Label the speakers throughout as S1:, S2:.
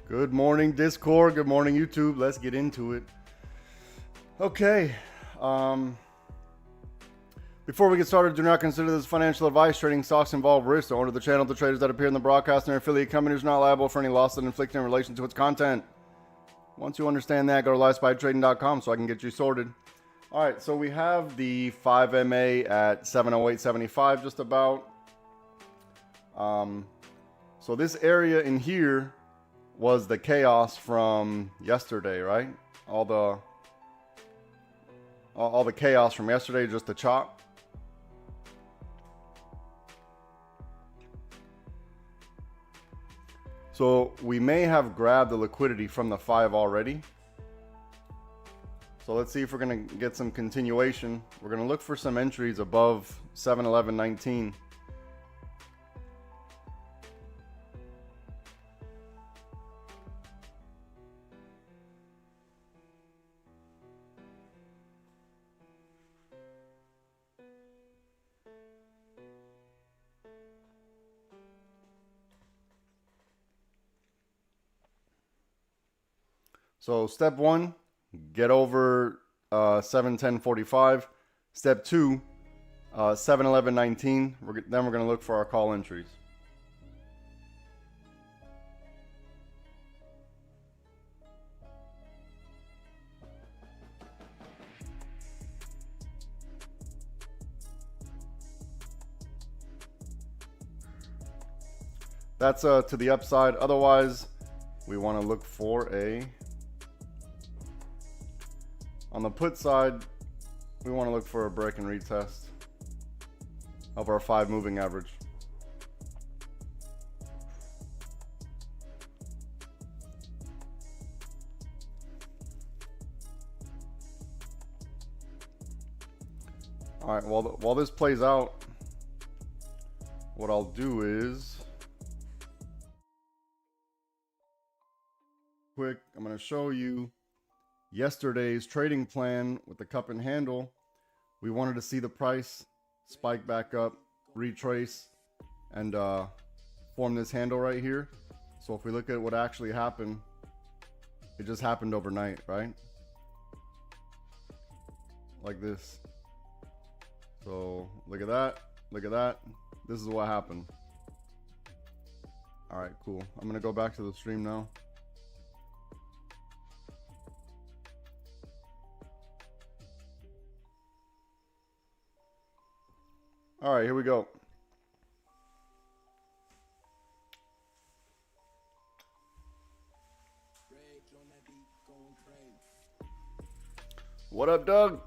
S1: Good morning, Discord. Good morning, YouTube. Let's get into it. Okay. Before we get started, do not consider this financial advice. Trading stocks involve risk. Don't order the channel. The traders that appear in the broadcast and their affiliate companies are not liable for any loss that inflicted in relation to its content. Once you understand that, go to livespytrading.com so I can get you sorted. All right, so we have the 5MA at 708.75 just about. So this area in here was the chaos from yesterday, right? All the chaos from yesterday, just the chop. So we may have grabbed the liquidity from the 5 already. So let's see if we're going to get some continuation. We're going to look for some entries above 711.19. So step 1, get over 710.45. Step 2, 711.19. Then we're going to look for our call entries. That's to the upside. Otherwise, we want to look for on the put side, we want to look for a break and retest of our 5 moving average. All right, while this plays out, what I'll do is I'm going to show you yesterday's trading plan with the cup and handle. We wanted to see the price spike back up, retrace, and form this handle right here. So if we look at what actually happened, it just happened overnight, right? Like this. So look at that, look at that. This is what happened. All right, cool. I'm gonna go back to the stream now. All right, here we go. What up, Doug?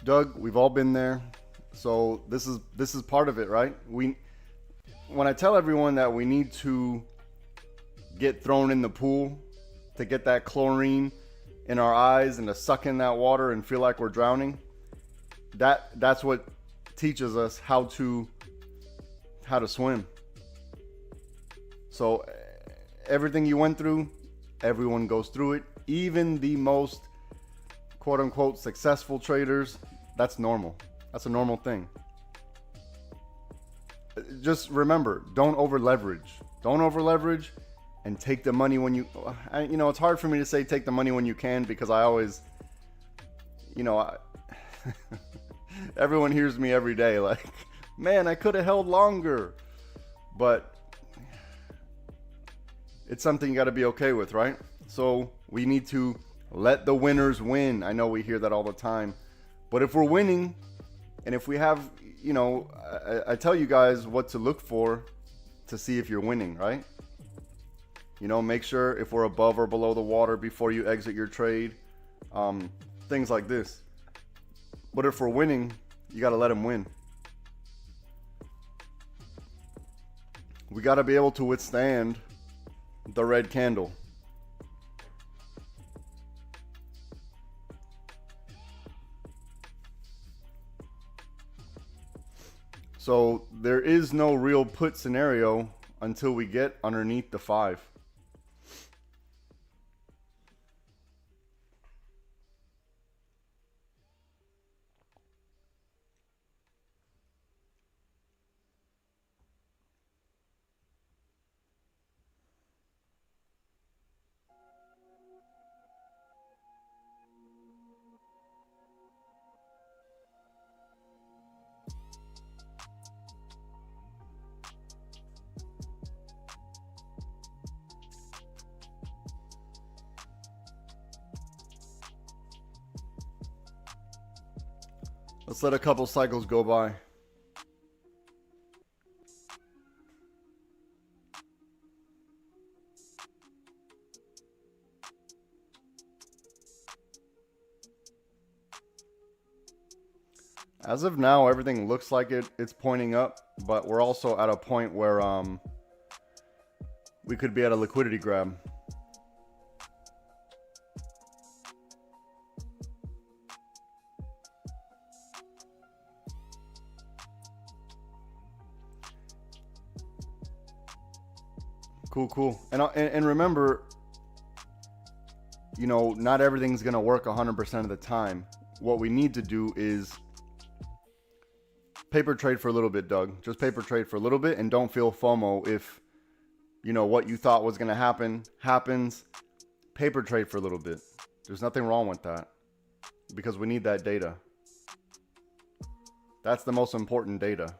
S1: Doug, we've all been there. So this is part of it, right? When I tell everyone that we need to get thrown in the pool to get that chlorine in our eyes and to suck in that water and feel like we're drowning, that's what teaches us how to swim. So everything you went through, everyone goes through it. Even the most quote unquote successful traders, that's normal. That's a normal thing. Just remember, don't over leverage. Don't over leverage and take the money when you it's hard for me to say take the money when you can, because I always, everyone hears me every day like, man, I could have held longer. But it's something you got to be okay with, right? So we need to let the winners win. I know we hear that all the time. But if we're winning, and if we have, I tell you guys what to look for to see if you're winning, right? Make sure if we're above or below the water before you exit your trade. Things like this. But if we're winning, you got to let them win. We got to be able to withstand the red candle. So there is no real put scenario until we get underneath the 5. Let's let a couple cycles go by. As of now, everything looks like it's pointing up, but we're also at a point where we could be at a liquidity grab. Cool. And remember, you know, not everything's gonna work 100% of the time. What we need to do is paper trade for a little bit, Doug. Just paper trade for a little bit, and don't feel FOMO if, you know, what you thought was gonna happen happens. Paper trade for a little bit. There's nothing wrong with that, because we need that data. That's the most important data.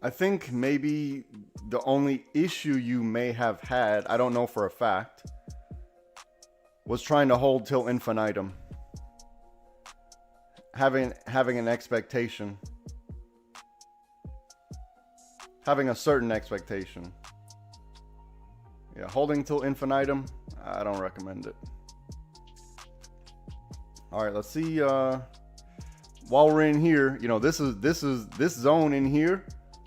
S1: I think maybe the only issue you may have had, I don't know for a fact, was trying to hold till infinitum. Having an expectation. Having a certain expectation. Yeah, holding till infinitum, I don't recommend it. All right, let's see. While we're in here, you know, this zone in here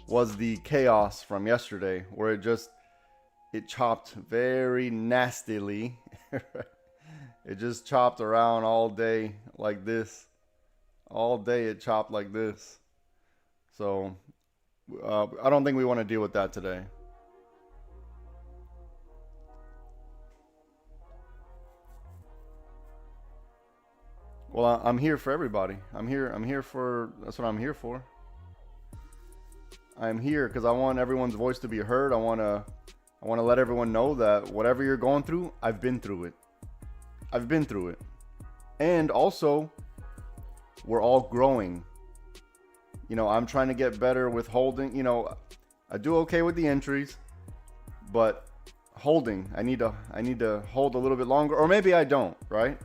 S1: was the chaos from yesterday, where it chopped very nastily. It just chopped around all day like this. All day it chopped like this. So I don't think we want to deal with that today. Well, I'm here for everybody. I'm here for, that's what I'm here for. I'm here because I want everyone's voice to be heard. I want to let everyone know that whatever you're going through, I've been through it. I've been through it. And also, we're all growing. You know, I'm trying to get better with holding. You know, I do okay with the entries, but holding, I need to hold a little bit longer, or maybe I don't, right?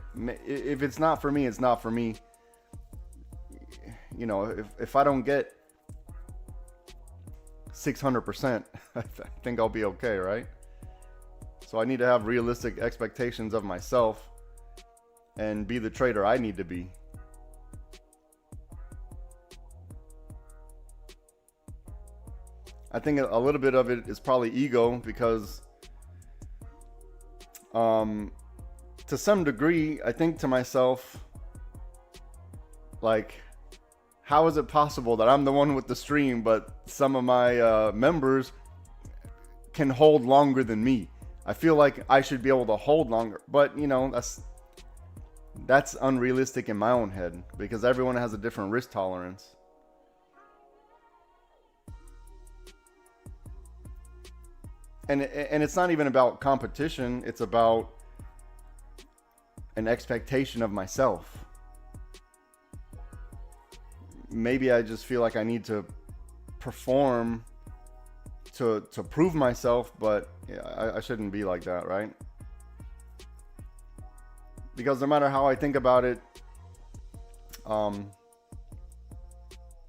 S1: If it's not for me, it's not for me. You know, if I don't get 600%, I think I'll be okay, right? So I need to have realistic expectations of myself and be the trader I need to be. I think a little bit of it is probably ego, because to some degree, I think to myself, like, how is it possible that I'm the one with the stream, but some of my members can hold longer than me? I feel like I should be able to hold longer, but you know, that's unrealistic in my own head, because everyone has a different risk tolerance. And it's not even about competition, it's about an expectation of myself. Maybe I just feel like I need to perform to prove myself, but yeah, I shouldn't be like that, right? Because no matter how I think about it, the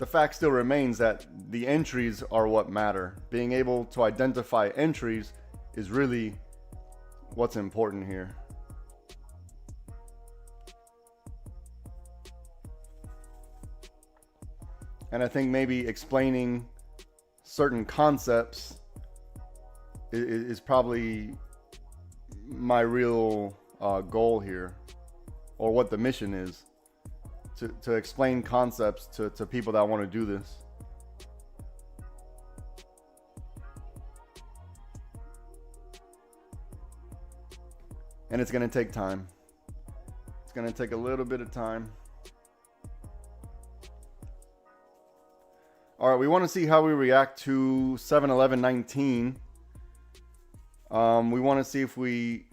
S1: fact still remains that the entries are what matter. Being able to identify entries is really what's important here. And I think maybe explaining certain concepts is probably my real goal here, or what the mission is, to explain concepts to people that want to do this. And it's going to take time. It's going to take a little bit of time. All right, we want to see how we react to 7-11-19. We want to see if we...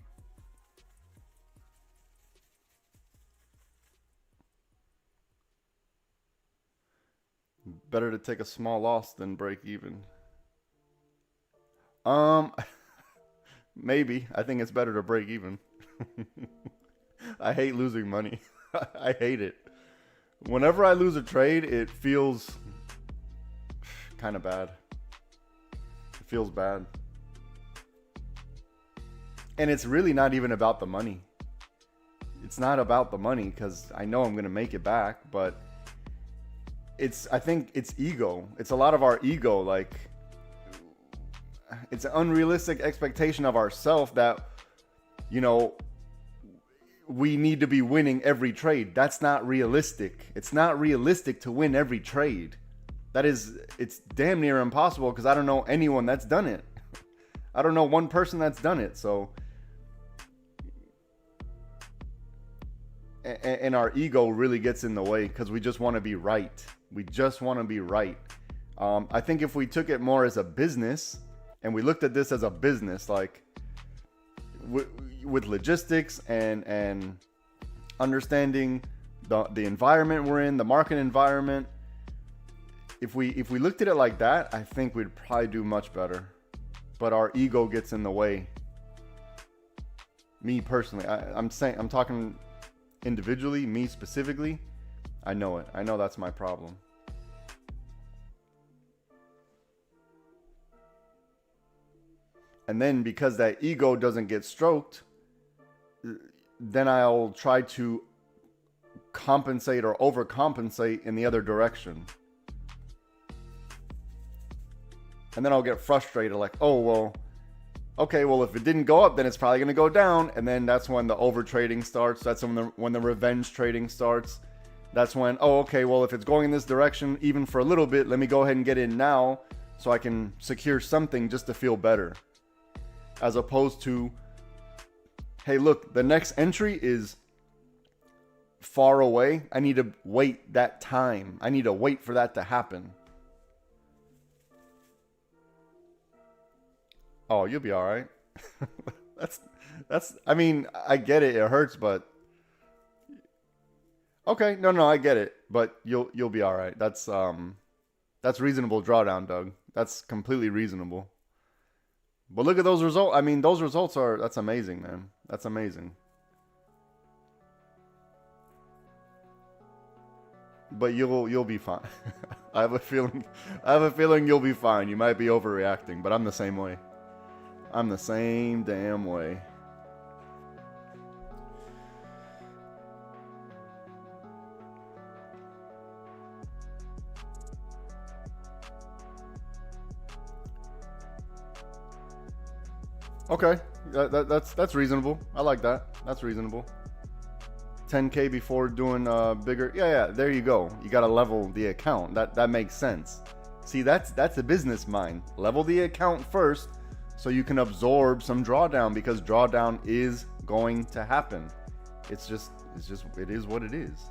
S1: Better to take a small loss than break even. Maybe. I think it's better to break even. I hate losing money. I hate it. Whenever I lose a trade, it feels kind of bad. It feels bad. And it's really not even about the money. It's not about the money, because I know I'm going to make it back, but I think it's ego. It's a lot of our ego. Like, it's an unrealistic expectation of ourselves that, you know, we need to be winning every trade. That's not realistic. It's not realistic to win every trade. It's damn near impossible, because I don't know anyone that's done it. I don't know one person that's done it. So, and our ego really gets in the way, because we just want to be right. We just want to be right. I think if we took it more as a business, and we looked at this as a business, like with logistics and understanding the environment we're in, the market environment, if we looked at it like that, I think we'd probably do much better. But our ego gets in the way. Me personally, I'm talking individually, me specifically. I know it. I know that's my problem. And then because that ego doesn't get stroked, then I'll try to compensate or overcompensate in the other direction. And then I'll get frustrated, like, oh, well, okay, well, if it didn't go up, then it's probably going to go down. And then that's when the over trading starts. That's when the revenge trading starts. That's when, oh, okay, well, if it's going in this direction, even for a little bit, let me go ahead and get in now so I can secure something just to feel better. As opposed to, hey, look, the next entry is far away. I need to wait that time. I need to wait for that to happen. Oh, you'll be all right. I mean, I get it. It hurts, but okay. No, I get it. But you'll be all right. That's reasonable drawdown, Doug. That's completely reasonable. But look at those results. I mean, those results that's amazing, man. That's amazing. But you'll be fine. I have a feeling you'll be fine. You might be overreacting, but I'm the same way. I'm the same damn way. Okay, that's reasonable. I like that. That's reasonable. 10K before doing bigger. Yeah. There you go. You gotta level the account. That makes sense. See, that's a business mind. Level the account first, so you can absorb some drawdown, because drawdown is going to happen. It is what it is.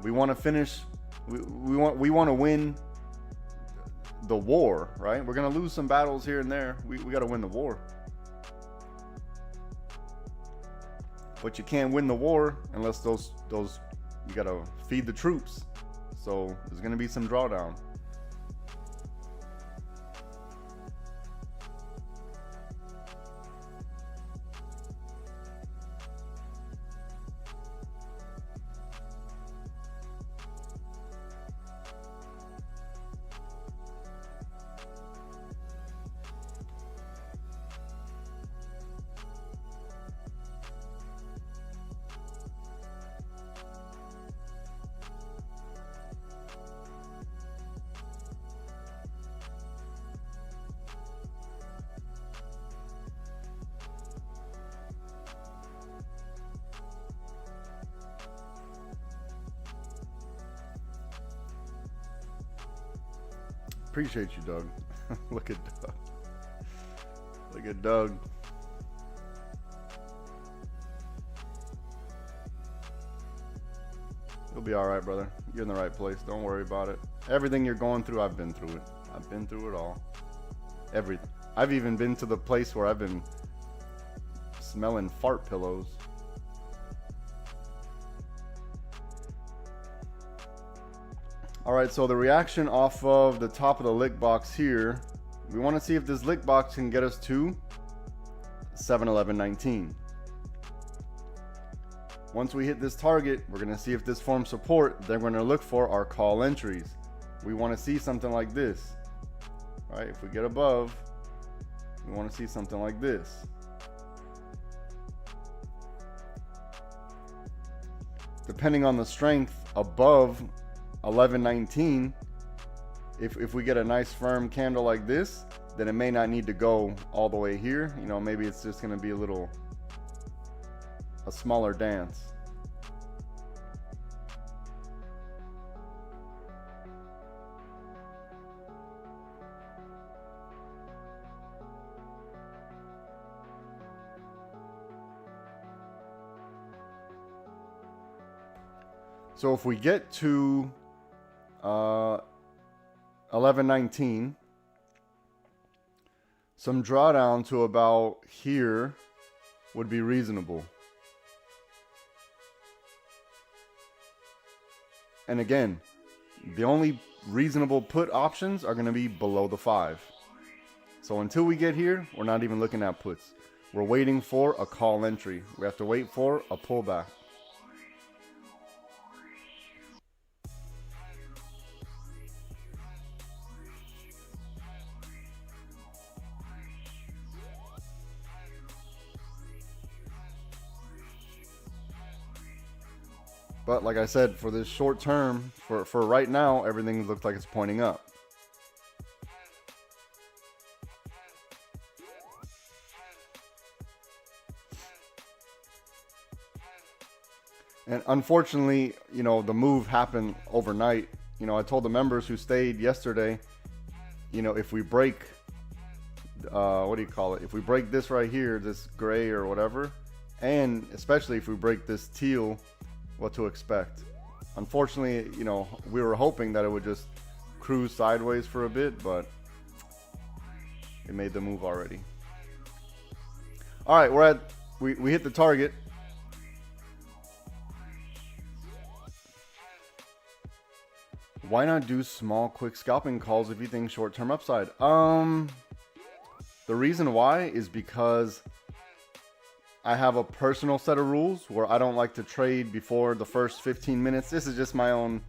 S1: We want to finish. We want to win the war, right? We're gonna lose some battles here and there. We got to win the war. But you can't win the war unless those you got to feed the troops. So there's gonna be some drawdown. Appreciate you, Doug. Look at Doug. Look at Doug. You'll be all right, brother. You're in the right place. Don't worry about it. Everything you're going through, I've been through it. I've been through it all. Everything. I've even been to the place where I've been smelling fart pillows. All right, so the reaction off of the top of the lick box here, we want to see if this lick box can get us to 7-11-19. Once we hit this target, we're going to see if this forms support. Then we're going to look for our call entries. We want to see something like this. All right, if we get above, we want to see something like this. Depending on the strength above 11-19, if we get a nice firm candle like this, then it may not need to go all the way here. You know, maybe it's just going to be a smaller dance. So if we get to 11-19, some drawdown to about here would be reasonable. And again, the only reasonable put options are going to be below the 5. So until we get here, we're not even looking at puts. We're waiting for a call entry. We have to wait for a pullback. But like I said, for this short term, for right now, everything looks like it's pointing up. And unfortunately, you know, the move happened overnight. You know, I told the members who stayed yesterday, you know, if we break, what do you call it? If we break this right here, this gray or whatever, and especially if we break this teal, what to expect. Unfortunately, you know, we were hoping that it would just cruise sideways for a bit, but it made the move already. All right, we hit the target. Why not do small, quick scalping calls if you think short-term upside? The reason why is because I have a personal set of rules where I don't like to trade before the first 15 minutes. This is just my own,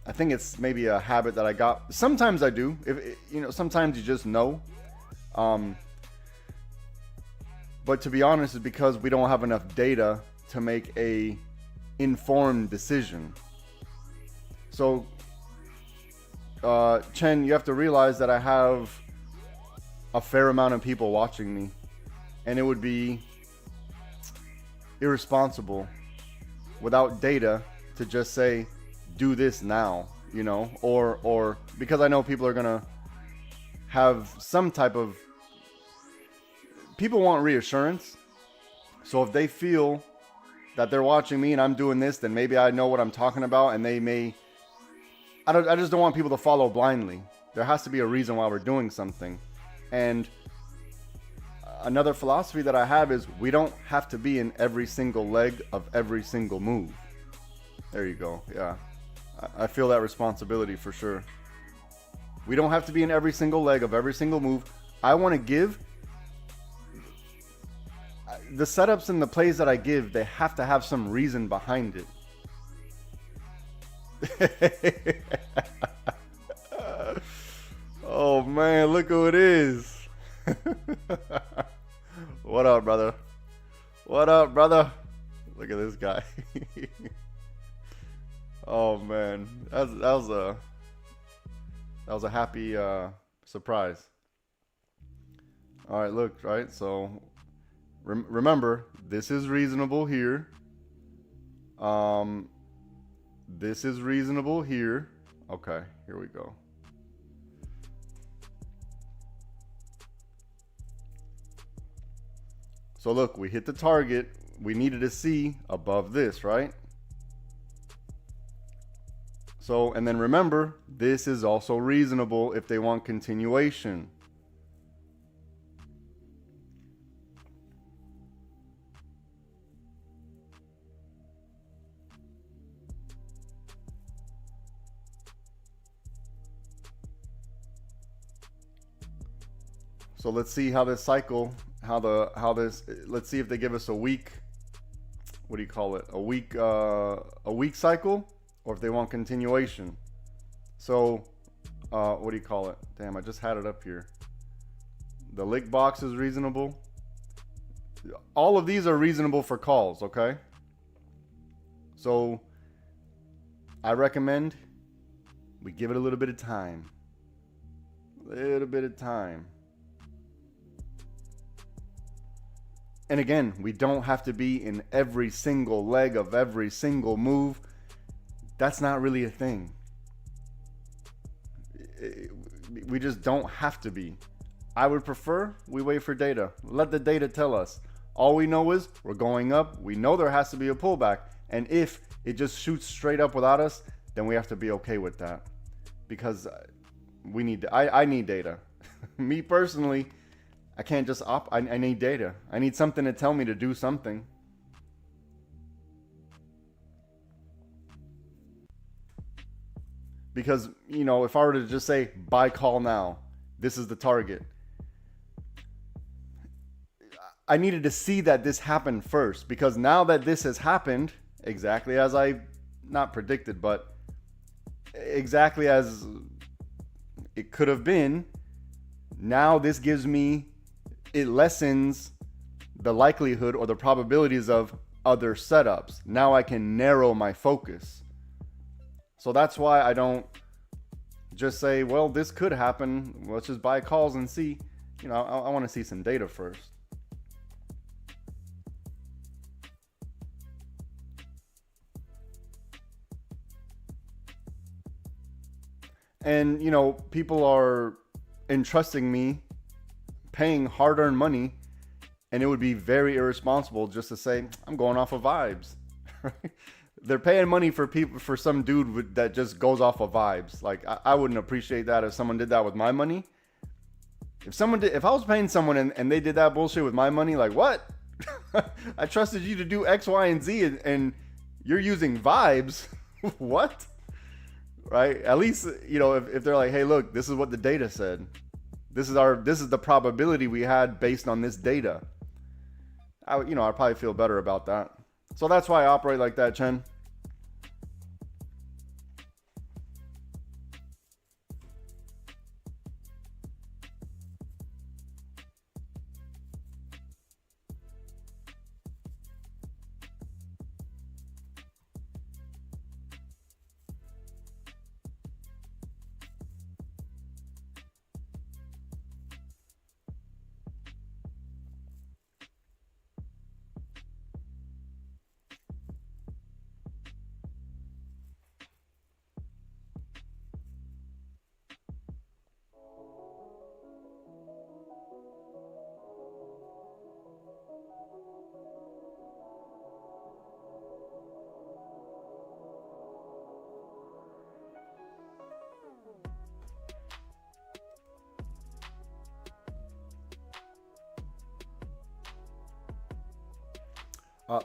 S1: I think it's maybe a habit that I got. Sometimes I do. You know, sometimes you just know. But to be honest, it's because we don't have enough data to make a informed decision. So, Chen, you have to realize that I have a fair amount of people watching me, and it would be irresponsible without data to just say do this now, you know, or because I know people are gonna have some type of, people want reassurance. So if they feel that they're watching me and I'm doing this, then maybe I know what I'm talking about, and they may, I just don't want people to follow blindly. There has to be a reason why we're doing something. And another philosophy that I have is we don't have to be in every single leg of every single move. There you go. Yeah. I feel that responsibility for sure. We don't have to be in every single leg of every single move. I want to give the setups and the plays that I give, they have to have some reason behind it. Oh man, look who it is. What up, brother? What up, brother? Look at this guy. Oh man, that was a happy surprise. All right, look, right. So remember, this is reasonable here. This is reasonable here. Okay, here we go. So look, we hit the target. We needed a C above this, right? So, and then remember, this is also reasonable if they want continuation. So let's see how this cycle, let's see if they give us a week, what do you call it? A week cycle, or if they want continuation. So, what do you call it? Damn, I just had it up here. The lick box is reasonable. All of these are reasonable for calls, okay? So, I recommend we give it a little bit of time. And again, we don't have to be in every single leg of every single move. That's not really a thing. We just don't have to be. I would prefer we wait for data. Let the data tell us. All we know is we're going up. We know there has to be a pullback. And if it just shoots straight up without us, then we have to be okay with that. Because we need, I need data. Me personally, I can't just I need data. I need something to tell me to do something. Because, you know, if I were to just say, buy call now, this is the target. I needed to see that this happened first. Because now that this has happened, exactly as I, not predicted, but exactly as it could have been, now this gives me, it lessens the likelihood or the probabilities of other setups. Now I can narrow my focus. So that's why I don't just say, well, this could happen. Let's just buy calls and see. You know, I want to see some data first. And, you know, people are entrusting me paying hard-earned money, and it would be very irresponsible just to say, I'm going off of vibes. They're paying money for some dude that just goes off of vibes. Like, I wouldn't appreciate that if someone did that with my money. If I was paying someone and they did that bullshit with my money, like, what? I trusted you to do X, Y, and Z, and you're using vibes. What? Right? At least, you know, if they're like, hey, look, this is what the data said. This is the probability we had based on this data. I'd probably feel better about that. So that's why I operate like that, Chen.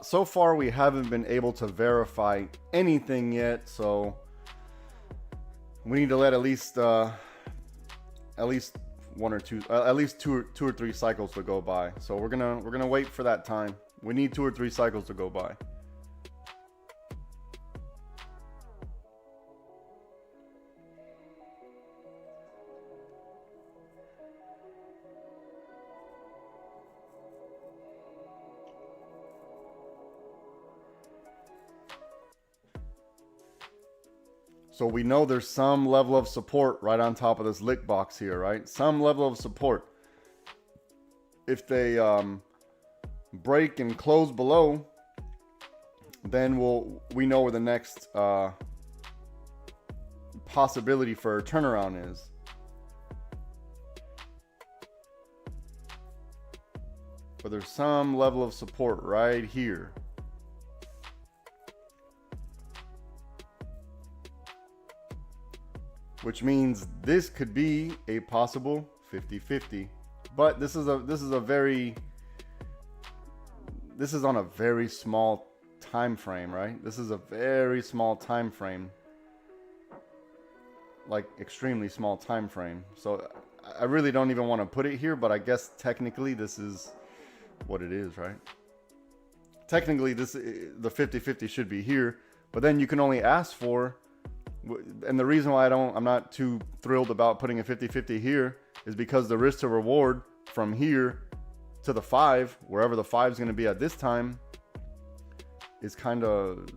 S1: So far, we haven't been able to verify anything yet, so we need to let at least one or two, at least two or three cycles to go by. So we're gonna wait for that time. We need 2 or 3 cycles to go by. So we know there's some level of support right on top of this lick box here, right? Some level of support. If they break and close below, then we know where the next possibility for a turnaround is. but there's some level of support right here. Which means this could be a possible 50-50. But this is on a very small time frame, right? This is a very small time frame. Like extremely small time frame. So I really don't even want to put it here, but I guess technically this is what it is, right? Technically the 50-50 should be here, but then you can only ask for, and the reason why I'm not too thrilled about putting a 50-50 here is because the risk to reward from here to the 5, wherever the 5 is going to be at this time, is kind of,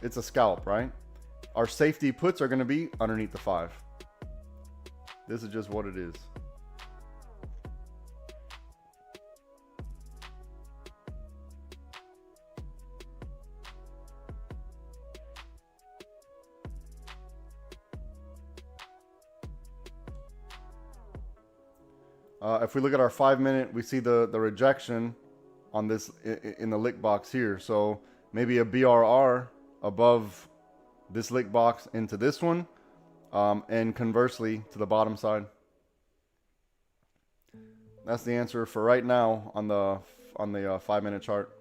S1: it's a scalp, right? Our safety puts are going to be underneath the 5. This is just what it is. If we look at our 5-minute, we see the rejection on this in the lick box here. So maybe a BRR above this lick box into this one, and conversely to the bottom side. That's the answer for right now on the 5-minute chart.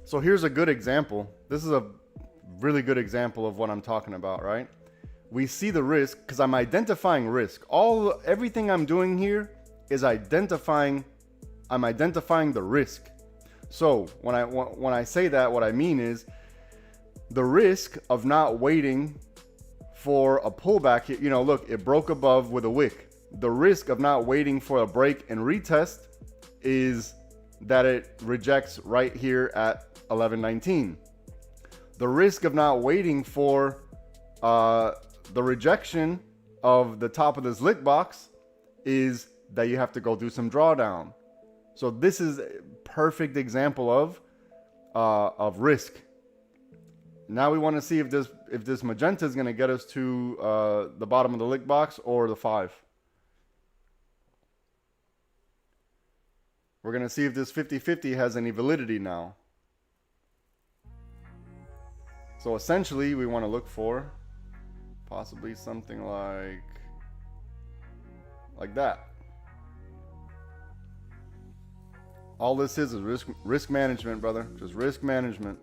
S1: So here's a good example. This is a really good example of what I'm talking about, right? We see the risk because I'm identifying risk. Everything I'm doing here is identifying the risk. So when I say that, what I mean is the risk of not waiting for a pullback. You know, look, it broke above with a wick. The risk of not waiting for a break and retest is that it rejects right here at 11.19. The risk of not waiting for the rejection of the top of this lick box is that you have to go do some drawdown. So this is a perfect example of risk. Now we want to see if this magenta is going to get us to the bottom of the lick box or the 5. We're going to see if this 50-50 has any validity now. So essentially, we want to look for possibly something like that. All this is risk management, brother. Just risk management.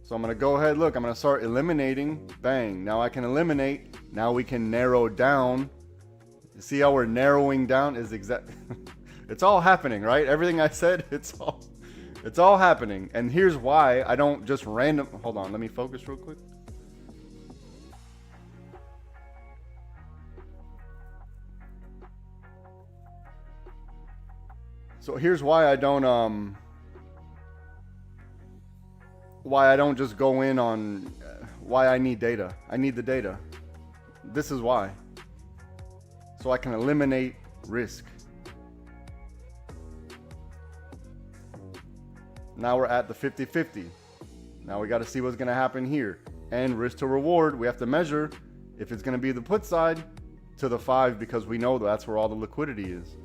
S1: So I'm going to go ahead, look, I'm going to start eliminating. Bang. Now I can eliminate. Now we can narrow down. See how we're narrowing down is It's all happening, right? Everything I said, it's all happening. And here's why I don't just random. Hold on, let me focus real quick. So here's why I don't just go in on why I need data. I need the data. This is why. So I can eliminate risk. Now we're at the 50-50. Now we got to see what's going to happen here. And risk to reward, we have to measure if it's going to be the put side to the 5 because we know that's where all the liquidity is.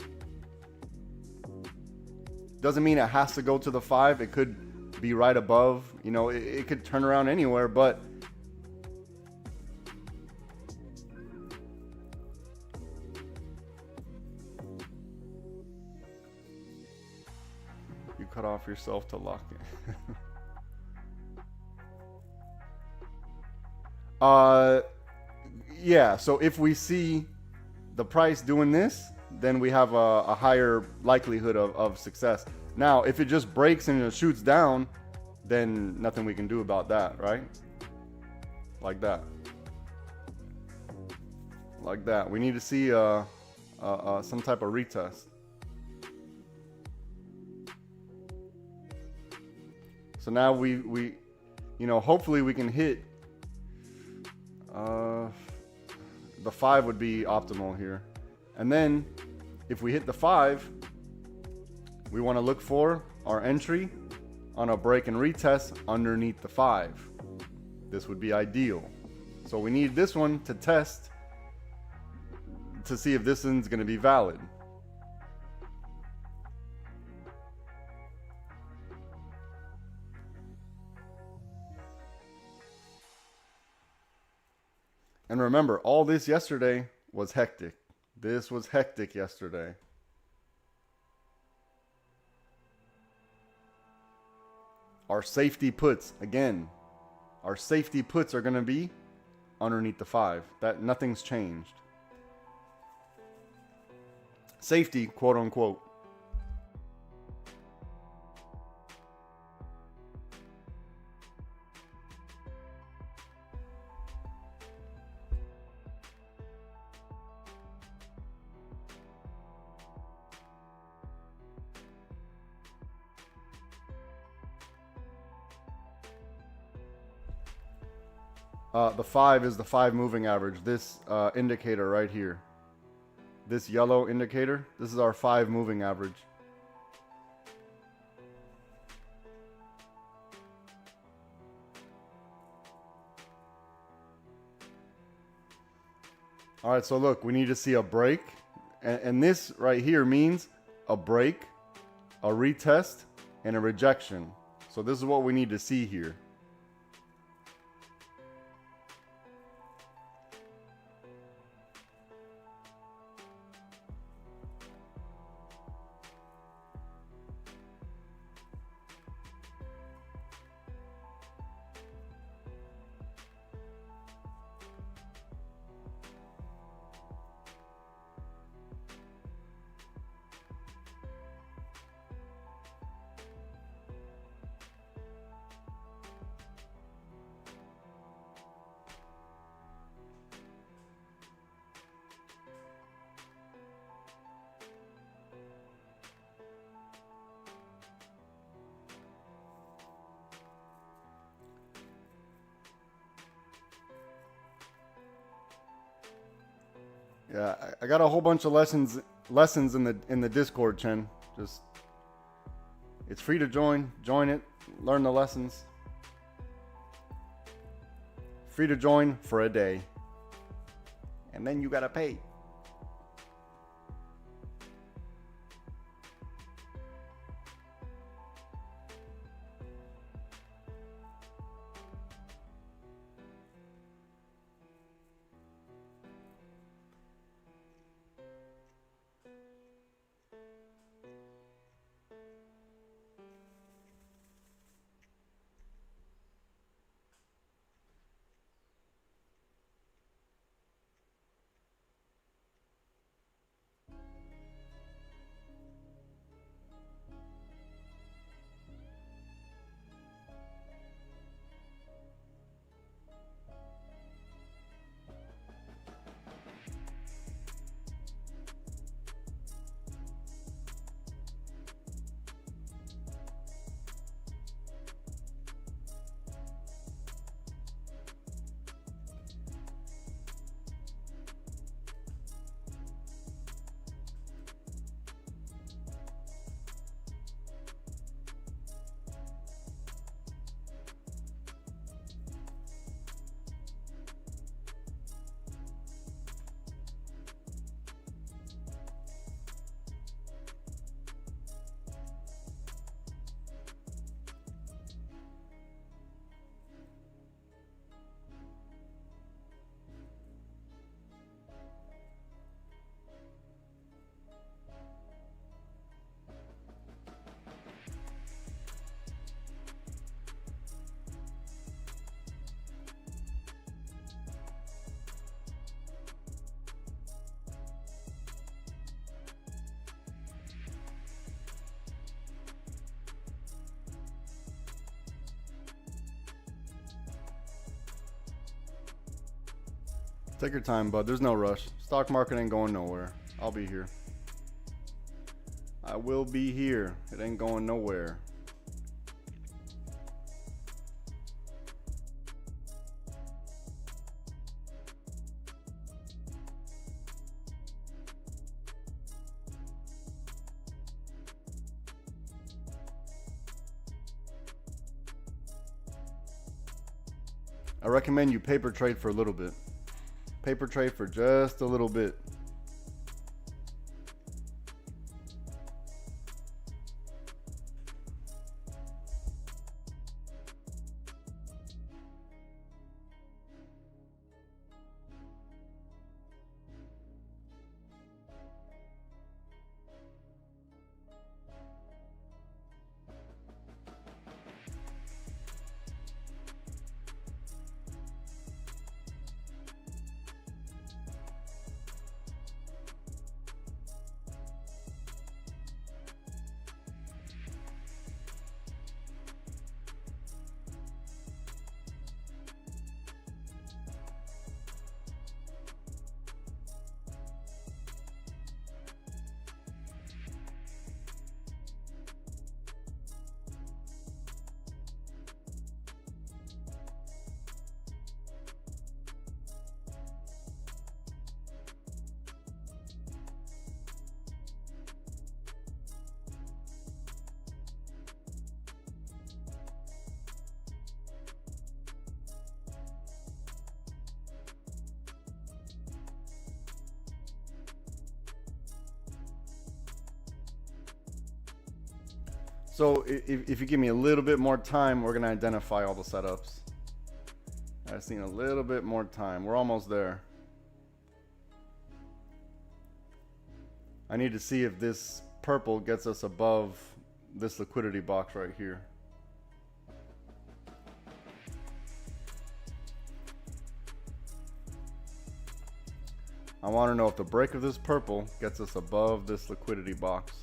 S1: Doesn't mean it has to go to the 5. It could be right above. You know, it could turn around anywhere, but you cut off yourself to lock it. Yeah, so if we see the price doing this, then we have a higher likelihood of success. Now, if it just breaks and it shoots down, then nothing we can do about that, right? Like that. Like that. We need to see some type of retest. So now we you know, hopefully we can hit the 5 would be optimal here. And then if we hit the 5, we want to look for our entry on a break and retest underneath the 5. This would be ideal. So we need this one to test to see if this one's going to be valid. And remember, all this yesterday was hectic. This was hectic yesterday. Our safety puts, again, our safety puts are going to be underneath the 5. That nothing's changed. Safety, quote unquote. The 5 is the 5 moving average. This indicator right here. This yellow indicator, this is our 5 moving average. All right, so look, we need to see a break. And this right here means a break, a retest, and a rejection. So this is what we need to see here. Yeah, I got a whole bunch of lessons in the Discord, Chen. Just it's free to join it, learn the lessons. Free to join for a day. And then you gotta pay. Take your time, bud. There's no rush. Stock market ain't going nowhere. I'll be here. I will be here. It ain't going nowhere. I recommend you paper trade for a little bit. Paper trade for just a little bit. So if you give me a little bit more time, we're gonna identify all the setups. I just need a little bit more time. We're almost there. I need to see if this purple gets us above this liquidity box right here. I want to know if the break of this purple gets us above this liquidity box.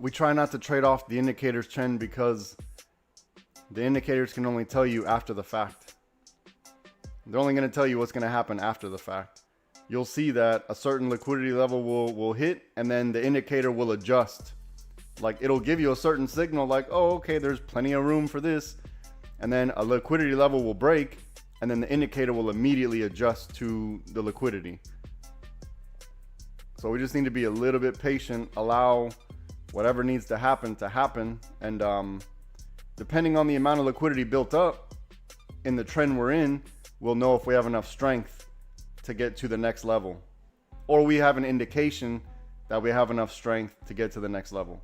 S1: We try not to trade off the indicator's trend because the indicators can only tell you after the fact. They're only going to tell you what's going to happen after the fact. You'll see that a certain liquidity level will hit, and then the indicator will adjust. Like, it'll give you a certain signal like, oh, okay, there's plenty of room for this. And then a liquidity level will break, and then the indicator will immediately adjust to the liquidity. So we just need to be a little bit patient, allow whatever needs to happen, and depending on the amount of liquidity built up in the trend we're in, we'll know if we have enough strength to get to the next level, or we have an indication that we have enough strength to get to the next level.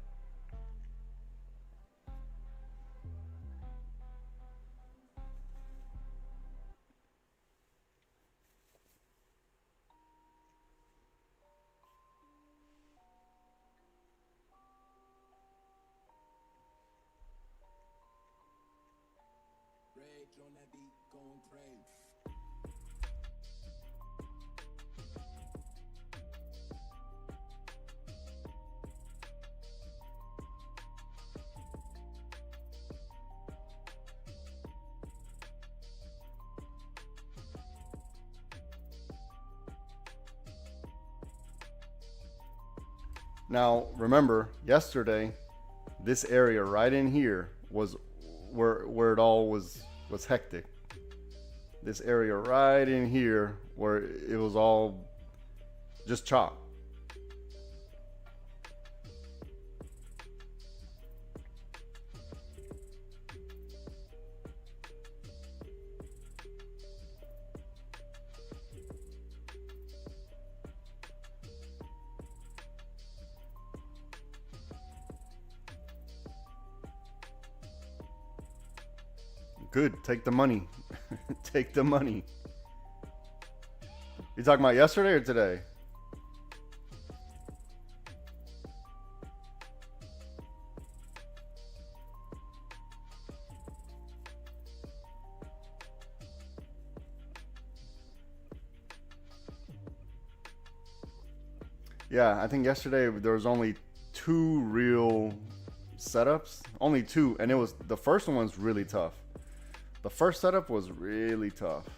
S1: Now, remember, yesterday, this area right in here was where it all was hectic. This area right in here where it was all just chop. Good. Take the money. Take the money. You talking about yesterday or today? Yeah, I think yesterday there was only 2 real setups. Only 2, and it was the first one was really tough. The first setup was really tough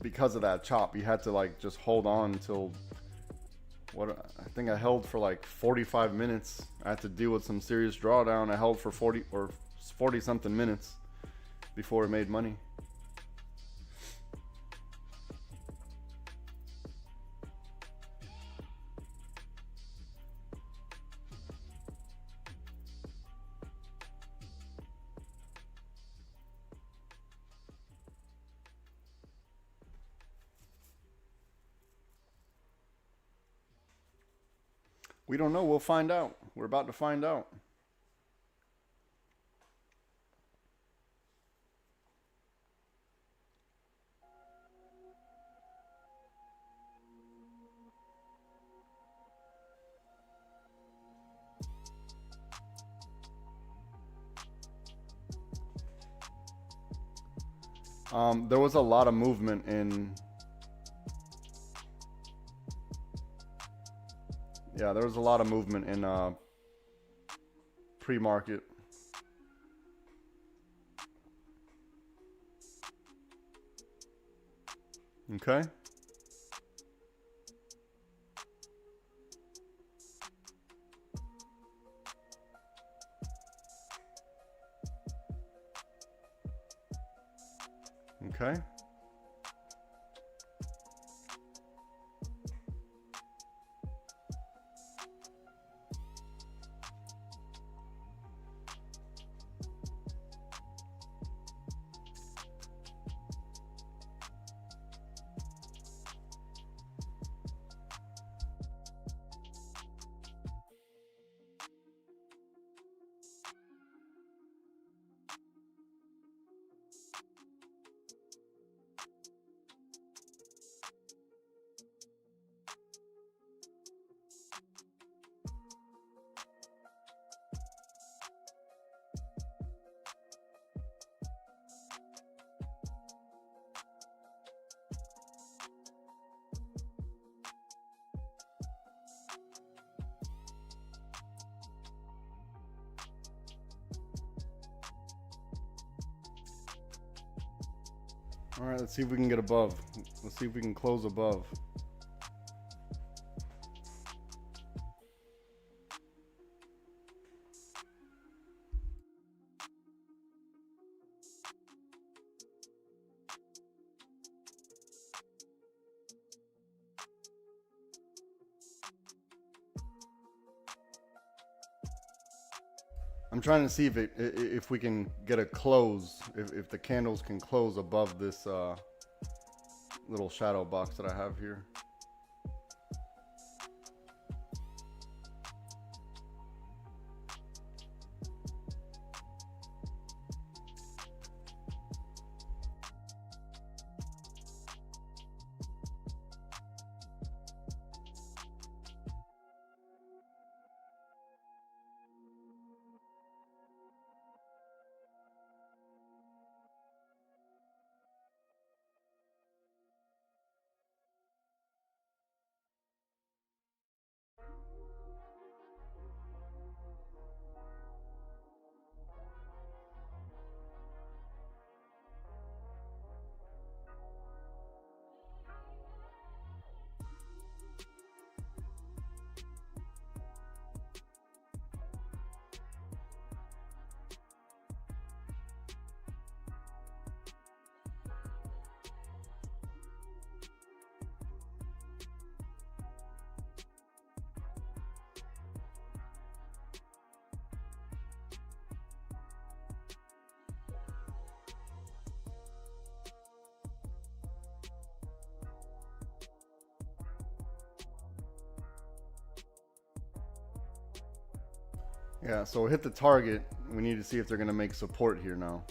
S1: because of that chop. You had to like just hold on until what I think I held for like 45 minutes. I had to deal with some serious drawdown. I held for 40 or 40 something minutes before it made money. We don't know. We'll find out. We're about to find out. There was a lot of movement in. Yeah, there was a lot of movement in pre-market. Okay. Okay. All right, let's see if we can get above. Let's see if we can close above. I'm trying to see if we can get a close, if the candles can close above this little shadow box that I have here. Yeah, so hit the target. We need to see if they're going to make support here now.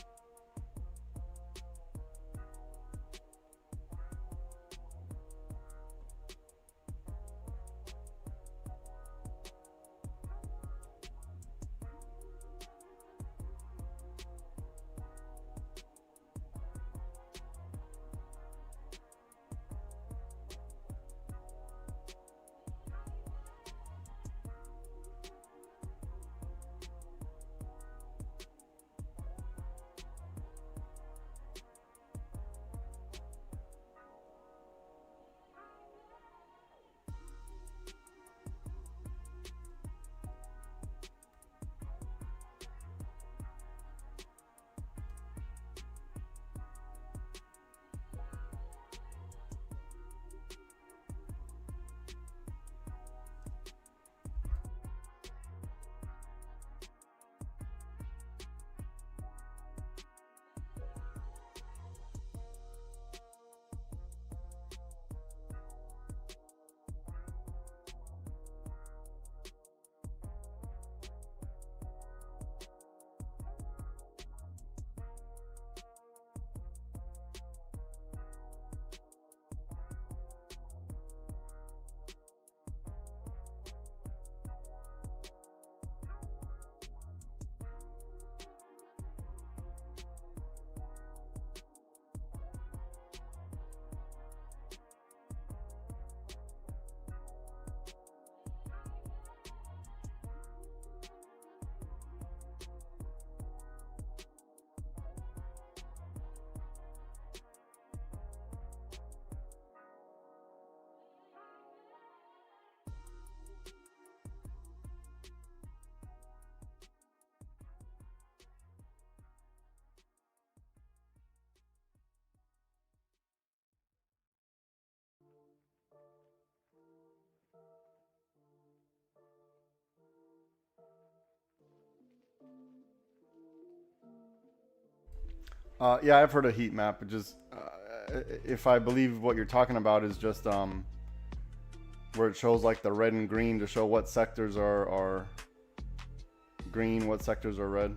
S1: Yeah, I've heard a heat map. It just, if I believe what you're talking about is just where it shows like the red and green to show what sectors are green, what sectors are red.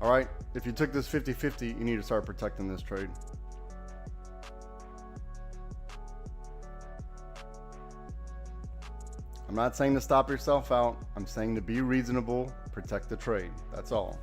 S1: All right, if you took this 50-50, you need to start protecting this trade. I'm not saying to stop yourself out. I'm saying to be reasonable, protect the trade. That's all.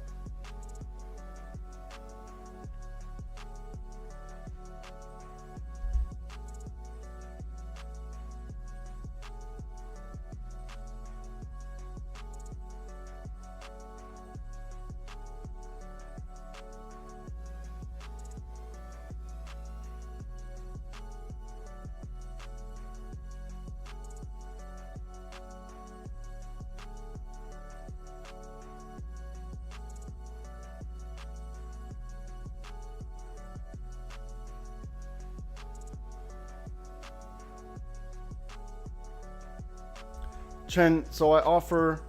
S1: Chen, so I offer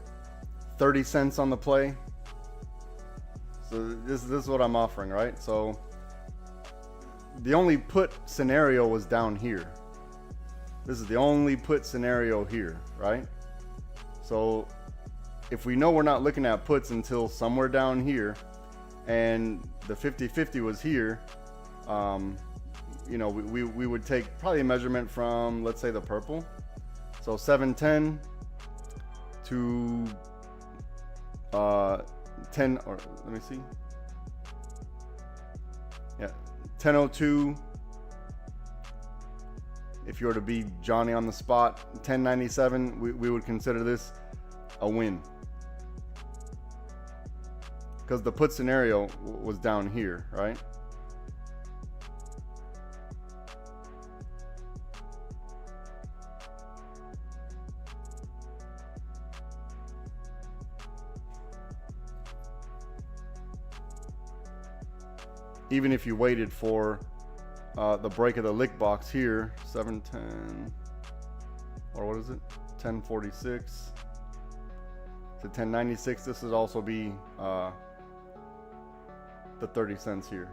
S1: 30 cents on the play. So this is what I'm offering, right? So the only put scenario was down here. This is the only put scenario here, right? So if we know we're not looking at puts until somewhere down here, and the 50-50 was here, you know, we would take probably a measurement from, let's say, the purple. So 710 to 10, or let me see. Yeah, 1002. If you were to be Johnny on the spot, 1097, we would consider this a win. Because the put scenario was down here, right? Even if you waited for the break of the lick box here, 710, or what is it, 1046 to 1096, this would also be the 30 cents here.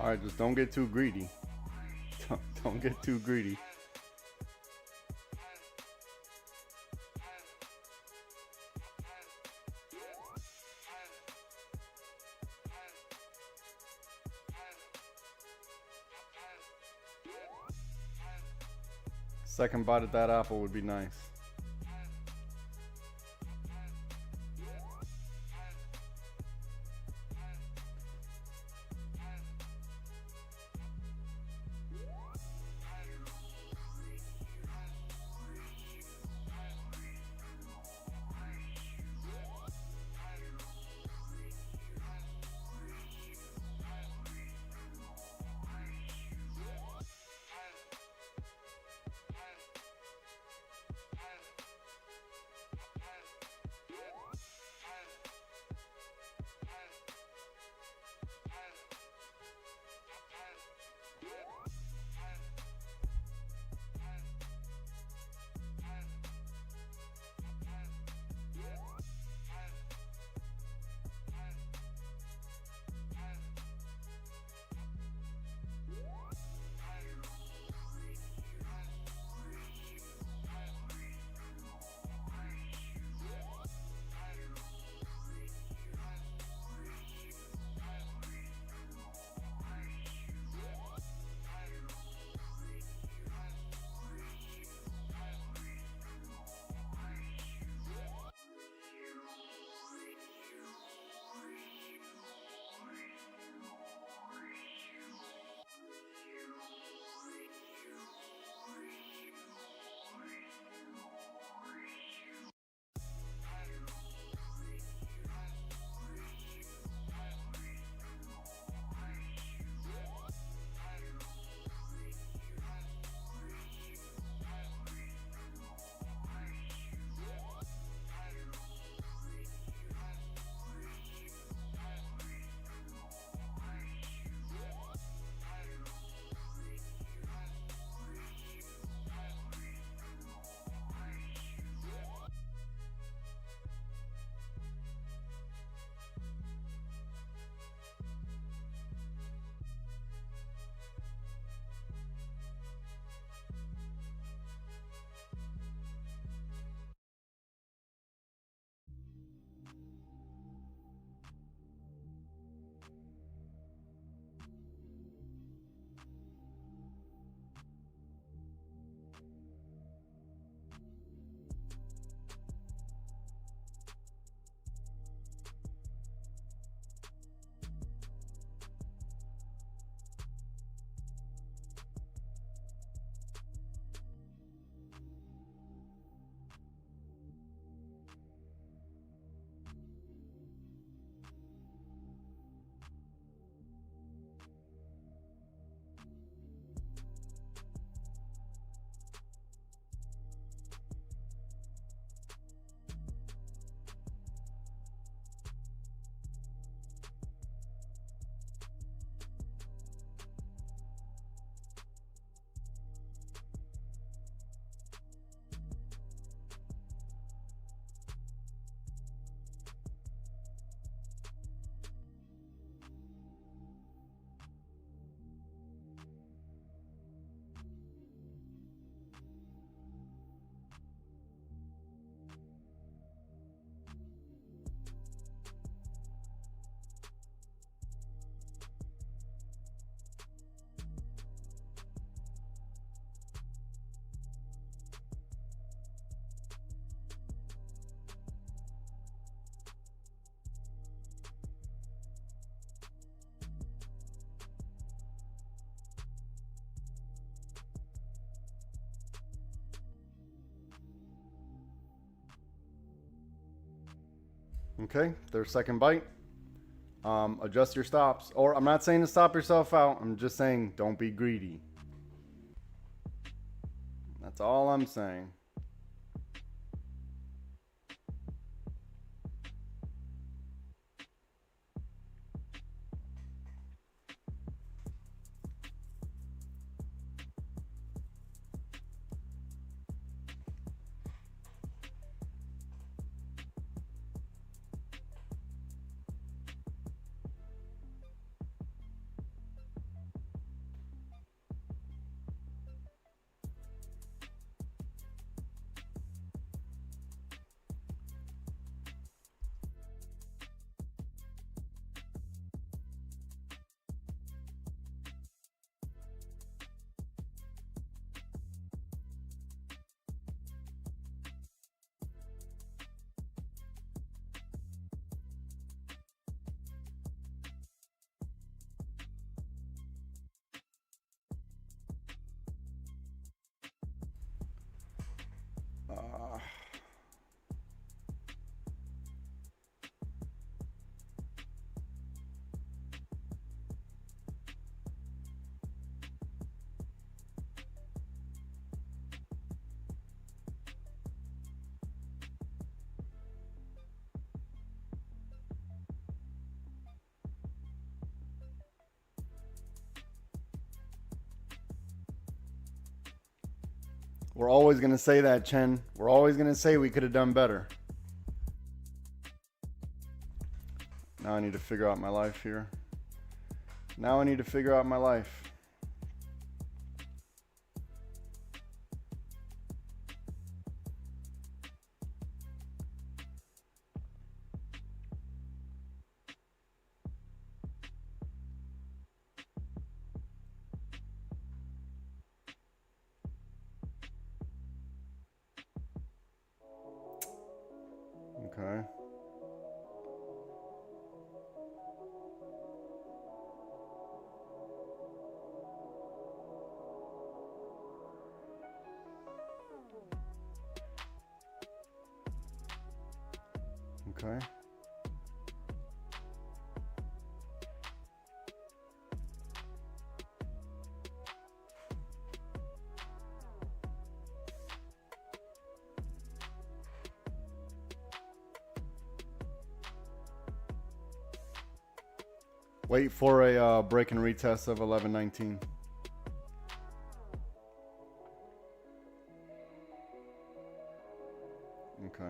S1: All right, just don't get too greedy. Don't get too greedy. Second bite at that apple would be nice. Okay, their second bite. Adjust your stops. Or I'm not saying to stop yourself out. I'm just saying don't be greedy. That's all I'm saying. We're always going to say that, Chen. We're always going to say we could have done better. Now I need to figure out my life here. Now I need to figure out my life. Okay. Okay. Wait for a break and retest of 1119. Okay.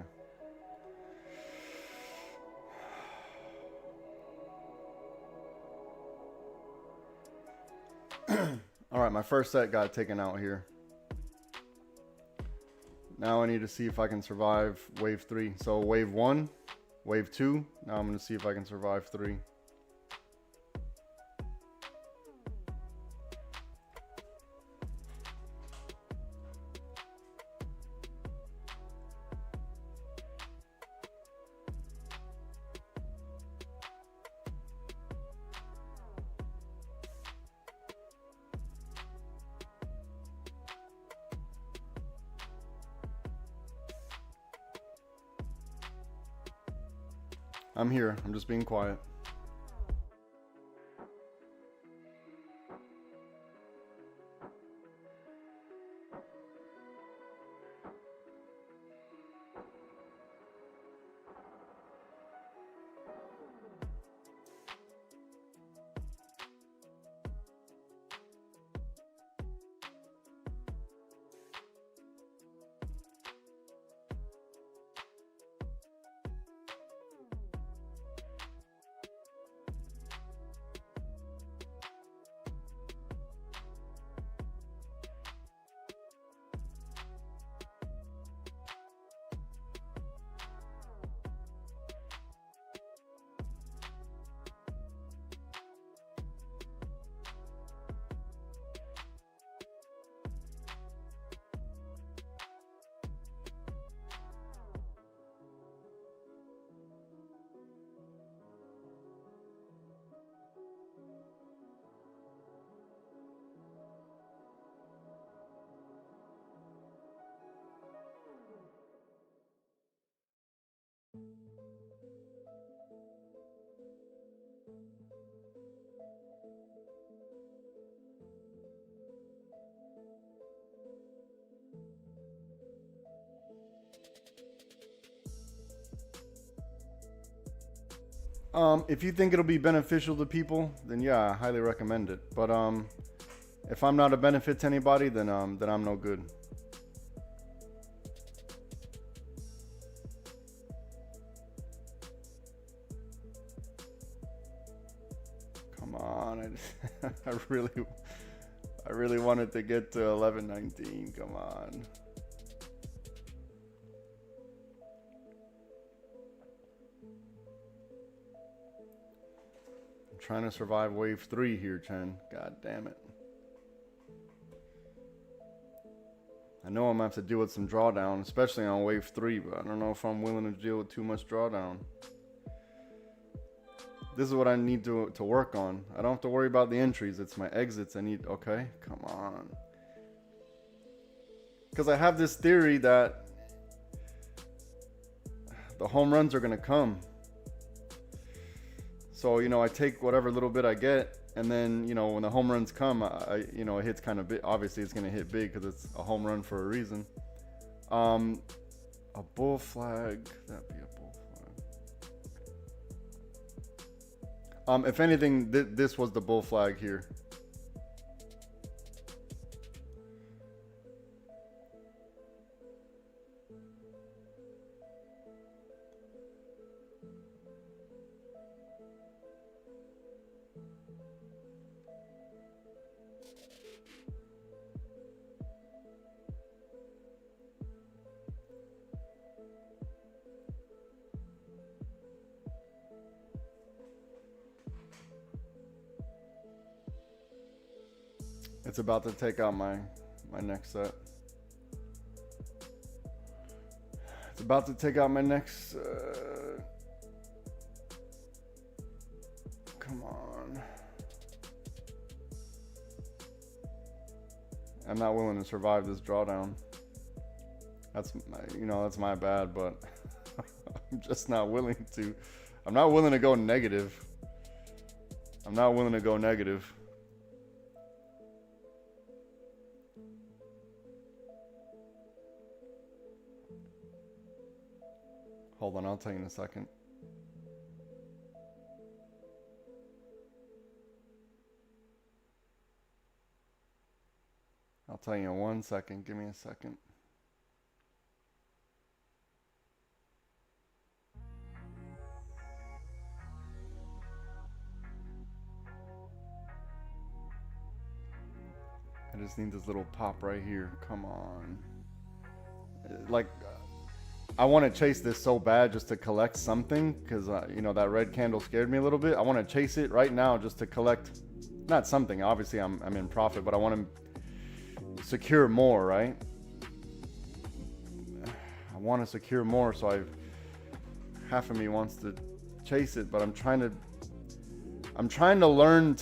S1: All right, my first set got taken out here. Now I need to see if I can survive wave 3. So wave 1, wave 2. Now I'm going to see if I can survive 3. I'm here. I'm just being quiet. If you think it'll be beneficial to people, then yeah, I highly recommend it. But if I'm not a benefit to anybody, then I'm no good. Come on, I really wanted to get to 1119. Come on. I'm trying to survive wave 3 here, Chen. God damn it. I know I'm gonna have to deal with some drawdown, especially on wave 3, but I don't know if I'm willing to deal with too much drawdown. This is what I need to work on. I don't have to worry about the entries. It's my exits I need. Okay, come on. Because I have this theory that the home runs are going to come. So, you know, I take whatever little bit I get, and then, you know, when the home runs come, you know, it hits kind of big. Obviously, it's going to hit big because it's a home run for a reason. A bull flag. That'd be a bull flag. If anything, this was the bull flag here. It's about to take out my next set. It's about to take out my next. Come on. I'm not willing to survive this drawdown. That's that's my bad, but I'm just not willing to. I'm not willing to go negative. I'm not willing to go negative. Hold on, I'll tell you in a second. I'll tell you in 1 second. Give me a second. I just need this little pop right here. Come on. Like, I want to chase this so bad just to collect something because, you know, that red candle scared me a little bit. I want to chase it right now just to collect, not something. Obviously, I'm in profit, but I want to secure more, right? I want to secure more, so half of me wants to chase it, but I'm trying to learn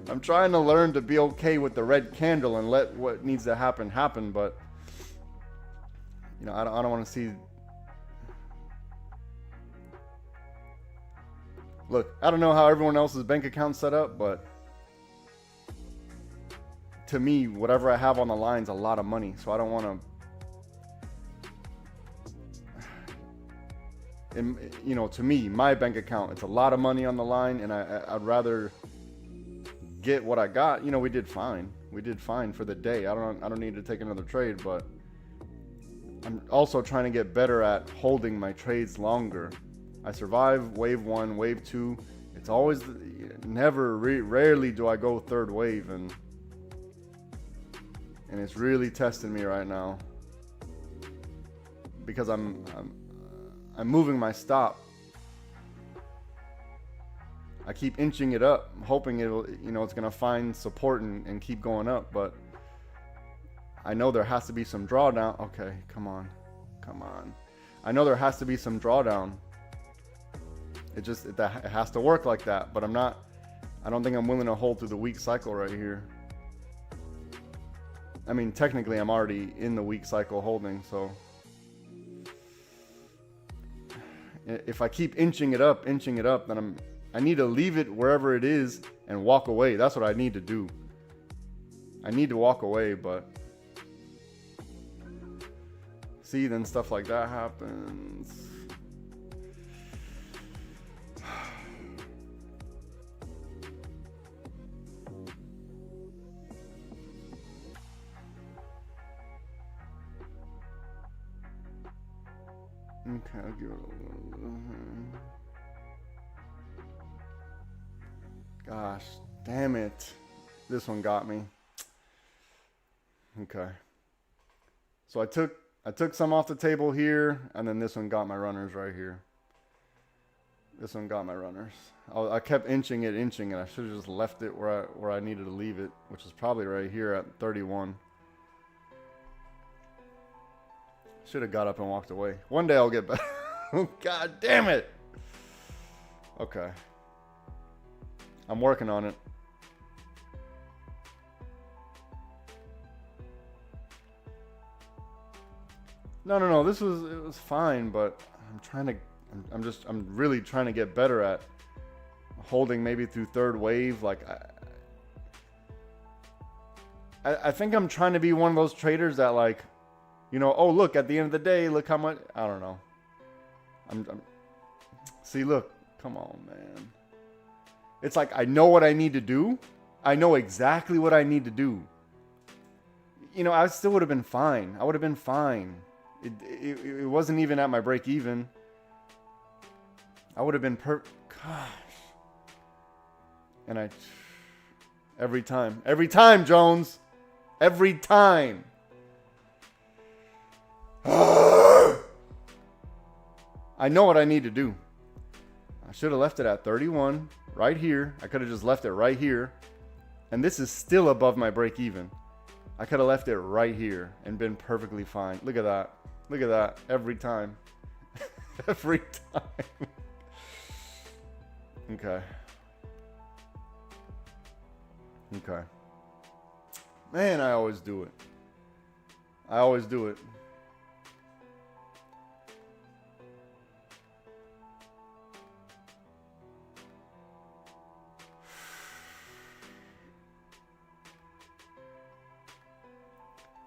S1: I'm trying to learn to be okay with the red candle and let what needs to happen, but you know, I don't want to see. Look, I don't know how everyone else's bank account's set up, but to me, whatever I have on the line's a lot of money, so I don't want to. You know, to me, my bank account, it's a lot of money on the line, and I'd rather get what I got. You know, we did fine. We did fine for the day. I don't need to take another trade, but I'm also trying to get better at holding my trades longer. I survive wave 1, wave 2. It's always rarely do I go third wave, and it's really testing me right now because I'm moving my stop. I keep inching it up, hoping it'll, you know, it's gonna find support and keep going up, but I know there has to be some drawdown. Okay, come on. I know there has to be some drawdown. It has to work like that, but I don't think I'm willing to hold through the weak cycle right here. I mean, technically I'm already in the weak cycle holding, so if I keep inching it up, then I need to leave it wherever it is and walk away. That's what I need to do. I need to walk away, but see, then stuff like that happens. Okay, I'll give it a little. Gosh, damn it. This one got me. Okay. So I took some off the table here, and then this one got my runners right here. This one got my runners. I kept inching it. I should have just left it where I needed to leave it, which is probably right here at 31. Should have got up and walked away. One day I'll get better. God damn it. Okay. I'm working on it. No. It was fine, but I'm really trying to get better at holding maybe through third wave. Like I think I'm trying to be one of those traders that, like, you know, oh look, at the end of the day, look how much. I don't know. See, look, come on, man. It's like I know what I need to do. I know exactly what I need to do. You know, I still would have been fine. I would have been fine. It wasn't even at my break even. I would have been gosh. And every time, Jones, every time. I know what I need to do. I should have left it at 31 right here. I could have just left it right here. And this is still above my break even. I could have left it right here and been perfectly fine. Look at that. Look at that. Every time. Every time. Okay. Okay. Man, I always do it. I always do it.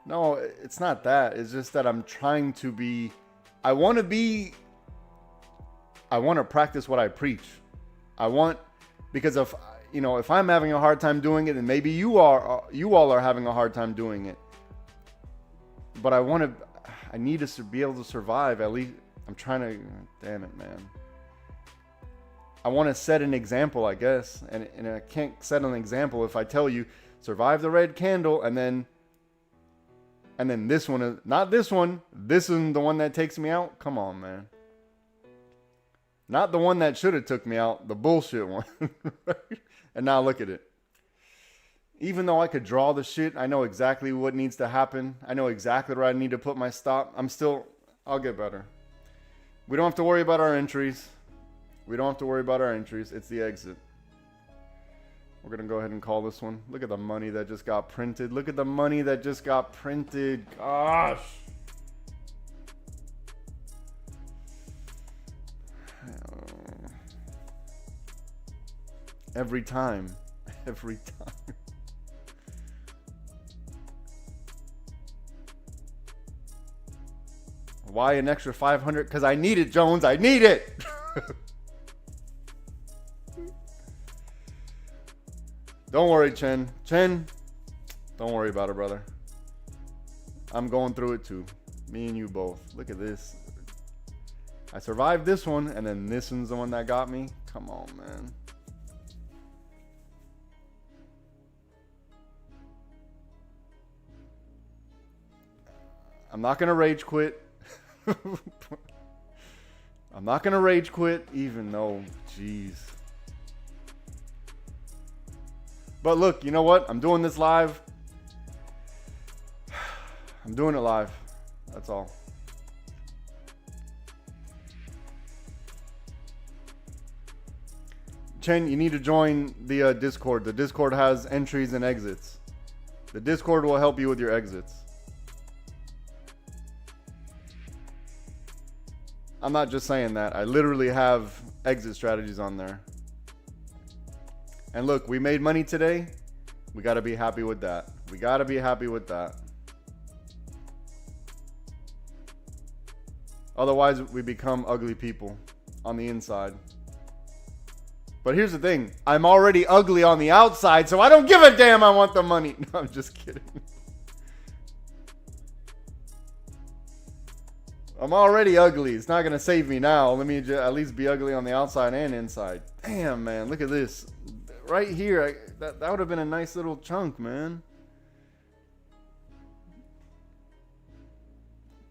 S1: No, it's not that. It's just that I'm trying to be. I want to practice what I preach. Because if I'm having a hard time doing it, and maybe you all are having a hard time doing it. But I need to be able to survive. At least I'm trying to. Damn it, man. I want to set an example, I guess, and I can't set an example if I tell you survive the red candle, and then this one is not this one. This is the one that takes me out. Come on, man. Not the one that should have took me out. The bullshit one. And now look at it. Even though I could draw the shit, I know exactly what needs to happen. I know exactly where I need to put my stop. I'll get better. We don't have to worry about our entries. It's the exit. We're going to go ahead and call this one. Look at the money that just got printed. Gosh. Every time. Why an extra 500? Because I need it, Jones. I need it. Don't worry, Chen. Don't worry about it, brother. I'm going through it too. Me and you both. Look at this. I survived this one, and then this one's the one that got me. Come on, man. I'm not going to rage quit. Even though, jeez. But look, you know what? I'm doing this live. I'm doing it live. That's all. Chen, you need to join the Discord. The Discord has entries and exits. The Discord will help you with your exits. I'm not just saying that. I literally have exit strategies on there. And look, we made money today. We got to be happy with that. Otherwise, we become ugly people on the inside. But here's the thing. I'm already ugly on the outside, so I don't give a damn. I want the money. No, I'm just kidding. I'm already ugly. It's not going to save me now. Let me at least be ugly on the outside and inside. Damn, man. Look at this. Right here. That would have been a nice little chunk, man.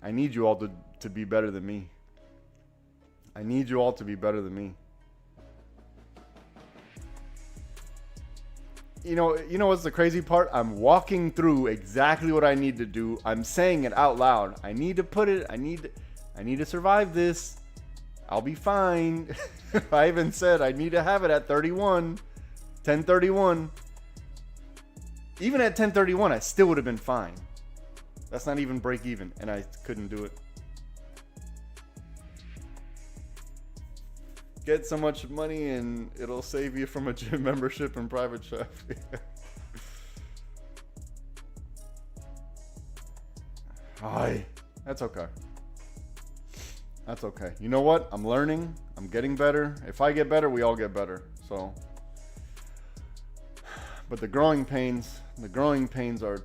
S1: I need you all to be better than me. I need you all to be better than me. You know what's the crazy part? I'm walking through exactly what I need to do. I'm saying it out loud. I need to put it. I need to survive this. I'll be fine. I even said I need to have it at 31, 10:31. Even at 10:31, I still would have been fine. That's not even break even, and I couldn't do it. Get so much money and it'll save you from a gym membership and private chef. Hi. That's okay. That's okay. You know what? I'm learning. I'm getting better. If I get better, we all get better. So, but the growing pains are.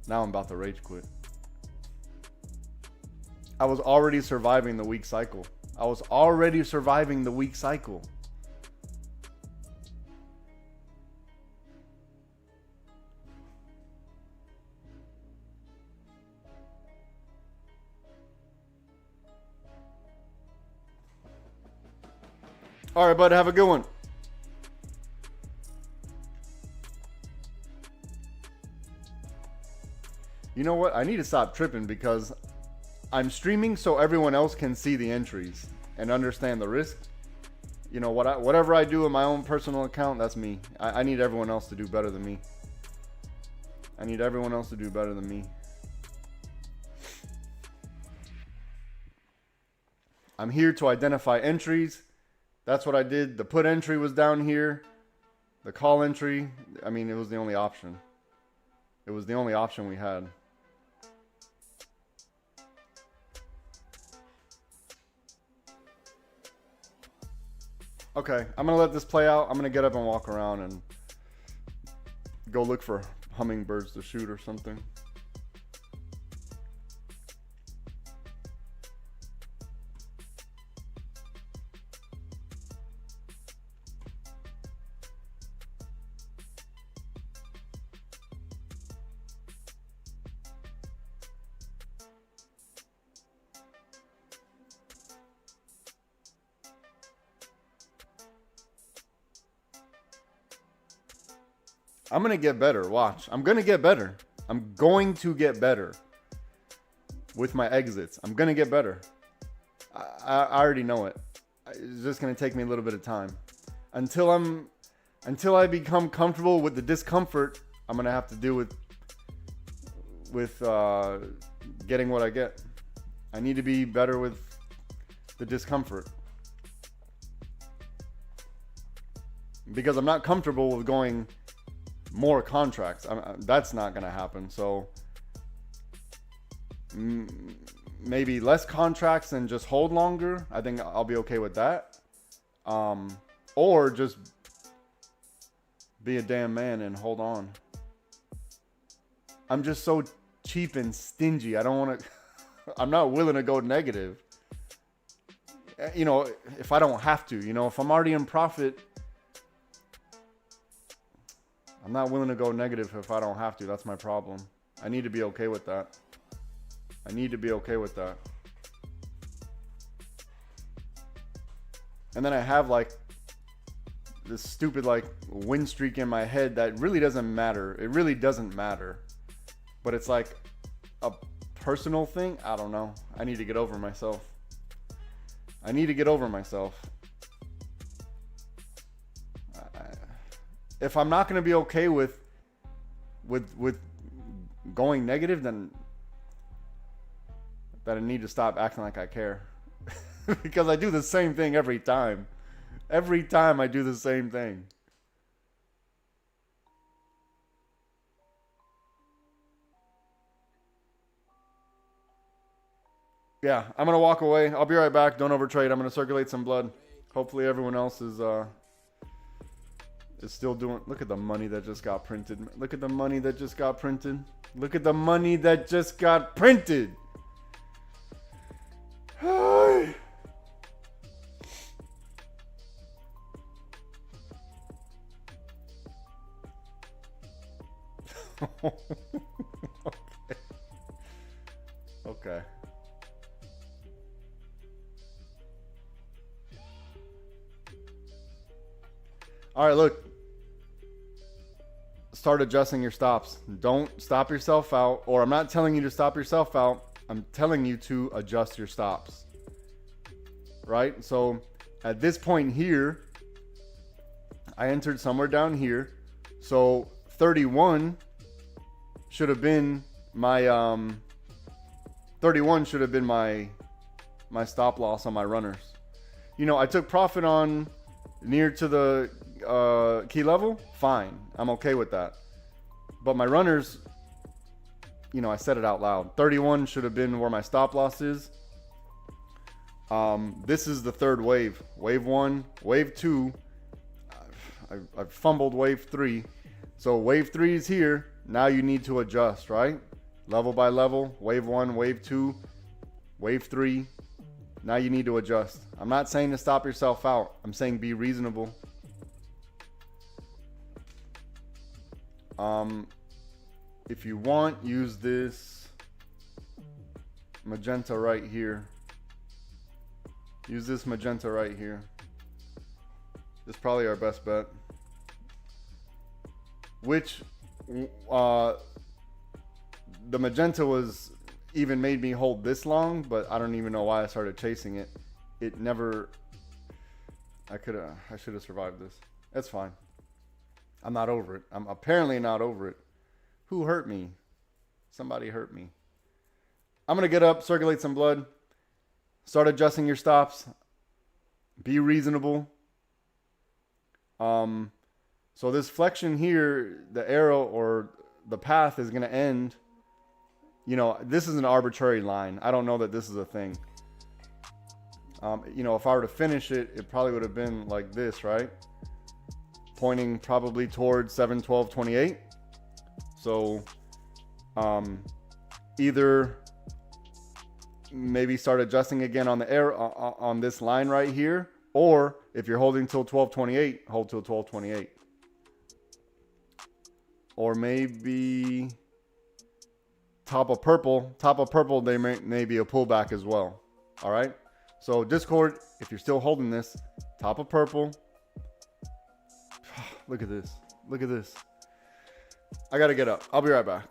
S1: Now I'm about to rage quit. I was already surviving the week cycle. All right, bud. Have a good one. You know what? I need to stop tripping because I'm streaming so everyone else can see the entries and understand the risk. You know, whatever I do in my own personal account, that's me. I need everyone else to do better than me. I'm here to identify entries. That's what I did. The put entry was down here. The call entry, I mean, it was the only option. It was the only option we had. Okay, I'm gonna let this play out. I'm gonna get up and walk around and go look for hummingbirds to shoot or something. I'm going to get better. Watch. I'm going to get better. I'm going to get better with my exits. I'm going to get better. I already know it. It's just going to take me a little bit of time. Until I become comfortable with the discomfort, I'm going to have to deal with getting what I get. I need to be better with the discomfort. Because I'm not comfortable with going more contracts. That's not going to happen. So maybe less contracts and just hold longer. I think I'll be okay with that. Or just be a damn man and hold on. I'm just so cheap and stingy. I don't want to, I'm not willing to go negative. You know, if I don't have to, you know, if I'm already in profit, I'm not willing to go negative if I don't have to. That's my problem. I need to be okay with that. And then I have like this stupid like win streak in my head that really doesn't matter. It really doesn't matter. But it's like a personal thing. I don't know. I need to get over myself. If I'm not going to be okay with going negative, then I need to stop acting like I care. Because I do the same thing every time. Every time I do the same thing. Yeah, I'm going to walk away. I'll be right back. Don't overtrade. I'm going to circulate some blood. Hopefully everyone else is still doing. Look at the money that just got printed. Look at the money that just got printed. Hi. Okay. Okay. All right, look. Start adjusting your stops. Don't stop yourself out, or I'm not telling you to stop yourself out. I'm telling you to adjust your stops. Right? So at this point here, I entered somewhere down here. So 31 should have been my 31 should have been my stop loss on my runners. You know, I took profit on near to the key level. Fine, I'm okay with that. But my runners, you know, I said it out loud. 31 should have been where my stop loss is. This is the third wave. Wave 1, wave 2. I've fumbled wave 3. So wave 3 is here. Now you need to adjust, right? Level by level. Wave 1, wave 2, wave 3. Now you need to adjust. I'm not saying to stop yourself out. I'm saying be reasonable. If you want, use this magenta right here. Use this magenta right here. This is probably our best bet. Which the magenta was even made me hold this long, but I don't even know why I started chasing it. It never. I should have survived this. That's fine. I'm not over it. I'm apparently not over it. Who hurt me? Somebody hurt me. I'm gonna get up, circulate some blood, start adjusting your stops. Be reasonable. So this flexion here, the arrow or the path is gonna end. You know, this is an arbitrary line. I don't know that this is a thing. You know, if I were to finish it, it probably would have been like this, right? Pointing probably towards 7, 12, 28. So either maybe start adjusting again on the arrow on this line right here, or if you're holding till 1228, hold till 1228. Or maybe top of purple, there may be a pullback as well. All right. So Discord, if you're still holding this, top of purple. Look at this. Look at this. I got to get up. I'll be right back.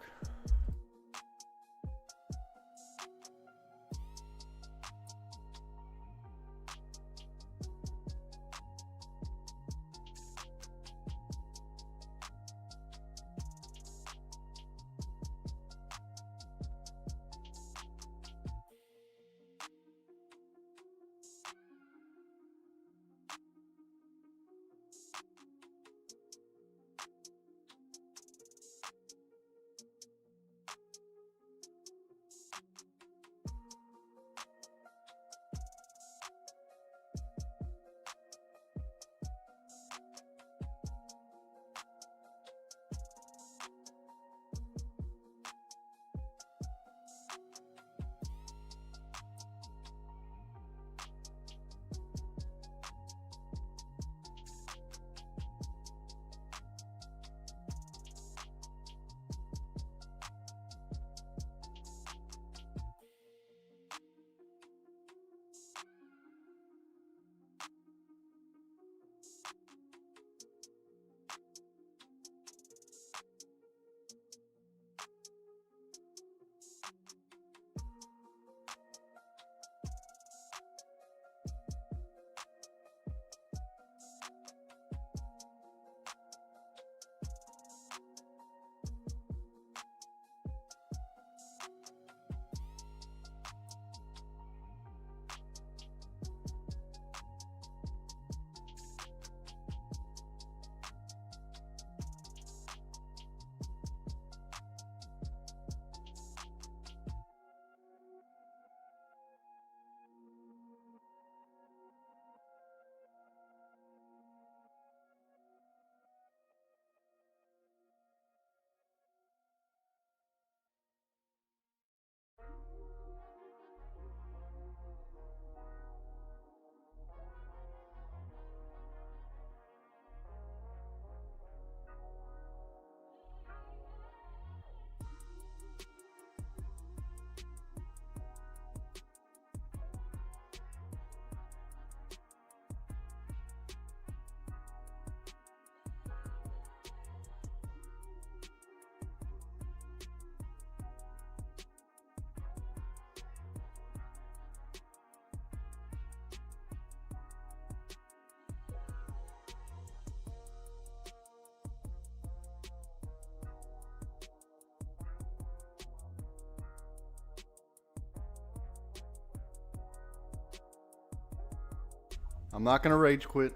S1: I'm not gonna rage quit.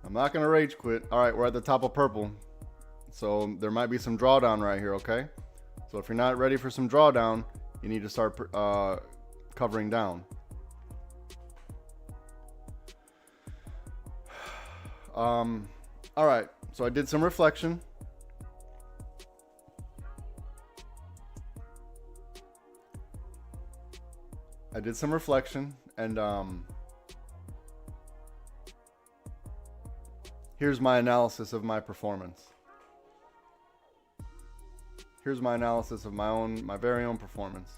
S1: I'm not gonna rage quit. All right, we're at the top of purple, so there might be some drawdown right here. Okay, so if you're not ready for some drawdown, you need to start covering down. All right, so I did some reflection. And here's my analysis of my performance. Here's my analysis of my very own performance.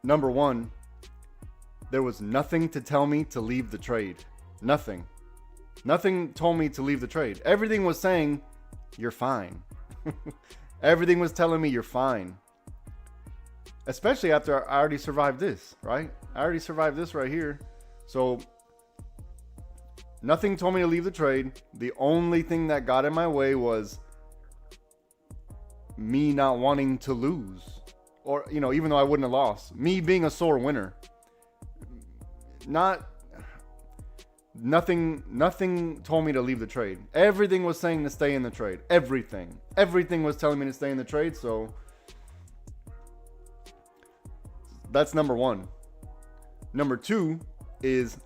S1: Number one, there was nothing to tell me to leave the trade. Nothing. Nothing told me to leave the trade. Everything was saying, you're fine. Everything was telling me you're fine. Especially after I already survived this, right? I already survived this right here. So nothing told me to leave the trade. The only thing that got in my way was me not wanting to lose. Or, you know, even though I wouldn't have lost. Me being a sore winner. Nothing told me to leave the trade. Everything was saying to stay in the trade. Everything was telling me to stay in the trade. So that's number one. Number two is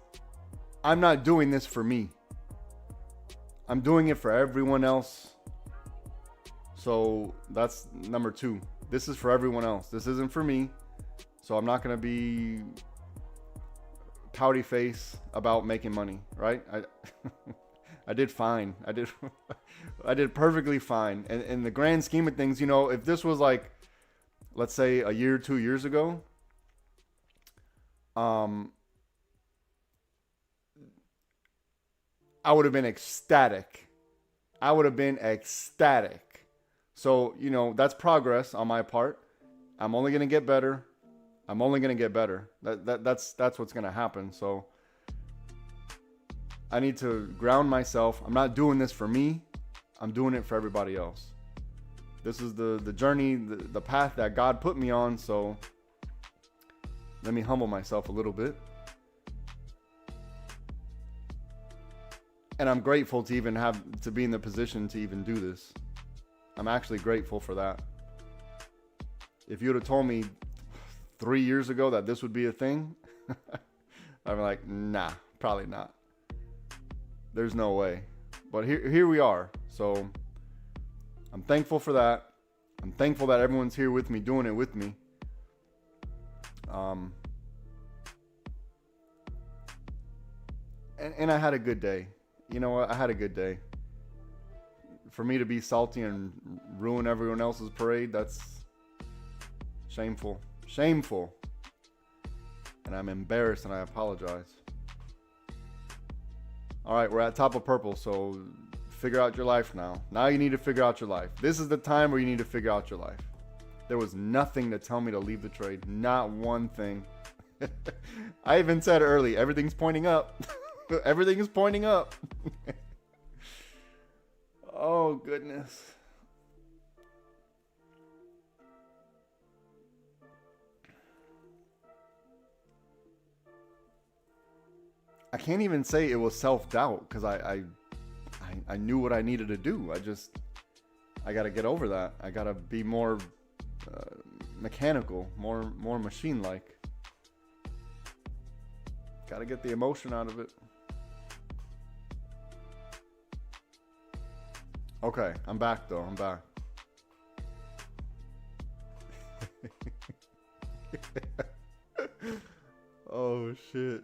S1: I'm not doing this for me. I'm doing it for everyone else. So that's number two. This is for everyone else. This isn't for me. So I'm not going to be pouty face about making money, right? I did fine. I did perfectly fine. And in the grand scheme of things, you know, if this was like, let's say a year, 2 years ago, I would have been ecstatic. So, you know, that's progress on my part. I'm only going to get better. That's what's going to happen. So I need to ground myself. I'm not doing this for me. I'm doing it for everybody else. This is the journey, the path that God put me on. So let me humble myself a little bit. And I'm grateful to even to be in the position to even do this. I'm actually grateful for that. If you would have told me 3 years ago that this would be a thing, I'd be like, nah, probably not. There's no way. But here we are. So I'm thankful for that. I'm thankful that everyone's here with me, doing it with me. And I had a good day. You know what? I had a good day. For me to be salty and ruin everyone else's parade, that's shameful. Shameful. And I'm embarrassed and I apologize. All right, we're at top of purple, so figure out your life now. Now you need to figure out your life. This is the time where you need to figure out your life. There was nothing to tell me to leave the trade. Not one thing. I even said early, everything's pointing up. Everything is pointing up. Oh, goodness. I can't even say it was self-doubt because I knew what I needed to do. I got to get over that. I got to be more mechanical, more machine-like. Got to get the emotion out of it. Okay, I'm back though. I'm back. Oh shit.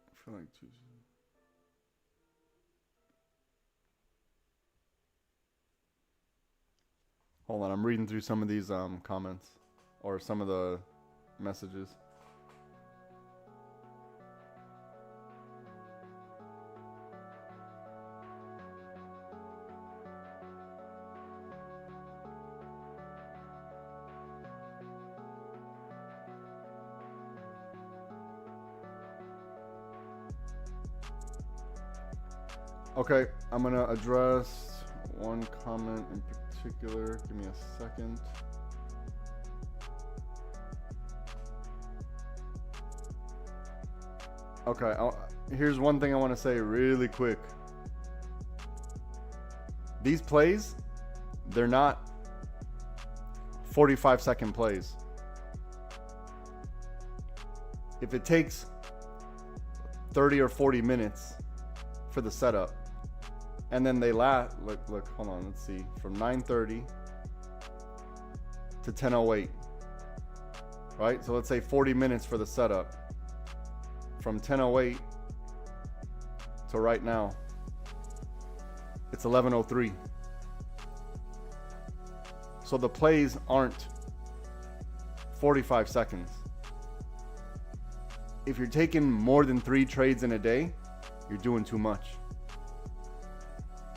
S1: I feel like hold on, I'm reading through some of these comments or some of the messages. Okay, I'm gonna address one comment in particular. Give me a second. Okay, here's one thing I want to say really quick. These plays, they're not 45-second plays. If it takes 30 or 40 minutes for the setup, and then they last, look, hold on, let's see, from 9:30 to 10:08, right? So let's say 40 minutes for the setup. From 10:08 to right now, it's 11:03. So the plays aren't 45 seconds. If you're taking more than 3 trades in a day, you're doing too much.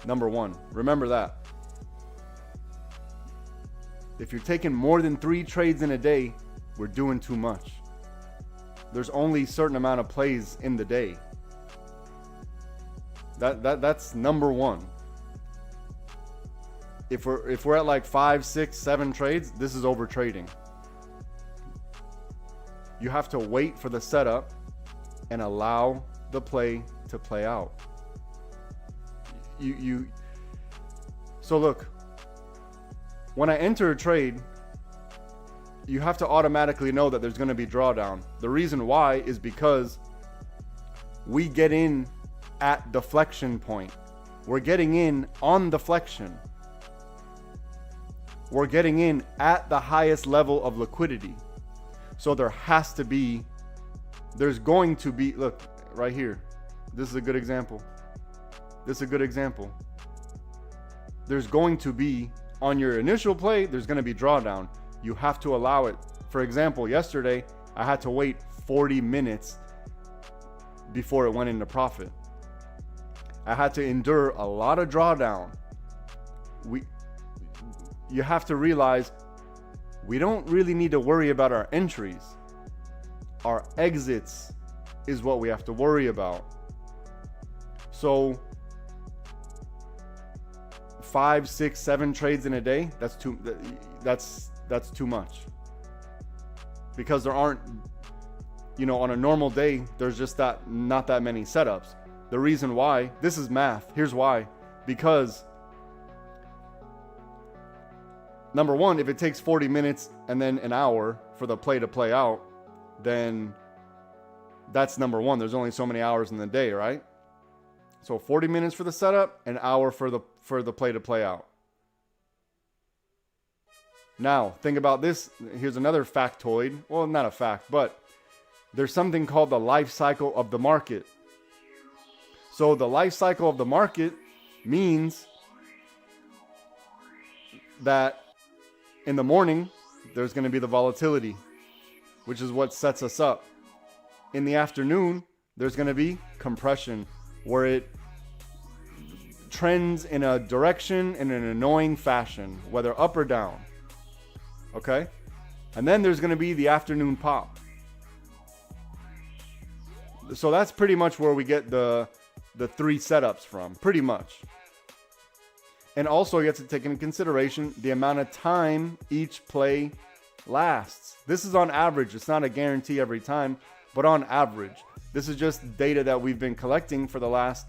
S1: Number one, remember that. If you're taking more than 3 trades in a day, we're doing too much. There's only a certain amount of plays in the day. That's number one. If we're at like 5, 6, 7 trades, this is over trading. You have to wait for the setup and allow the play to play out. So look, when I enter a trade, you have to automatically know that there's going to be drawdown. The reason why is because we get in at deflection point. We're getting in on deflection. We're getting in at the highest level of liquidity. So there's going to be, look, right here. This is a good example. There's going to be, on your initial play, there's going to be drawdown. You have to allow it. For example, yesterday, I had to wait 40 minutes before it went into profit. I had to endure a lot of drawdown. You have to realize we don't really need to worry about our entries. Our exits is what we have to worry about. So 5, 6, 7 trades in a day, that's too much. Because there aren't, on a normal day, there's just not that many setups. The reason why, this is math. Here's why. Because number one, if it takes 40 minutes and then an hour for the play to play out, then that's number one. There's only so many hours in the day, right? So 40 minutes for the setup, an hour for the play to play out. Now, think about this. Here's another factoid. Well, not a fact, but there's something called the life cycle of the market. So the life cycle of the market means that in the morning, there's going to be the volatility, which is what sets us up. In the afternoon, there's going to be compression, where it trends in a direction in an annoying fashion, whether up or down. Okay? And then there's going to be the afternoon pop. So that's pretty much where we get the 3 setups from, pretty much. And also you have to take into consideration the amount of time each play lasts. This is on average. It's not a guarantee every time, but on average. This is just data that we've been collecting for the last,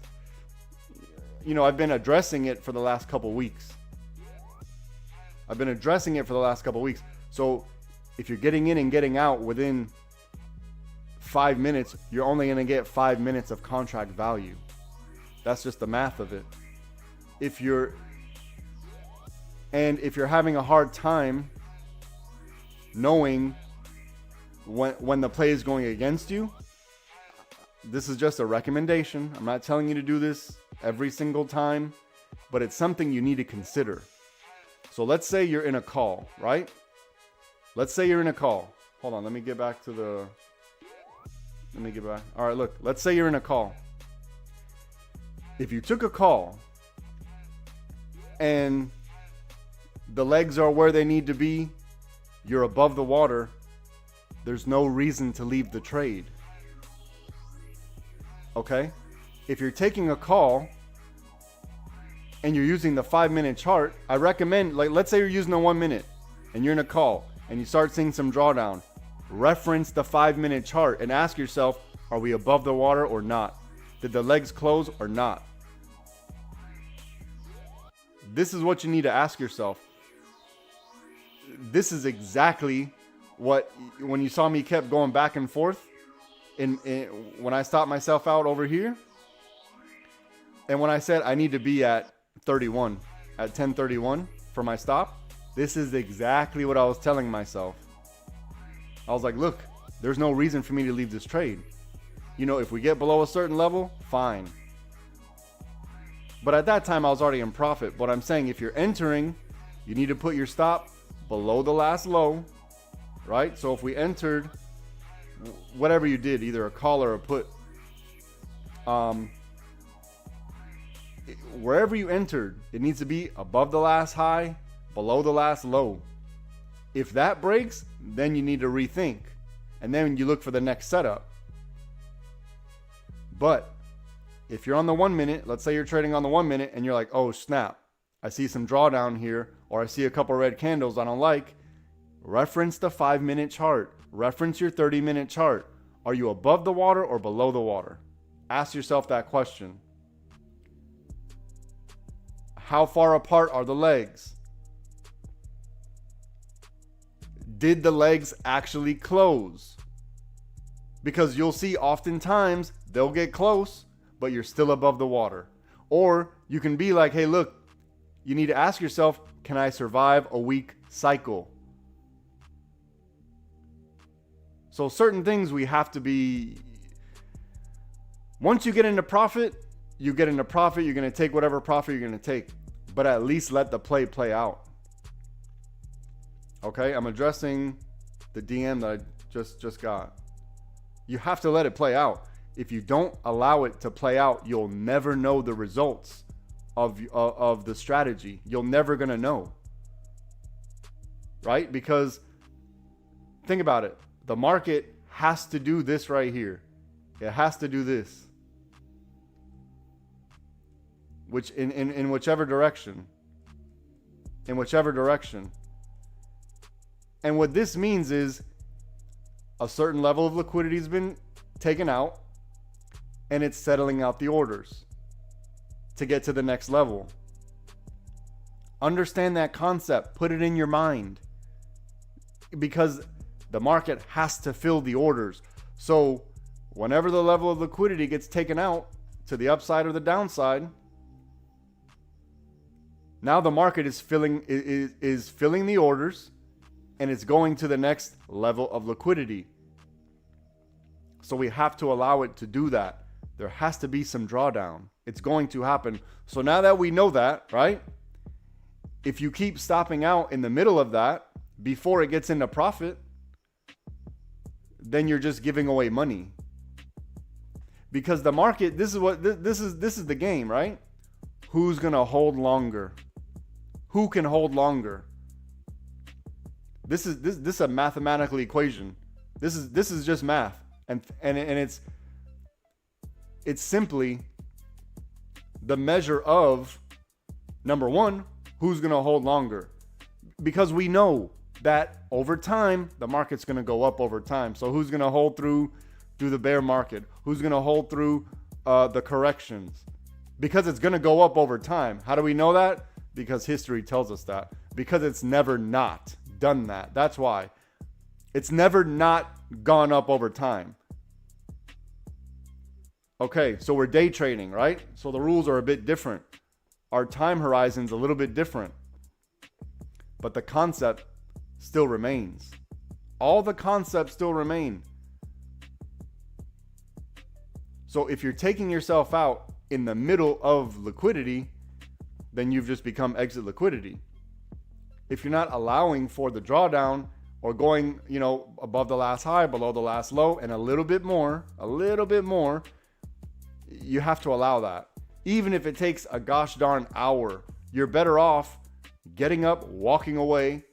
S1: I've been addressing it for the last couple weeks. So if you're getting in and getting out within 5 minutes, you're only going to get 5 minutes of contract value. That's just the math of it. If you're having a hard time knowing when the play is going against you, this is just a recommendation. I'm not telling you to do this every single time, but it's something you need to consider. So let's say you're in a call, right? Hold on, let me get back. All right, look, let's say you're in a call. If you took a call and the legs are where they need to be, you're above the water, there's no reason to leave the trade. Okay? If you're taking a call and you're using the 5-minute chart, I recommend, like, let's say you're using the 1 minute and you're in a call and you start seeing some drawdown, reference the 5-minute chart and ask yourself, are we above the water or not? Did the legs close or not? This is what you need to ask yourself. This is exactly what, when you saw me kept going back and forth, when I stopped myself out over here, and when I said I need to be at 31, at 10:31 for my stop, this is exactly what I was telling myself. I was like, look, there's no reason for me to leave this trade. You know, if we get below a certain level, fine. But at that time, I was already in profit. But I'm saying, if you're entering, you need to put your stop below the last low, right? So if we entered, whatever you did, either a call or a put, wherever you entered, it needs to be above the last high, below the last low. If that breaks, then you need to rethink. And then you look for the next setup. But if you're on the 1 minute, let's say you're trading on the 1 minute and you're like, oh snap, I see some drawdown here, or I see a couple red candles I don't like, reference the 5-minute chart. Reference your 30-minute chart. Are you above the water or below the water? Ask yourself that question. How far apart are the legs? Did the legs actually close? Because you'll see oftentimes they'll get close, but you're still above the water. Or you can be like, hey, look, you need to ask yourself, can I survive a weak cycle? So certain things we have to be, once you get into profit, you get into profit, you're going to take whatever profit you're going to take, but at least let the play out. Okay, I'm addressing the DM that I just got. You have to let it play out. If you don't allow it to play out, you'll never know the results of the strategy. You're never going to know. Right? Because think about it. The market has to do this right here. It has to do this. Which in whichever direction. In whichever direction. And what this means is a certain level of liquidity has been taken out and it's settling out the orders to get to the next level. Understand that concept. Put it in your mind. Because the market has to fill the orders. So whenever the level of liquidity gets taken out to the upside or the downside, now the market is filling the orders and it's going to the next level of liquidity. So we have to allow it to do that. There has to be some drawdown. It's going to happen. So now that we know that, right? If you keep stopping out in the middle of that before it gets into profit, then you're just giving away money. Because the market, this is the game, right? Who's going to hold longer? Who can hold longer? This is a mathematical equation. This is just math. And it's simply the measure of, number one, who's going to hold longer. Because we know that over time, the market's going to go up over time. So who's going to hold through the bear market? Who's going to hold through the corrections? Because it's going to go up over time. How do we know that? Because history tells us that. Because it's never not done that. That's why. It's never not gone up over time. Okay, so we're day trading, right? So the rules are a bit different. Our time horizon's a little bit different. But the concept still remains. All the concepts still remain. So if you're taking yourself out in the middle of liquidity, then you've just become exit liquidity. If you're not allowing for the drawdown or going, above the last high, below the last low, and a little bit more, you have to allow that. Even if it takes a gosh darn hour, you're better off getting up, walking away,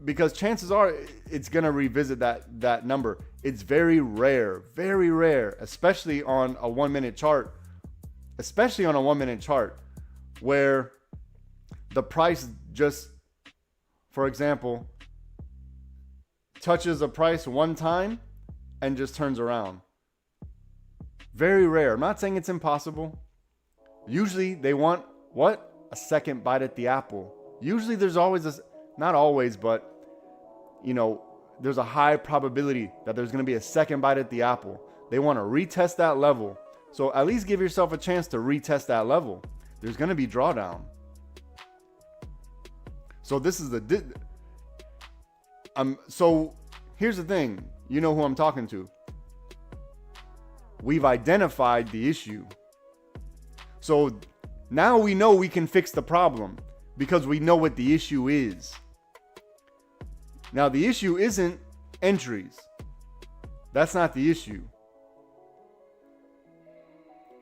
S1: because chances are it's going to revisit that number. It's very rare, especially on a 1 minute chart, where the price just, for example, touches a price one time and just turns around. Very rare. I'm not saying it's impossible. Usually they want what? A second bite at the apple. Usually there's always this, not always, but there's a high probability that there's going to be a second bite at the apple. They want to retest that level. So at least give yourself a chance to retest that level. There's going to be drawdown. So this is so here's the thing. You know who I'm talking to. We've identified the issue. So now we know we can fix the problem because we know what the issue is. Now the issue isn't entries. That's not the issue.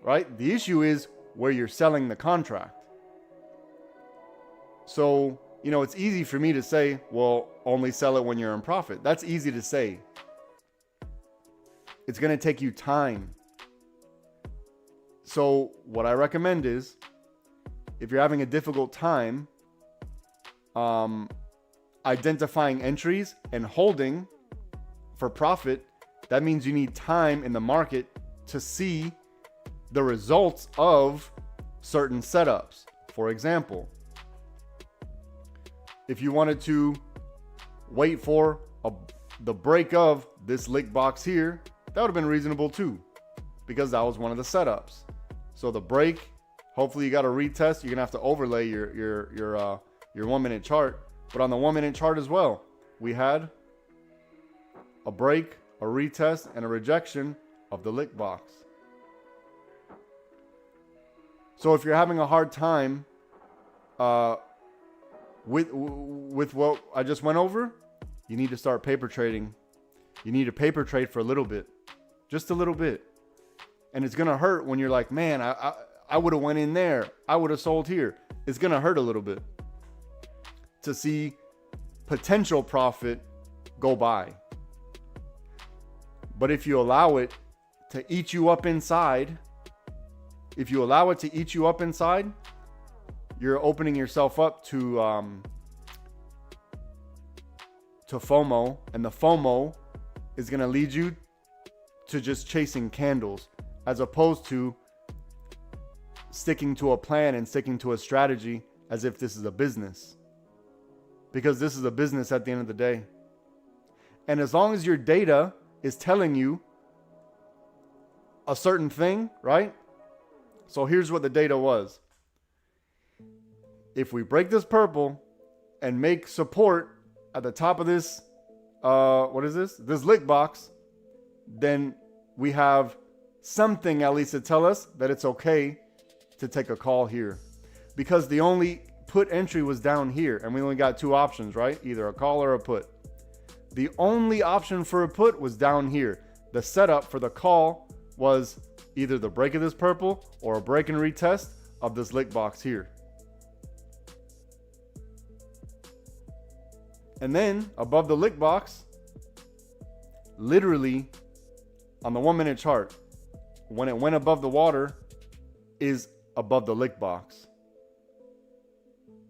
S1: Right? The issue is where you're selling the contract. So, it's easy for me to say, well, only sell it when you're in profit. That's easy to say. It's going to take you time. So what I recommend is, if you're having a difficult time identifying entries and holding for profit, that means you need time in the market to see the results of certain setups. For example, if you wanted to wait for the break of this lick box here, that would have been reasonable too, because that was one of the setups. So the break, hopefully you got a retest. You're gonna have to overlay your 1 minute chart, but on the 1 minute chart as well, we had a break, a retest, and a rejection of the lick box. So if you're having a hard time with what I just went over, you need to start paper trading. You need to paper trade for a little bit, just a little bit. And it's going to hurt when you're like, man, I would have went in there. I would have sold here. It's going to hurt a little bit to see potential profit go by. But if you allow it to eat you up inside, you're opening yourself up to FOMO, and the FOMO is going to lead you to just chasing candles, as opposed to sticking to a plan and sticking to a strategy as if this is a business. Because this is a business at the end of the day. And as long as your data is telling you a certain thing, right? So here's what the data was. If we break this purple and make support at the top of this, what is this? This lick box, then we have something at least to tell us that it's okay to take a call here. Because the only put entry was down here, and we only got two options, right? Either a call or a put. The only option for a put was down here. The setup for the call was either the break of this purple or a break and retest of this lick box here. And then above the lick box, literally on the 1 minute chart, when it went above the water, is above the lick box.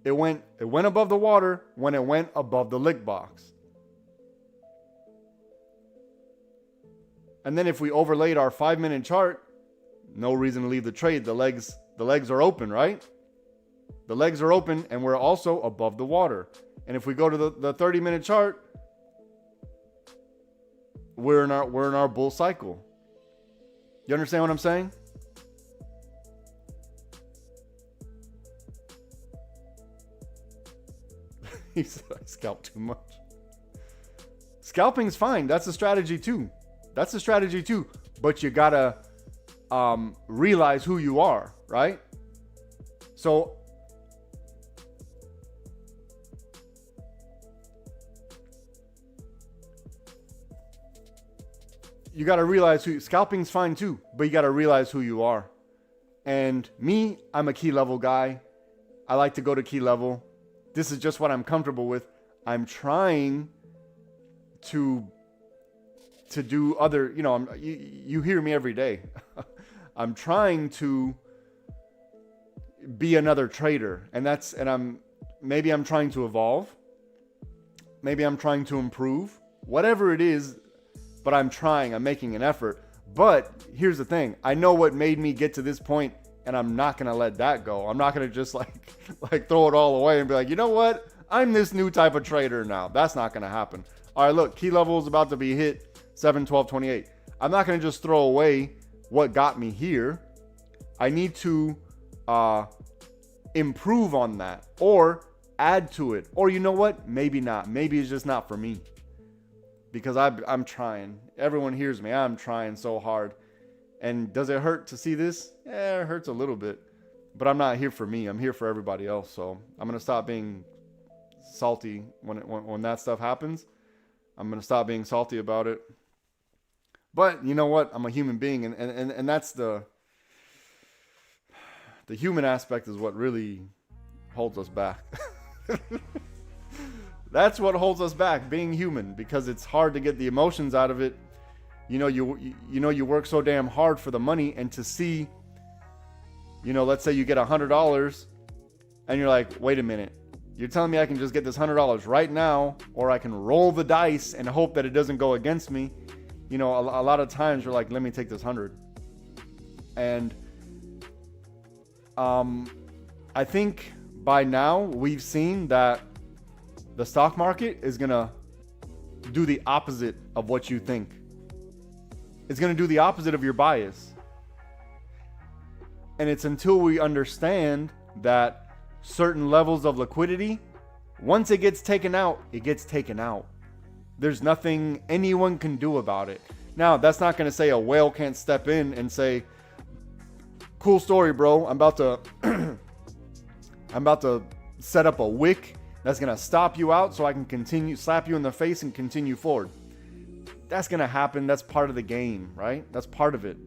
S1: It went above the water when it went above the lick box. And then if we overlaid our 5 minute chart, no reason to leave the trade. The legs are open, right? The legs are open, and we're also above the water. And if we go to the 30 minute chart, we're in our bull cycle. You understand what I'm saying? He said I scalp too much. Scalping's fine. That's a strategy too. But you gotta realize who you are, right? So you got to realize scalping's fine too, but you got to realize who you are. And me, I'm a key level guy. I like to go to key level. This is just what I'm comfortable with. I'm trying to do other, you hear me every day. I'm trying to be another trader. And maybe I'm trying to evolve. Maybe I'm trying to improve. Whatever it is, but I'm making an effort. But here's the thing. I know what made me get to this point, and I'm not going to let that go. I'm not going to just like throw it all away and be like, you know what? I'm this new type of trader now. That's not going to happen. All right, look, key level is about to be hit 7, 12, 28. I'm not going to just throw away what got me here. I need to improve on that or add to it. Or you know what? Maybe not. Maybe it's just not for me. Because I'm trying. Everyone hears me. I'm trying so hard. And does it hurt to see this? Yeah, it hurts a little bit. But I'm not here for me. I'm here for everybody else. So I'm going to stop being salty when that stuff happens. I'm going to stop being salty about it. But you know what? I'm a human being. And that's the human aspect is what really holds us back. That's what holds us back, being human, because it's hard to get the emotions out of it. You know, you work so damn hard for the money, and to see, let's say you get $100 and you're like, wait a minute, you're telling me I can just get this $100 right now, or I can roll the dice and hope that it doesn't go against me. A lot of times you're like, let me take this 100. And I think by now we've seen that the stock market is going to do the opposite of what you think. It's going to do the opposite of your bias. And it's until we understand that certain levels of liquidity, once it gets taken out, it gets taken out. There's nothing anyone can do about it. Now, that's not going to say a whale can't step in and say, cool story, bro. I'm about to set up a wick that's going to stop you out so I can slap you in the face and continue forward. That's going to happen. That's part of the game, right? That's part of it.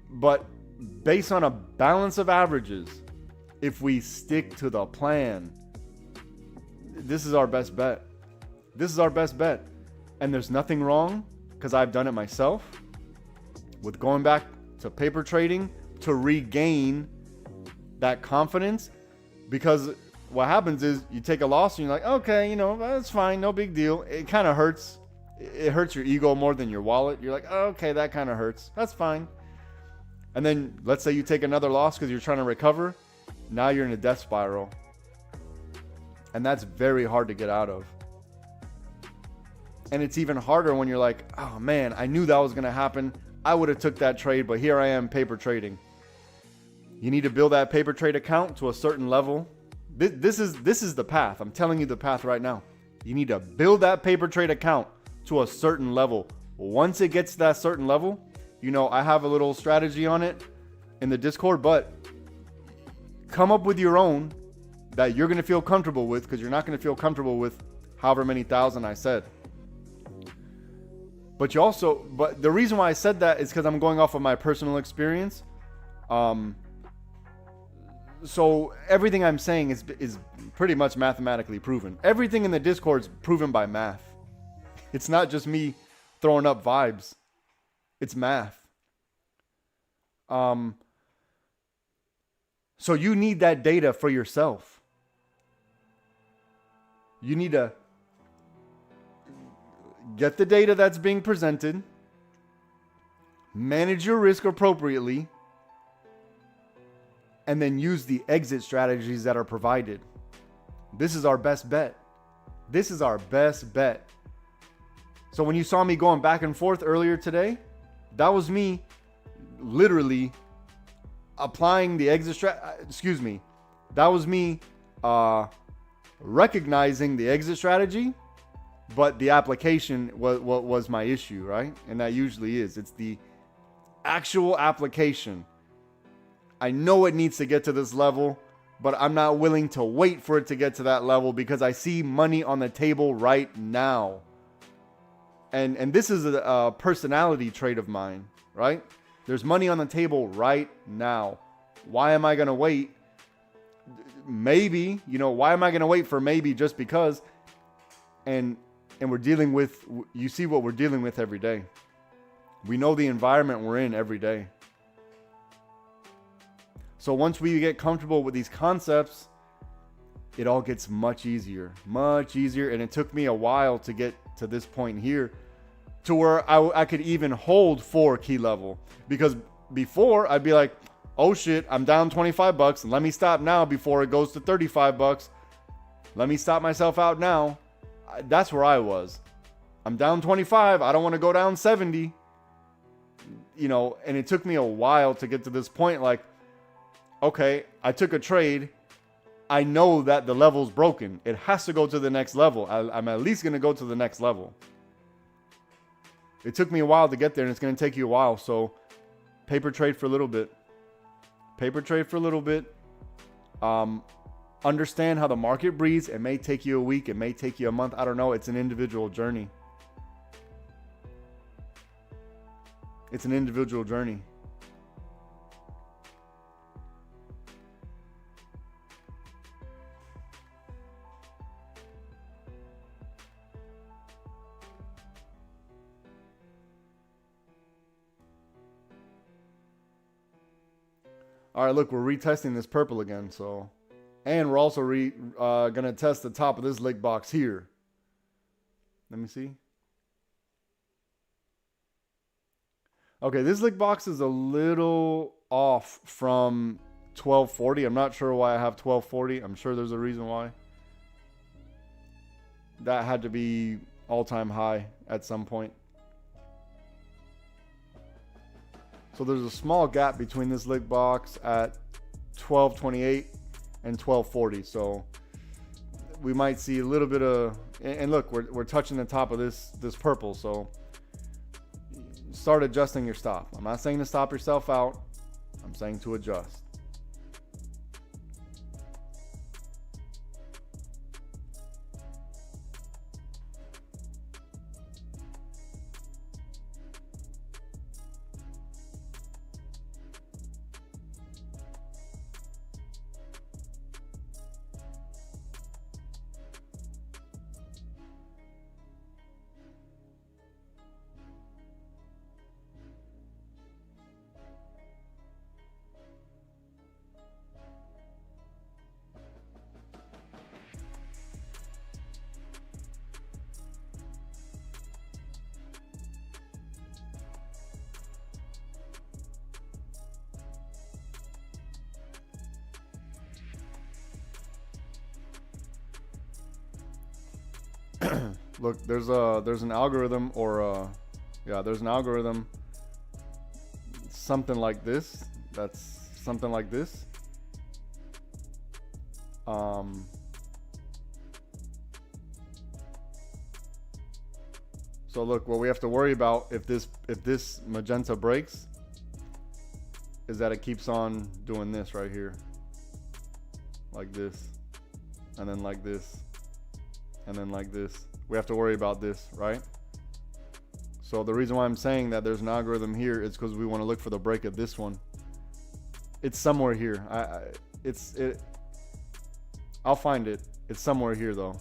S1: But based on a balance of averages, if we stick to the plan, this is our best bet. This is our best bet. And there's nothing wrong, because I've done it myself, with going back to paper trading to regain that confidence. Because what happens is you take a loss and you're like, okay, that's fine, no big deal. It kind of hurts. It hurts your ego more than your wallet. You're like, okay, that kind of hurts. That's fine. And then let's say you take another loss because you're trying to recover. Now you're in a death spiral. And that's very hard to get out of. And it's even harder when you're like, oh man, I knew that was going to happen. I would have took that trade, but here I am paper trading. You need to build that paper trade account to a certain level. This is the path. I'm telling you the path right now. You need to build that paper trade account to a certain level. Once it gets to that certain level, I have a little strategy on it in the Discord, but come up with your own that you're going to feel comfortable with, because you're not going to feel comfortable with however many thousand I said. But the reason why I said that is because I'm going off of my personal experience. So everything I'm saying is pretty much mathematically proven. Everything in the Discord is proven by math. It's not just me throwing up vibes. It's math. So you need that data for yourself. You need to get the data that's being presented, manage your risk appropriately, and then use the exit strategies that are provided. This is our best bet. This is our best bet. So when you saw me going back and forth earlier today, that was me literally applying the exit strategy. That was me recognizing the exit strategy, but the application was my issue, right? And that usually is. It's the actual application. I know it needs to get to this level, but I'm not willing to wait for it to get to that level because I see money on the table right now. And this is a personality trait of mine, right? There's money on the table right now. Why am I going to wait? Maybe, why am I going to wait for maybe just because? And we're dealing with, you see what we're dealing with every day. We know the environment we're in every day. So once we get comfortable with these concepts, it all gets much easier. And it took me a while to get to this point here to where I could even hold for key level. Because before I'd be like, oh shit, I'm down $25 and let me stop now before it goes to $35. Let me stop myself out now. That's where I was. I'm down 25. I don't want to go down 70. You know, and it took me a while to get to this point. Like, okay, I took a trade. I know that the level's broken. It has to go to the next level. I'm at least going to go to the next level. It took me a while to get there, and it's going to take you a while. So paper trade for a little bit. Understand how the market breathes. It may take you a week. It may take you a month. I don't know. It's an individual journey. All right, look, we're retesting this purple again. So, and we're also going to test the top of this lick box here. Let me see. Okay, this lick box is a little off from 1240. I'm not sure why I have 1240. I'm sure there's a reason why. That had to be all-time high at some point. So there's a small gap between this lick box at 1228 and 1240. So we might see a little bit of, and look, we're touching the top of this purple. So start adjusting your stop. I'm not saying to stop yourself out. I'm saying to adjust. Look, there's an algorithm, or there's an algorithm, something like this. That's something like this. So look, what we have to worry about if this magenta breaks is that it keeps on doing this right here, like this, and then like this, and then like this. We have to worry about this, right? So the reason why I'm saying that there's an algorithm here is because we want to look for the break of this one. It's somewhere here. I'll find it. It's somewhere here though.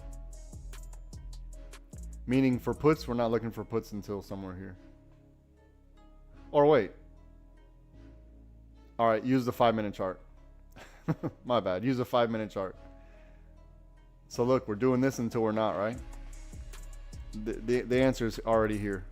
S1: Meaning for puts, we're not looking for puts until somewhere here. Or wait. All right, use the 5-minute chart. My bad. Use a 5-minute chart. So look, we're doing this until we're not, right? The answer is already here.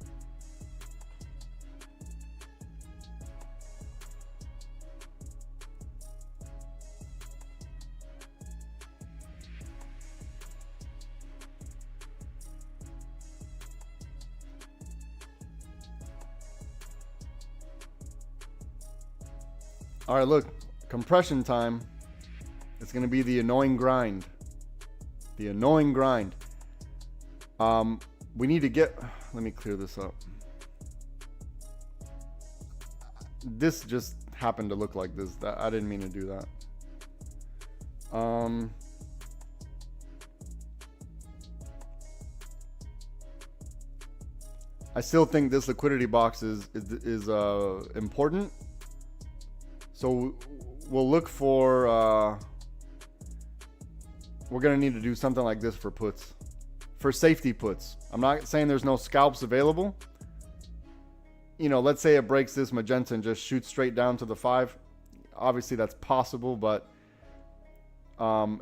S1: All right, look, compression time. It's going to be the annoying grind. The annoying grind. We need to get, let me clear this up. This just happened to look like this. I didn't mean to do that. I still think this liquidity box is important. So we'll look for, we're going to need to do something like this for puts. For safety puts. I'm not saying there's no scalps available. You know, let's say it breaks this magenta and just shoots straight down to the 5. Obviously that's possible, but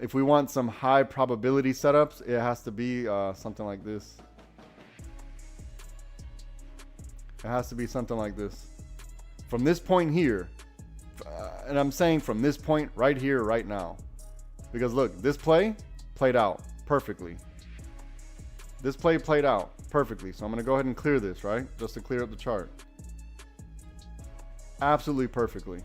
S1: if we want some high probability setups, it has to be something like this. It has to be something like this. From this point here, and I'm saying from this point right here, right now. Because look, this play played out perfectly. This play played out perfectly. So I'm going to go ahead and clear this, right? Just to clear up the chart. Absolutely perfectly.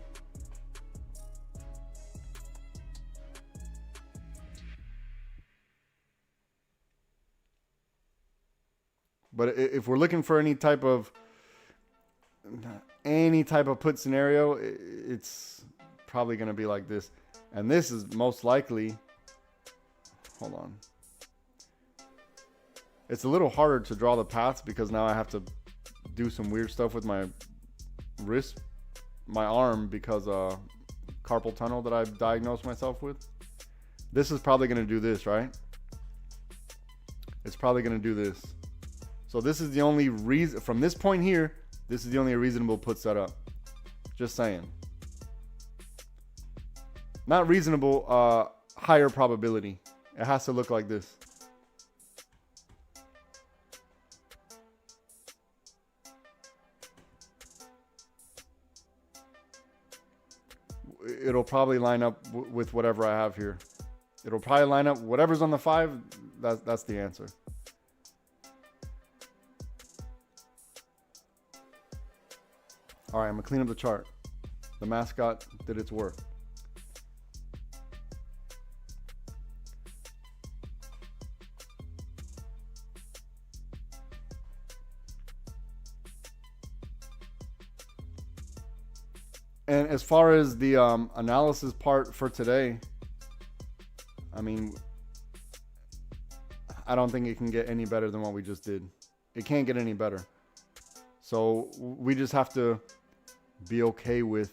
S1: But if we're looking for any type of put scenario, it's probably going to be like this. And this is most likely, hold on. It's a little harder to draw the paths because now I have to do some weird stuff with my wrist, my arm, because carpal tunnel that I've diagnosed myself with. This is probably going to do this, right? It's probably going to do this. So this is the only reason, from this point here, this is the only reasonable put setup. Just saying. Not reasonable, higher probability. It has to look like this. It'll probably line up with whatever I have here. It'll probably line up, whatever's on the 5, that's the answer. All right, I'm gonna clean up the chart. The mascot did its work. And as far as the analysis part for today, I mean, I don't think it can get any better than what we just did. It can't get any better. So we just have to be okay with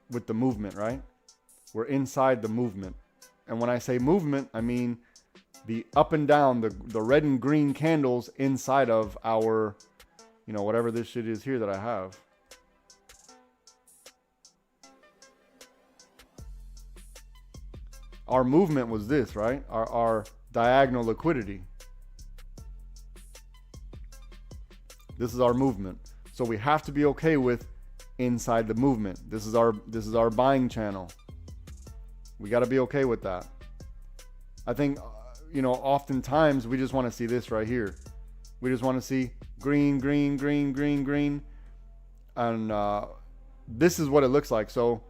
S1: the movement, right? We're inside the movement. And when I say movement, I mean the up and down, the red and green candles inside of our, you know, whatever this shit is here that I have. Our movement was this, right? Our diagonal liquidity. This is our movement. So we have to be okay with inside the movement. This is our buying channel. We got to be okay with that. I think, you know, oftentimes we just want to see this right here. We just want to see green, green, green, green, green. And this is what it looks like. So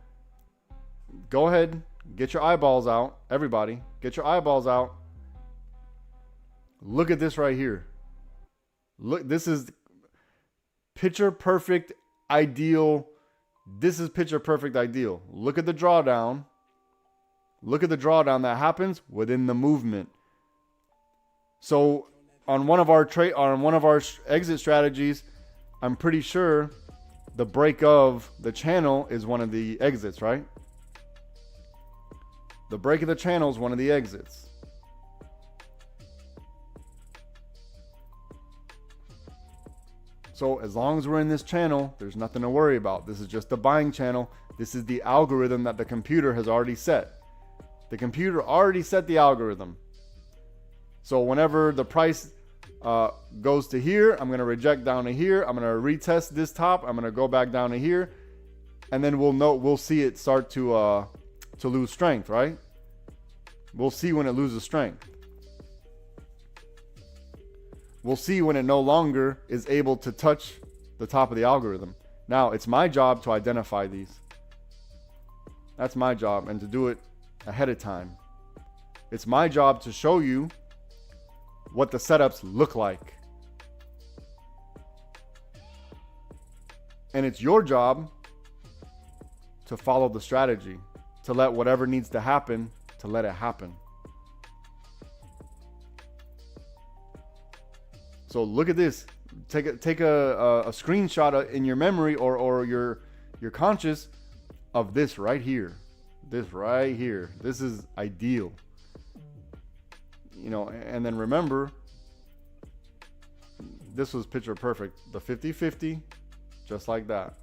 S1: go ahead. Get your eyeballs out. Everybody, get your eyeballs out. Look at this right here. Look, this is picture perfect ideal. This is picture perfect ideal. Look at the drawdown. Look at the drawdown that happens within the movement. So on one of our exit strategies, I'm pretty sure the break of the channel is one of the exits, right? The break of the channel is one of the exits. So as long as we're in this channel, there's nothing to worry about. This is just the buying channel. This is the algorithm that the computer has already set. The computer already set the algorithm. So whenever the price goes to here, I'm going to reject down to here. I'm going to retest this top. I'm going to go back down to here. And then we'll see it start to lose strength, right? We'll see when it loses strength. We'll see when it no longer is able to touch the top of the algorithm. Now, it's my job to identify these. That's my job, and to do it ahead of time. It's my job to show you what the setups look like. And it's your job to follow the strategy, to let whatever needs to happen, to let it happen. So look at this. Take a screenshot in your memory or your conscious of this right here. This right here. This is ideal. You know, and then remember, this was picture perfect. The 50-50, just like that.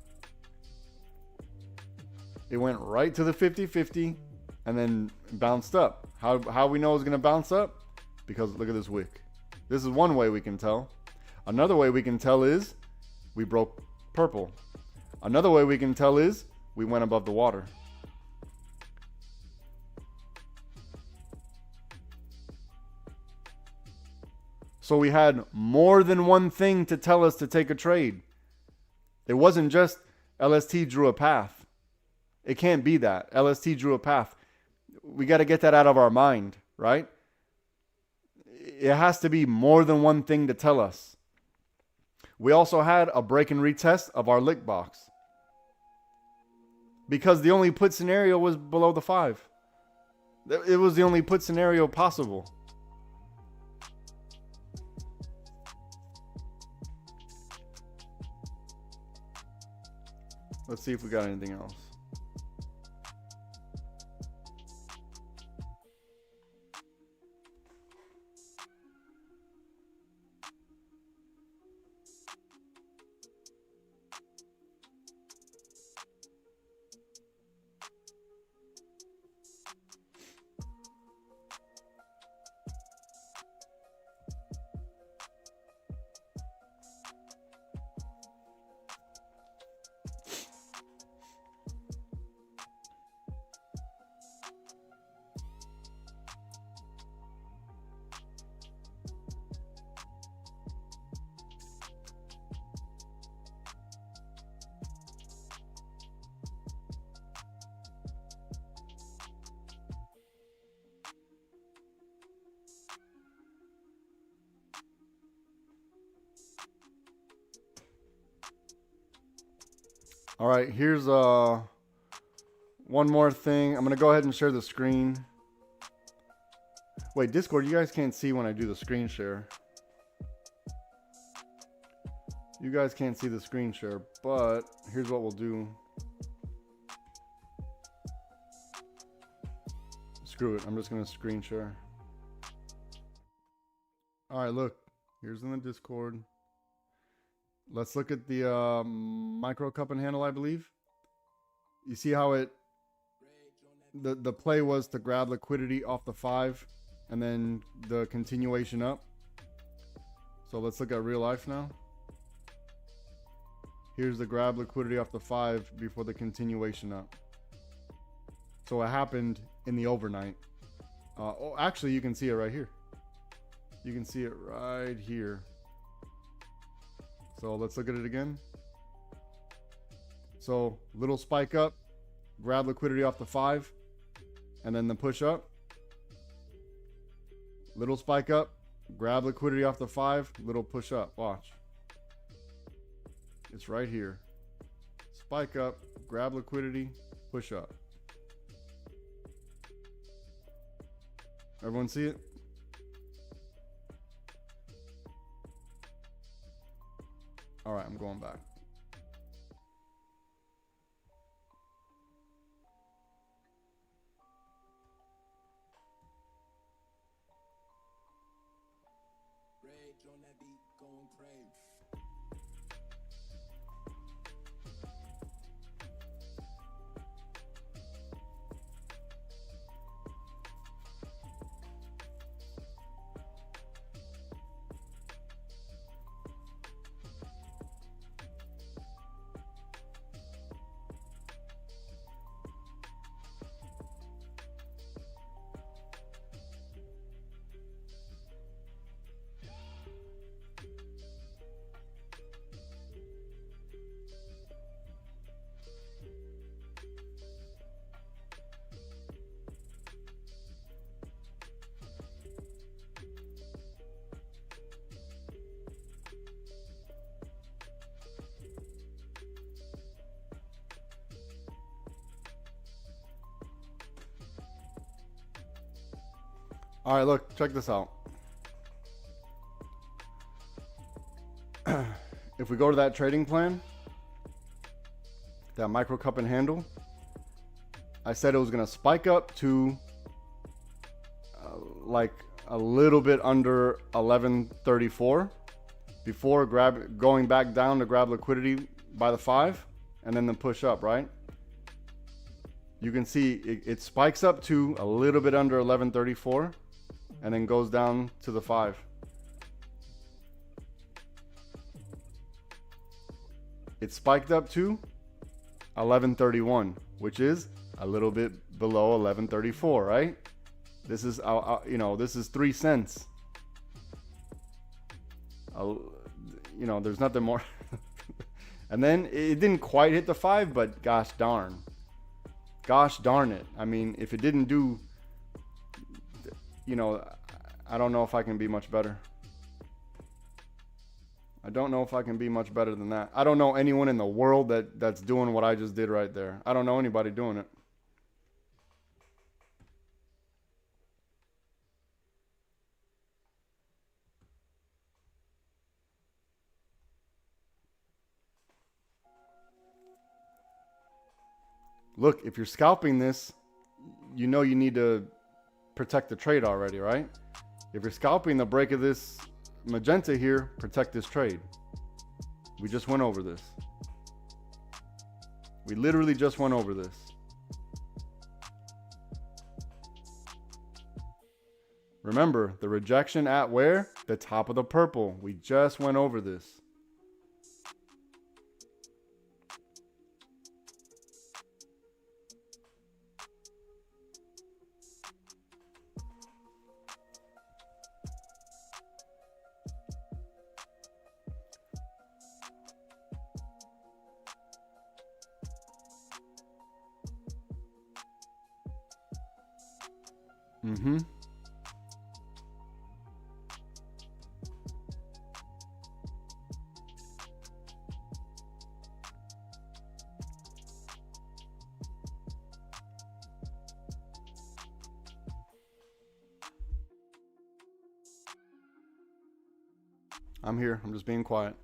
S1: It went right to the 50-50 and then bounced up. How we know it's going to bounce up? Because look at this wick. This is one way we can tell. Another way we can tell is we broke purple. Another way we can tell is we went above the water. So we had more than one thing to tell us to take a trade. It wasn't just LST drew a path. It can't be that. LST drew a path. We got to get that out of our mind, right? It has to be more than one thing to tell us. We also had a break and retest of our lick box, because the only put scenario was below the 5. It was the only put scenario possible. Let's see if we got anything else. All right, here's one more thing. I'm gonna go ahead and share the screen. Wait, Discord, you guys can't see when I do the screen share. You guys can't see the screen share, but here's what we'll do. Screw it, I'm just gonna screen share. All right, look, here's in the Discord. Let's look at the micro cup and handle, I believe. You see how the play was to grab liquidity off the 5 and then the continuation up. So let's look at real life now. Here's the grab liquidity off the 5 before the continuation up. So it happened in the overnight. Oh, actually, you can see it right here. You can see it right here. So let's look at it again. So little spike up, grab liquidity off the 5, and then the push up. Little spike up, grab liquidity off the 5, little push up. Watch. It's right here. Spike up, grab liquidity, push up. Everyone see it? All right, I'm going back.
S2: Rage on that beat, going crazy.
S1: All right, look, check this out. If we go to that trading plan, that micro cup and handle, I said it was gonna spike up to like a little bit under 1134 before going back down to grab liquidity by the 5 and then the push up, right? you can see it spikes up to a little bit under 1134 and then goes down to the 5. It spiked up to 1131, which is a little bit below 1134, right? This is this is 3 cents. There's nothing more. And then it didn't quite hit the 5, but gosh darn it. I mean, if it didn't do, I don't know if I can be much better. I don't know if I can be much better than that. I don't know anyone in the world that's doing what I just did right there. I don't know anybody doing it. Look, if you're scalping this, you need to protect the trade already, right? If you're scalping the break of this magenta here, protect this trade. We just went over this. We literally just went over this. Remember, the rejection at where? The top of the purple. We just went over this. Mm-hmm. I'm here. I'm just being quiet.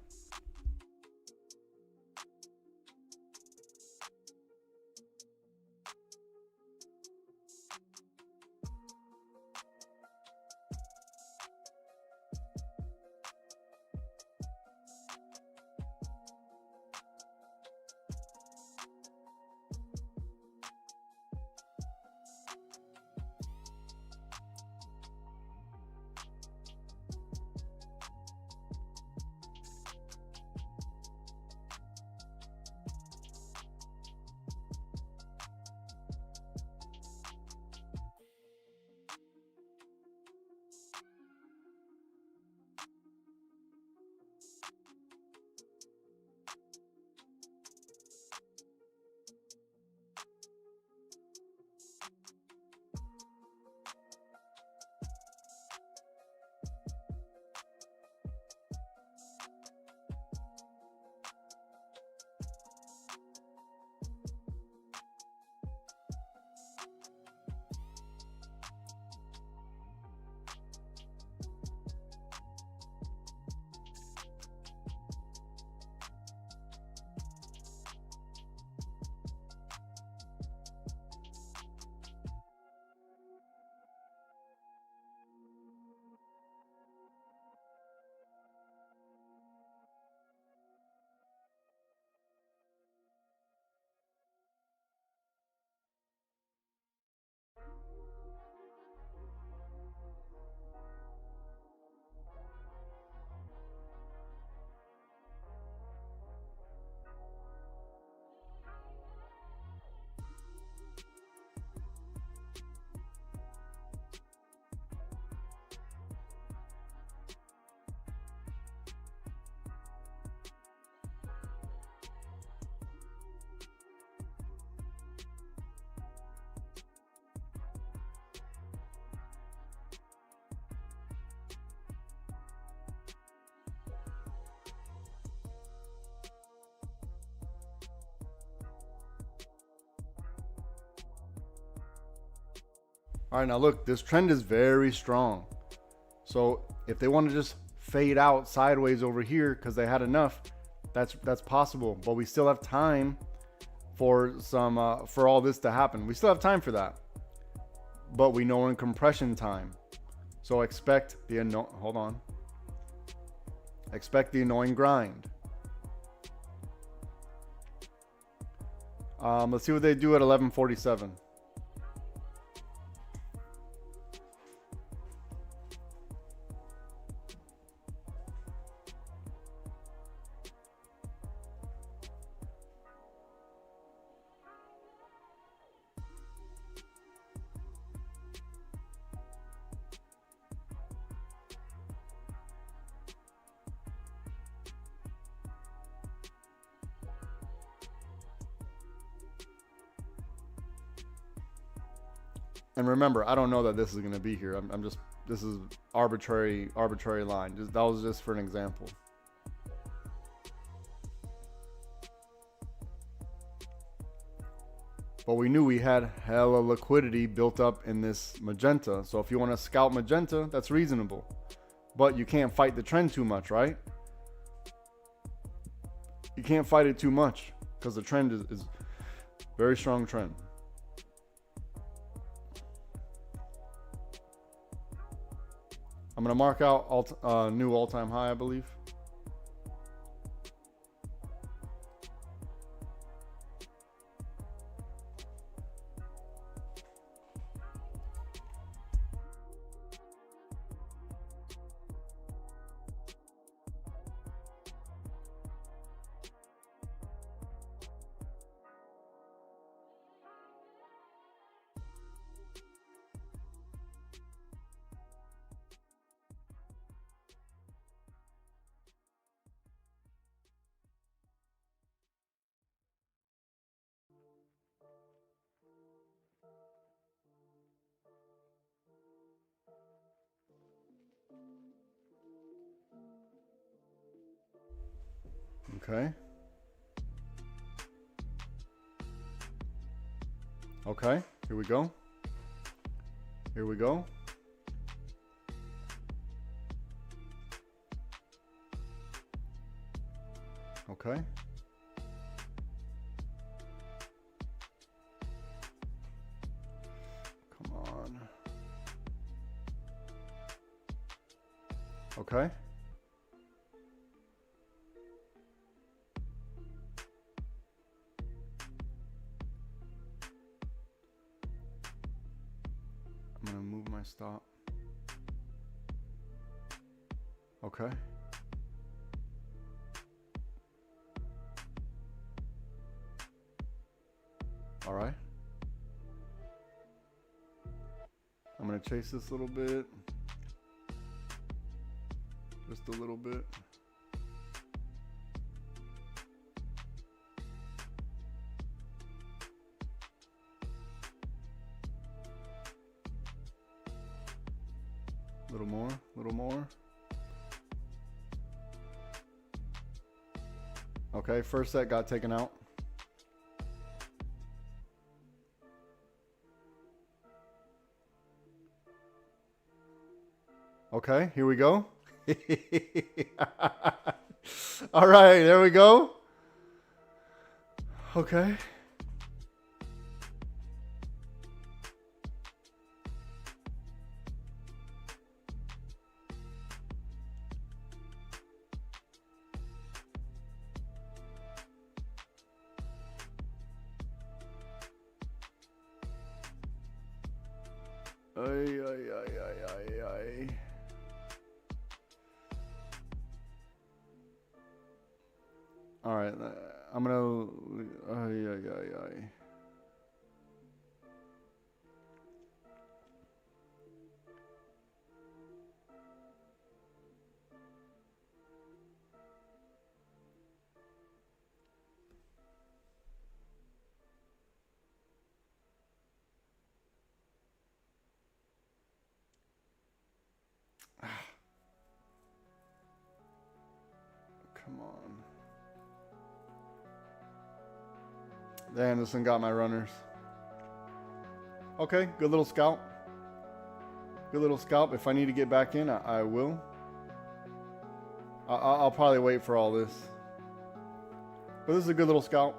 S1: All right, now look, this trend is very strong. So if they want to just fade out sideways over here because they had enough, that's possible. But we still have time for for all this to happen. We still have time for that. But we know we're in compression time. So expect the Expect the annoying grind. Let's see what they do at 11:47. And remember, I don't know that this is going to be here. I'm just, this is arbitrary line. That was just for an example. But we knew we had hella liquidity built up in this magenta. So if you want to scalp magenta, that's reasonable. But you can't fight the trend too much, right? You can't fight it too much because the trend is very strong trend. I'm going to mark out new all-time high, I believe. Okay. Okay, here we go. Here we go. Okay. Come on. Okay. I'm gonna move my stop. Okay. All right. I'm gonna chase this a little bit. Just a little bit. Little more, little more. Okay, first set got taken out. Okay, here we go. All right, there we go. Okay. Ay, ay, ay, ay, ay, ay. All right, I'm gonna. Ay, ay, ay, ay. Come on. Damn, this one got my runners. Okay, good little scalp. Good little scalp. If I need to get back in, I will. I'll probably wait for all this. But this is a good little scalp.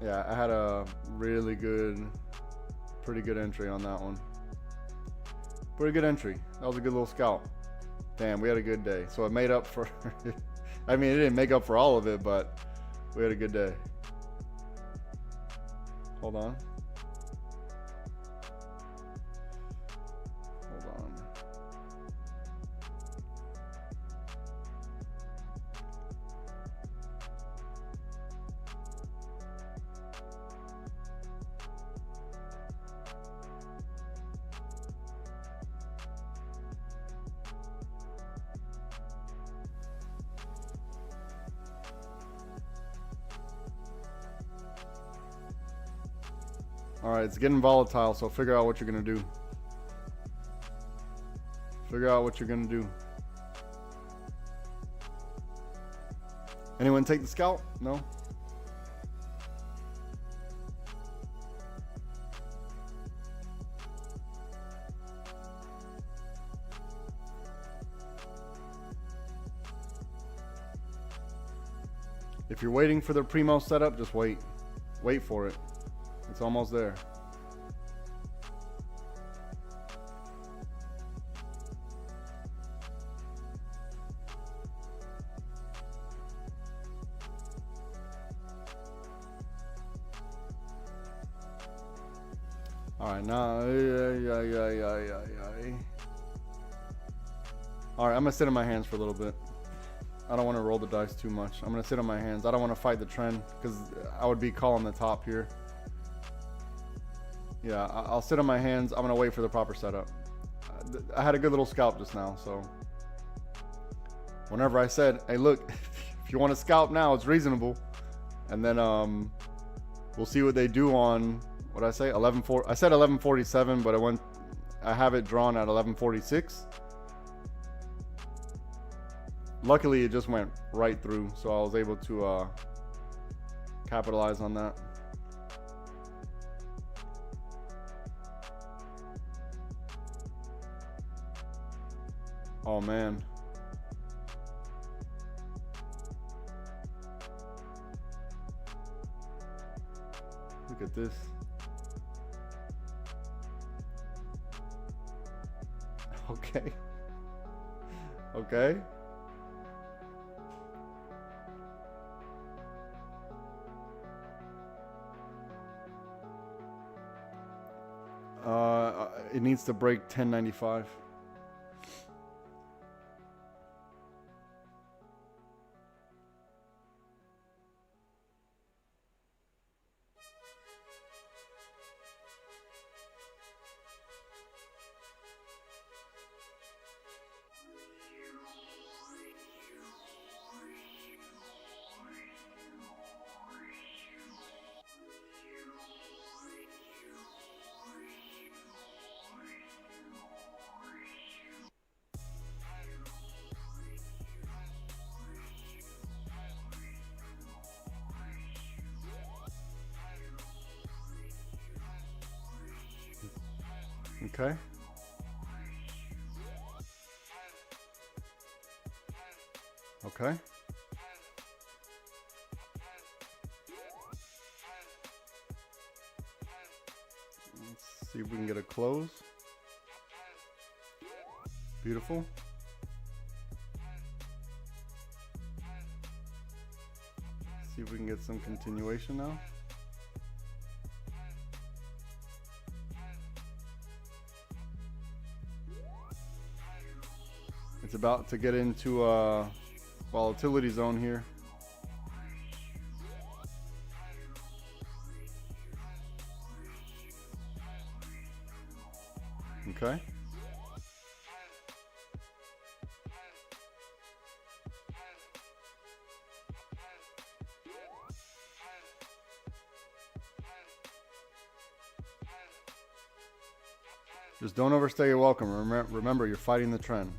S1: Yeah, I had a really good, pretty good entry on that one. Pretty good entry. That was a good little scalp. Damn, we had a good day. So it made up for, I mean, it didn't make up for all of it, but we had a good day. Hold on. Hold on. All right, it's getting volatile, so figure out what you're gonna do. Figure out what you're gonna do. Anyone take the scalp? No? If you're waiting for the primo setup, just wait. Wait for it. It's almost there. All right, now, all right, I'm gonna sit in my hands for a little bit. I don't want to roll the dice too much. I'm gonna sit on my hands. I don't want to fight the trend because I would be calling the top here. Yeah, I'll sit on my hands. I'm gonna wait for the proper setup. I had a good little scalp just now, so whenever I said, "Hey, look, if you want to scalp now, it's reasonable," and then we'll see what they do on what I say 11:4. I said 11:47, but I have it drawn at 11:46. Luckily, it just went right through, so I was able to capitalize on that. Oh man. Look at this. Okay. Okay. It needs to break 1095. Okay. Okay. Let's see if we can get a close. Beautiful. See if we can get some continuation now. It's about to get into a volatility zone here. Okay. Just don't overstay your welcome. Remember, you're fighting the trend.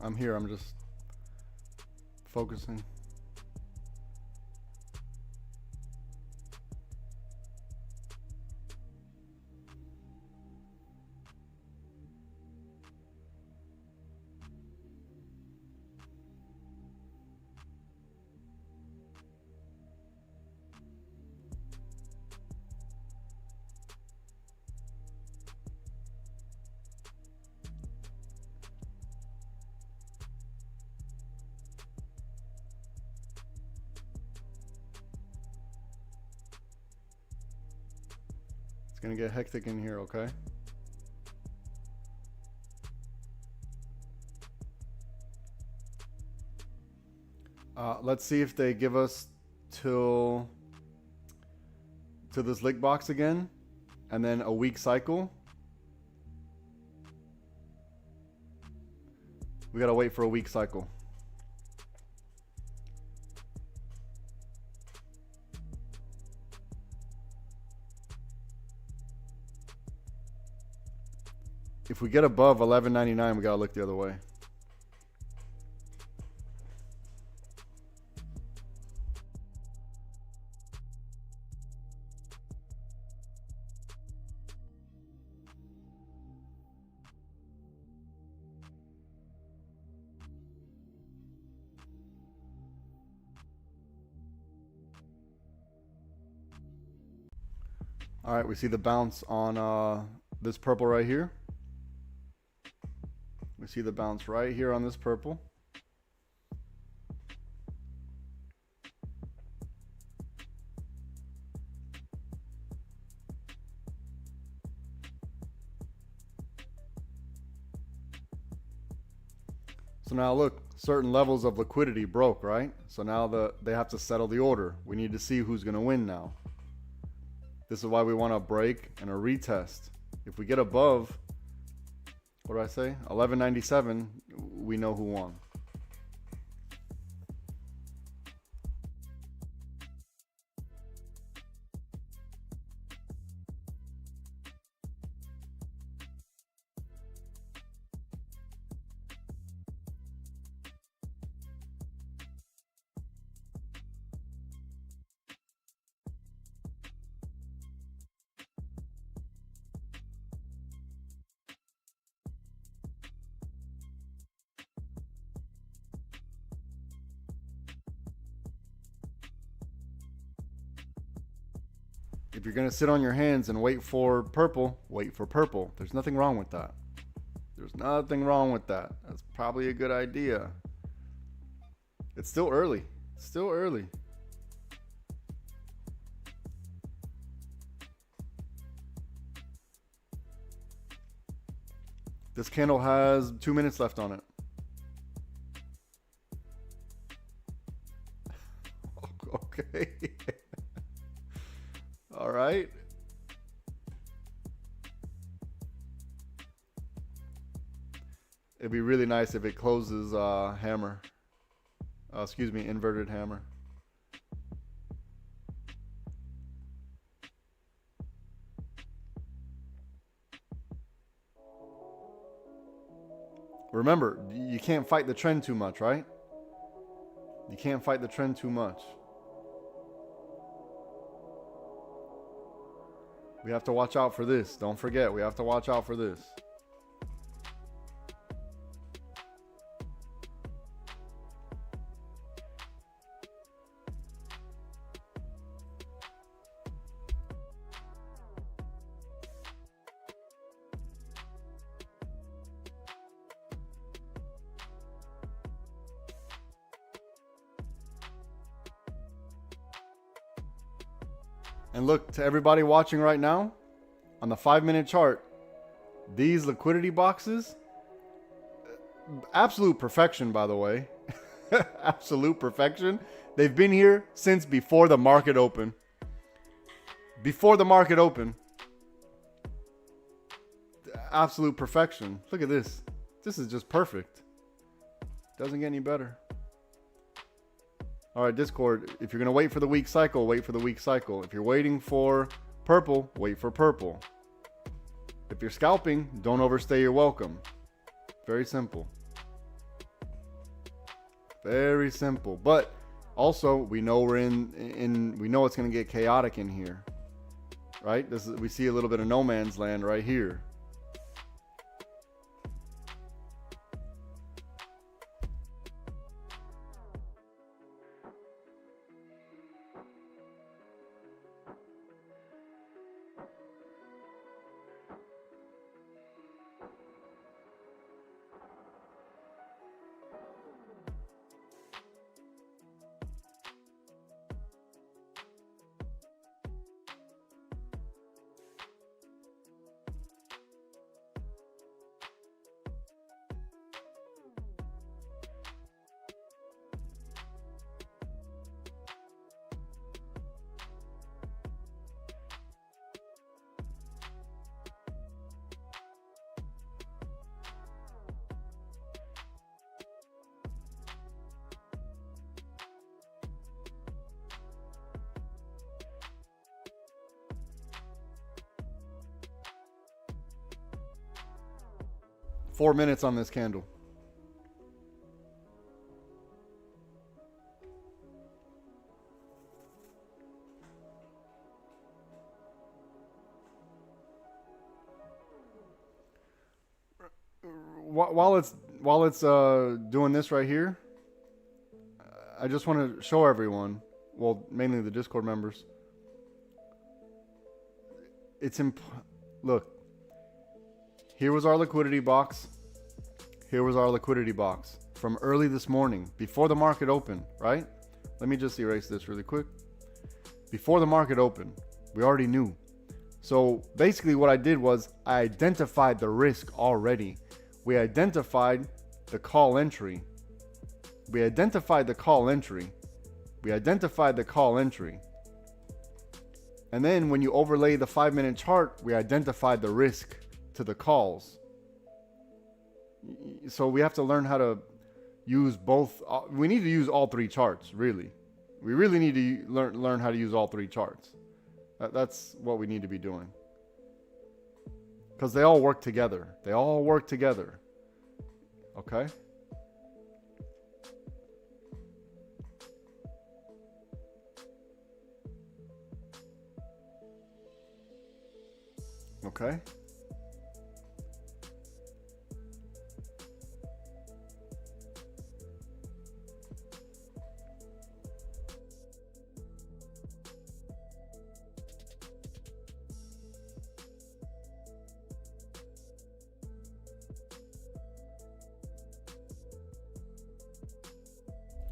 S1: I'm here. I'm just focusing. It's gonna get hectic in here, okay? Let's see if they give us till to this lick box again, and then a week cycle. We gotta wait for a week cycle. If we get above 11.99, we gotta look the other way. All right, we see the bounce on this purple right here. We see the bounce right here on this purple. So now look, certain levels of liquidity broke, right? So now they have to settle the order. We need to see who's gonna win now. This is why we want a break and a retest. If we get above, what did I say? 11.97, we know who won. If you're going to sit on your hands and wait for purple, wait for purple. There's nothing wrong with that. There's nothing wrong with that. That's probably a good idea. It's still early. It's still early. This candle has 2 minutes left on it. Okay. All right. It'd be really nice if it closes hammer. Excuse me, inverted hammer. Remember, you can't fight the trend too much, right? You can't fight the trend too much. We have to watch out for this. Don't forget, we have to watch out for this. And look, to everybody watching right now, on the 5-minute chart, these liquidity boxes, absolute perfection, by the way. Absolute perfection. They've been here since before the market opened. Before the market opened. Absolute perfection. Look at this. This is just perfect. Doesn't get any better. All right, Discord, if you're going to wait for the week cycle, wait for the week cycle. If you're waiting for purple, wait for purple. If you're scalping, don't overstay your welcome. Very simple. Very simple. But also, we know we're we know it's going to get chaotic in here. Right? We see a little bit of no man's land right here. Four minutes on this candle. While it's doing this right here, I just want to show everyone, well, mainly the Discord members. Look. Here was our liquidity box. Here was our liquidity box from early this morning, before the market opened, right? Let me just erase this really quick. Before the market opened, we already knew. So basically what I did was I identified the risk already. We identified the call entry. We identified the call entry. We identified the call entry. And then when you overlay the 5-minute chart, we identified the risk to the calls. So we have to learn how to use both. We need to use all three charts, really. We really need to learn how to use all three charts. That's what we need to be doing. Because they all work together. They all work together. Okay? Okay?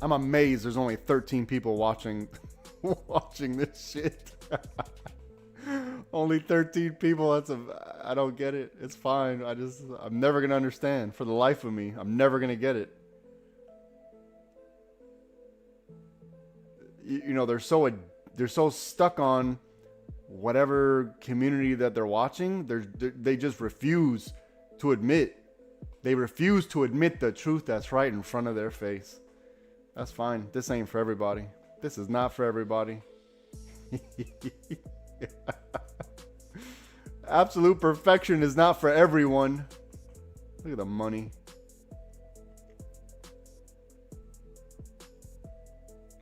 S1: I'm amazed there's only 13 people watching this shit. Only 13 people. I don't get it. It's fine. I'm never going to understand. For the life of me, I'm never going to get it. You know, they're so stuck on whatever community that they're watching. They just refuse to admit. They refuse to admit the truth that's right in front of their face. That's fine. This ain't for everybody. This is not for everybody. Absolute perfection is not for everyone. Look at the money.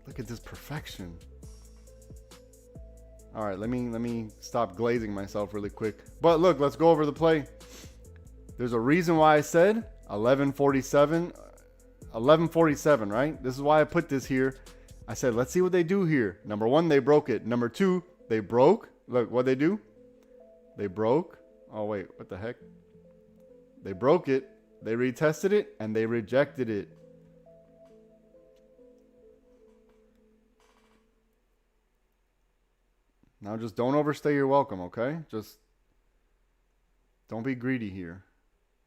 S1: Look at this perfection. All right, let me stop glazing myself really quick. But look, let's go over the play. There's a reason why I said 1147, right? This is why I put this here. I said, let's see what they do here. Number one, they broke it. Number two, they broke. Look, what they do? They broke. Oh, wait, what the heck? They broke it. They retested it, and they rejected it. Now just don't overstay your welcome, okay? Just don't be greedy here.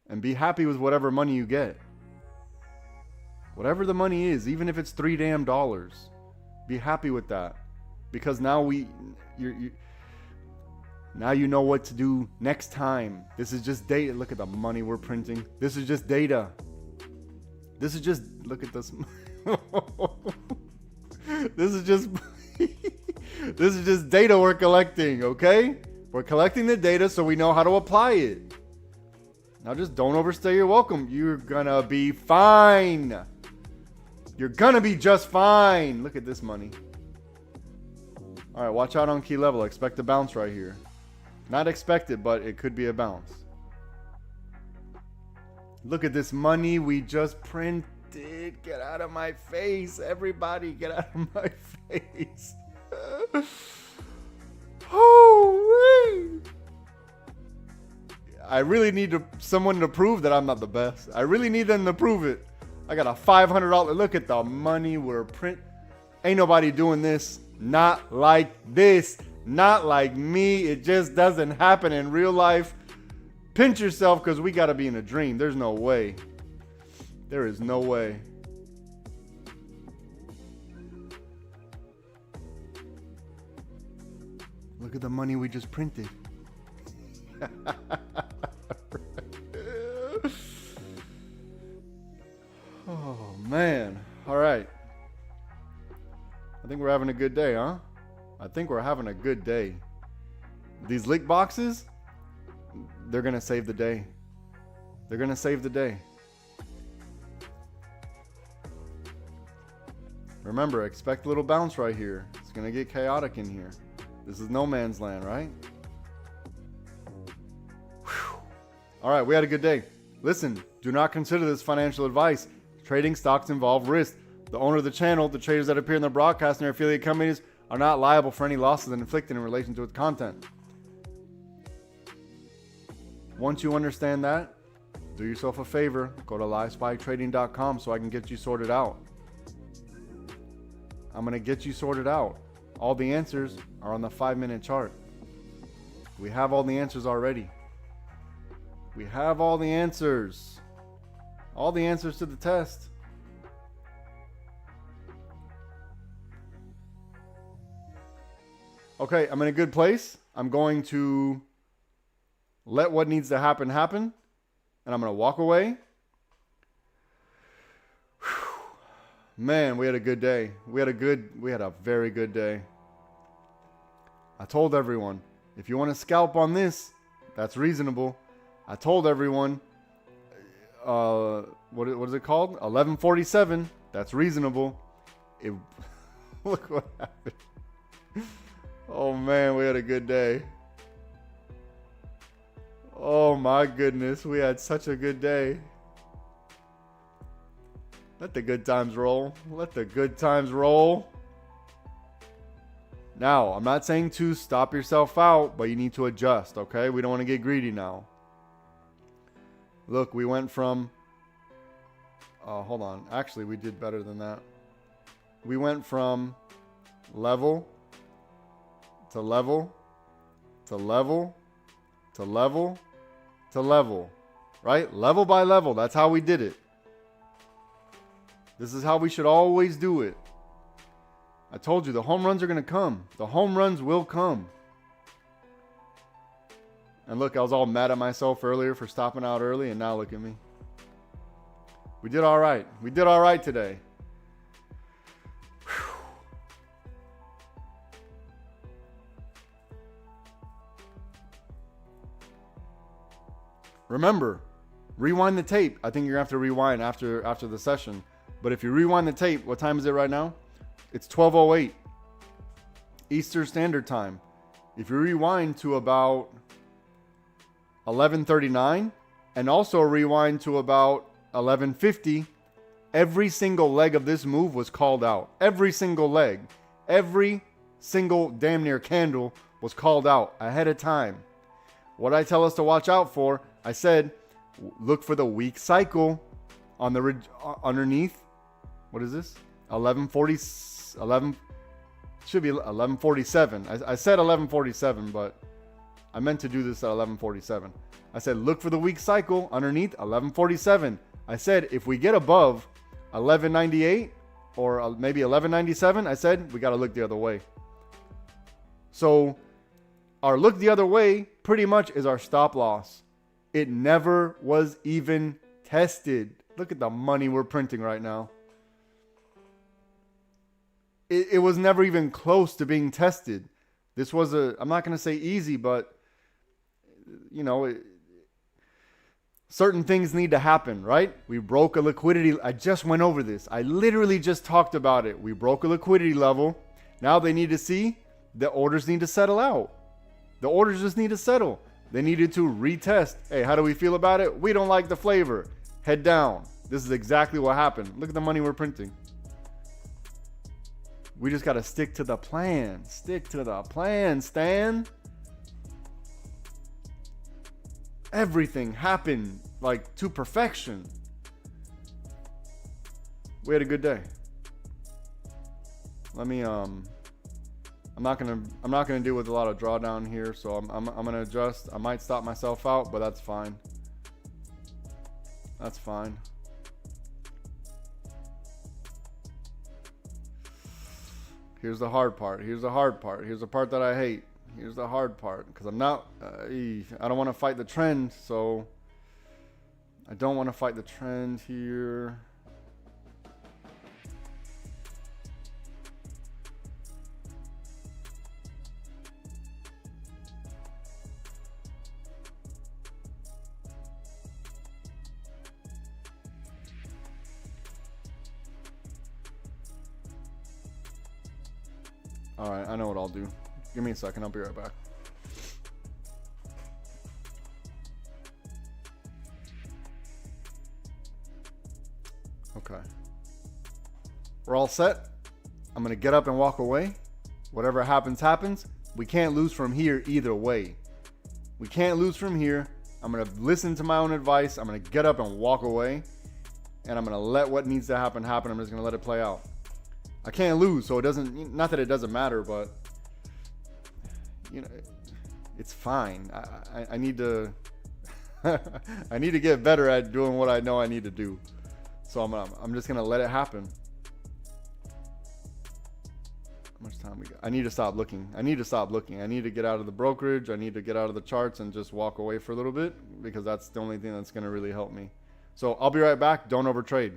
S1: And be happy with whatever money you get. Whatever the money is, even if it's $3 damn, be happy with that. Because now now you know what to do next time. This is just data. Look at the money we're printing. This is just data. This is just, look at this. This is just this is just data we're collecting, okay? We're collecting the data so we know how to apply it. Now just don't overstay your welcome. You're gonna be fine. You're gonna be just fine. Look at this money. All right, watch out on key level. Expect a bounce right here. Not expected, but it could be a bounce. Look at this money we just printed. Get out of my face. Everybody, get out of my face. Holy! I really need someone to prove that I'm not the best. I really need them to prove it. I got a $500. Look at the money we're print. Ain't nobody doing this. Not like this. Not like me. It just doesn't happen in real life. Pinch yourself because we got to be in a dream. There's no way. There is no way. Look at the money we just printed. Oh, man. All right. I think we're having a good day, huh? I think we're having a good day. These lick boxes, they're going to save the day. They're going to save the day. Remember, expect a little bounce right here. It's going to get chaotic in here. This is no man's land, right? Whew. All right, we had a good day. Listen, do not consider this financial advice. Trading stocks involve risk. The owner of the channel, the traders that appear in the broadcast, and their affiliate companies are not liable for any losses inflicted in relation to its content. Once you understand that, do yourself a favor. Go to livespytrading.com so I can get you sorted out. I'm going to get you sorted out. All the answers are on the 5-minute chart. We have all the answers already. We have all the answers. All the answers to the test. Okay, I'm in a good place. I'm going to let what needs to happen happen. And I'm going to walk away. Man, we had a good day. We had a very good day. I told everyone, if you want to scalp on this, that's reasonable. I told everyone, what is it called? 1147. That's reasonable. Look what happened. Oh man, we had a good day. Oh my goodness, we had such a good day. Let the good times roll. Let the good times roll. Now, I'm not saying to stop yourself out, but you need to adjust, okay? We don't want to get greedy now. Look, we went from... hold on. Actually, we did better than that. We went from level to level to level to level to level. Right? Level by level. That's how we did it. This is how we should always do it. I told you, the home runs are going to come. The home runs will come. And look, I was all mad at myself earlier for stopping out early, and now look at me. We did all right. We did all right today. Whew. Remember, rewind the tape. I think you're going to have to rewind after the session. But if you rewind the tape, what time is it right now? It's 12:08 Eastern Standard Time. If you rewind to about 11:39 and also rewind to about 11:50, every single leg of this move was called out. Every single leg. Every single damn near candle was called out ahead of time. What I tell us to watch out for, I said, look for the weak cycle on the underneath. What is this? 11 should be 1147. I said 1147, but I meant to do this at 1147. I said look for the weak cycle underneath 1147. I said if we get above 1198 or maybe 1197, I said we got to look the other way. So our look the other way pretty much is our stop loss. It never was even tested. Look at the money we're printing right now. It was never even close to being tested. This was I'm not going to say easy, but, you know, certain things need to happen, right? We broke a liquidity. I just went over this. I literally just talked about it. We broke a liquidity level. Now they need to see the orders need to settle out. The orders just need to settle. They needed to retest. Hey, how do we feel about it? We don't like the flavor. Head down. This is exactly what happened. Look at the money we're printing. We just got to stick to the plan. Stick to the plan, Stan. Everything happened like to perfection. We had a good day. Let me I'm not gonna deal with a lot of drawdown here, so I'm gonna adjust. I might stop myself out, but that's fine. That's fine. Here's the hard part. Here's the hard part. Here's the part that I hate. Here's the hard part, because I'm not, I don't want to fight the trend, so I don't want to fight the trend here. All right, I know what I'll do. Give me a second. I'll be right back. Okay. We're all set. I'm going to get up and walk away. Whatever happens, happens. We can't lose from here either way. We can't lose from here. I'm going to listen to my own advice. I'm going to get up and walk away. And I'm going to let what needs to happen happen. I'm just going to let it play out. I can't lose, so it doesn't, not that it doesn't matter, but you know, it's fine. I need to I need to get better at doing what I know I need to do. So I'm just gonna let it happen. How much time we got? I need to stop looking. I need to get out of the brokerage. I need to get out of the charts and just walk away for a little bit, because that's the only thing that's gonna really help me. So I'll be right back. Don't overtrade.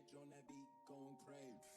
S2: rage on that beat, going crazy.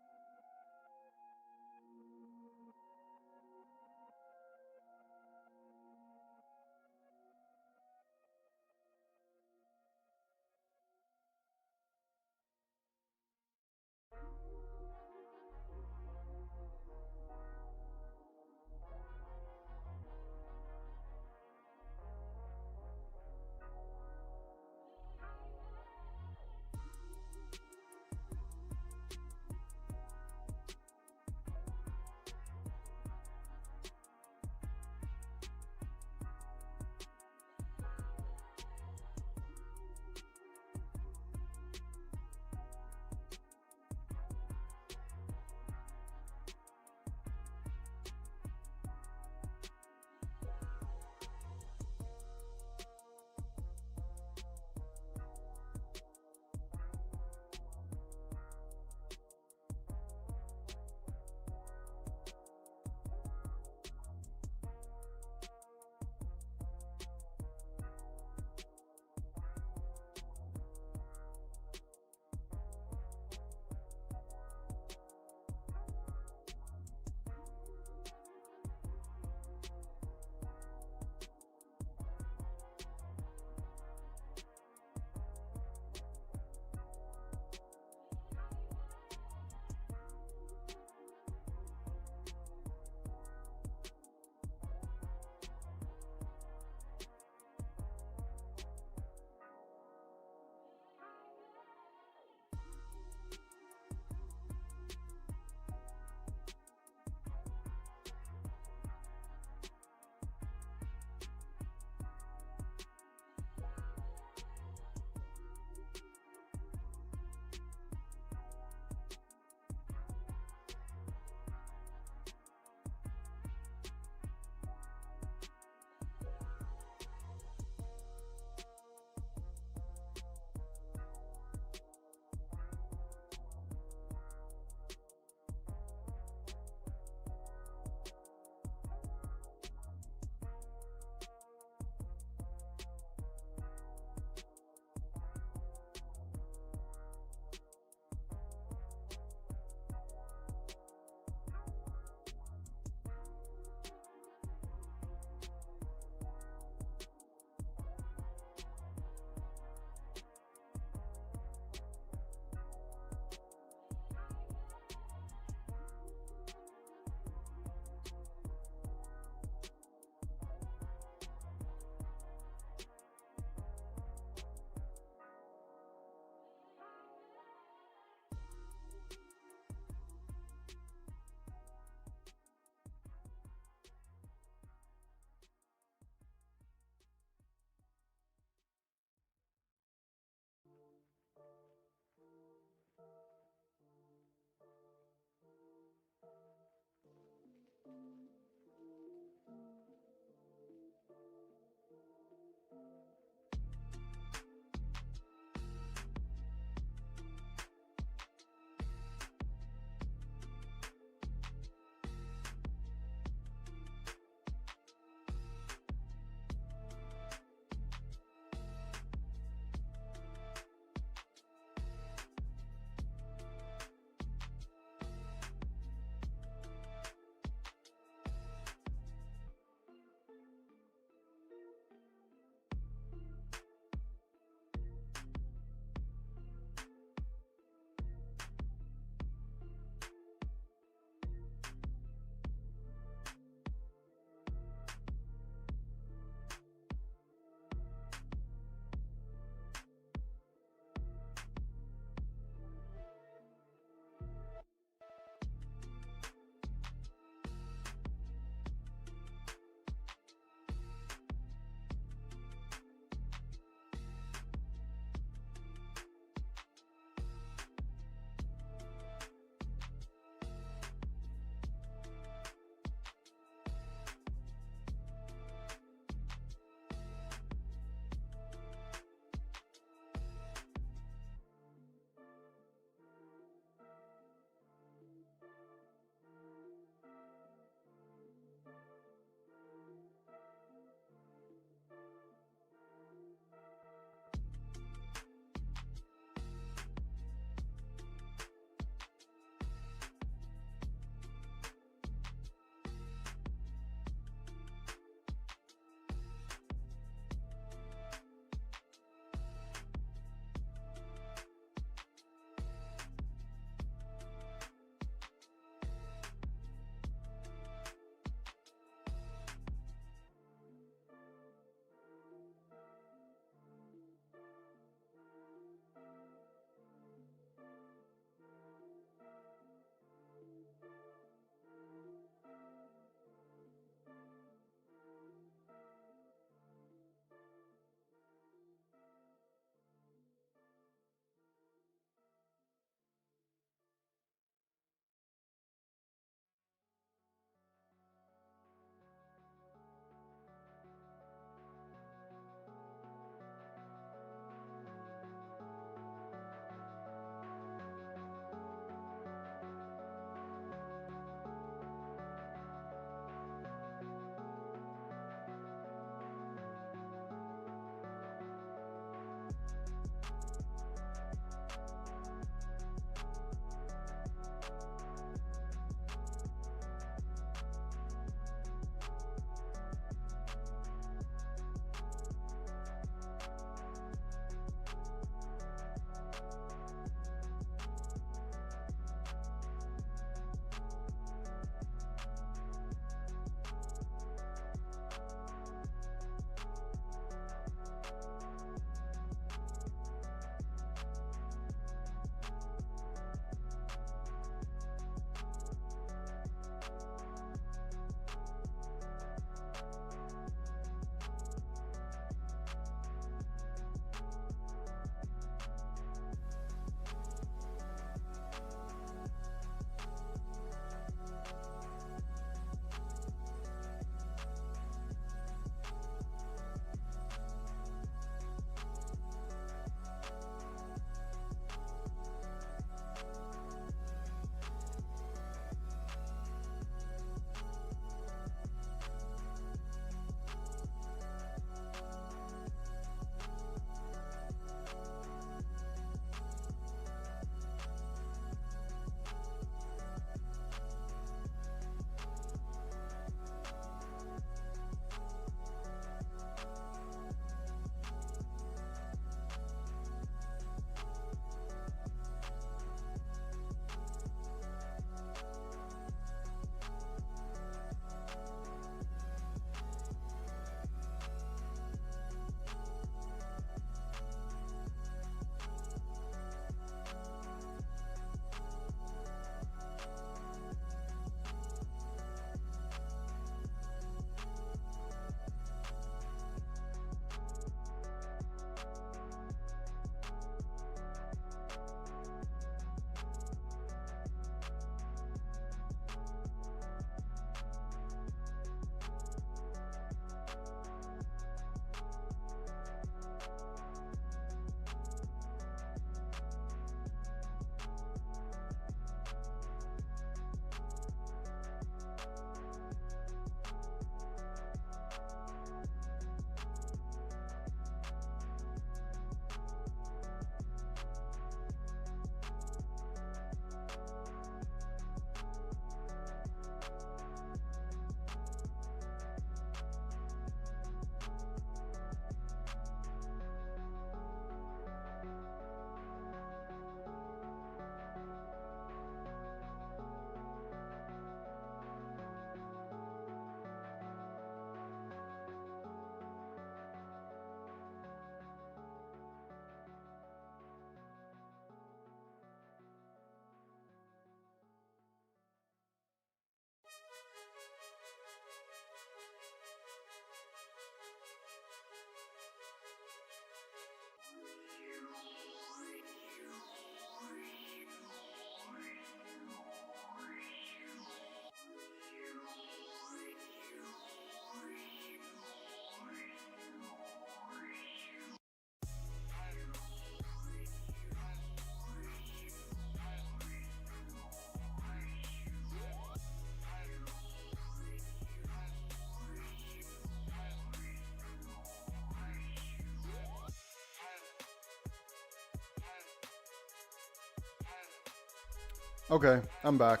S1: Okay, I'm back.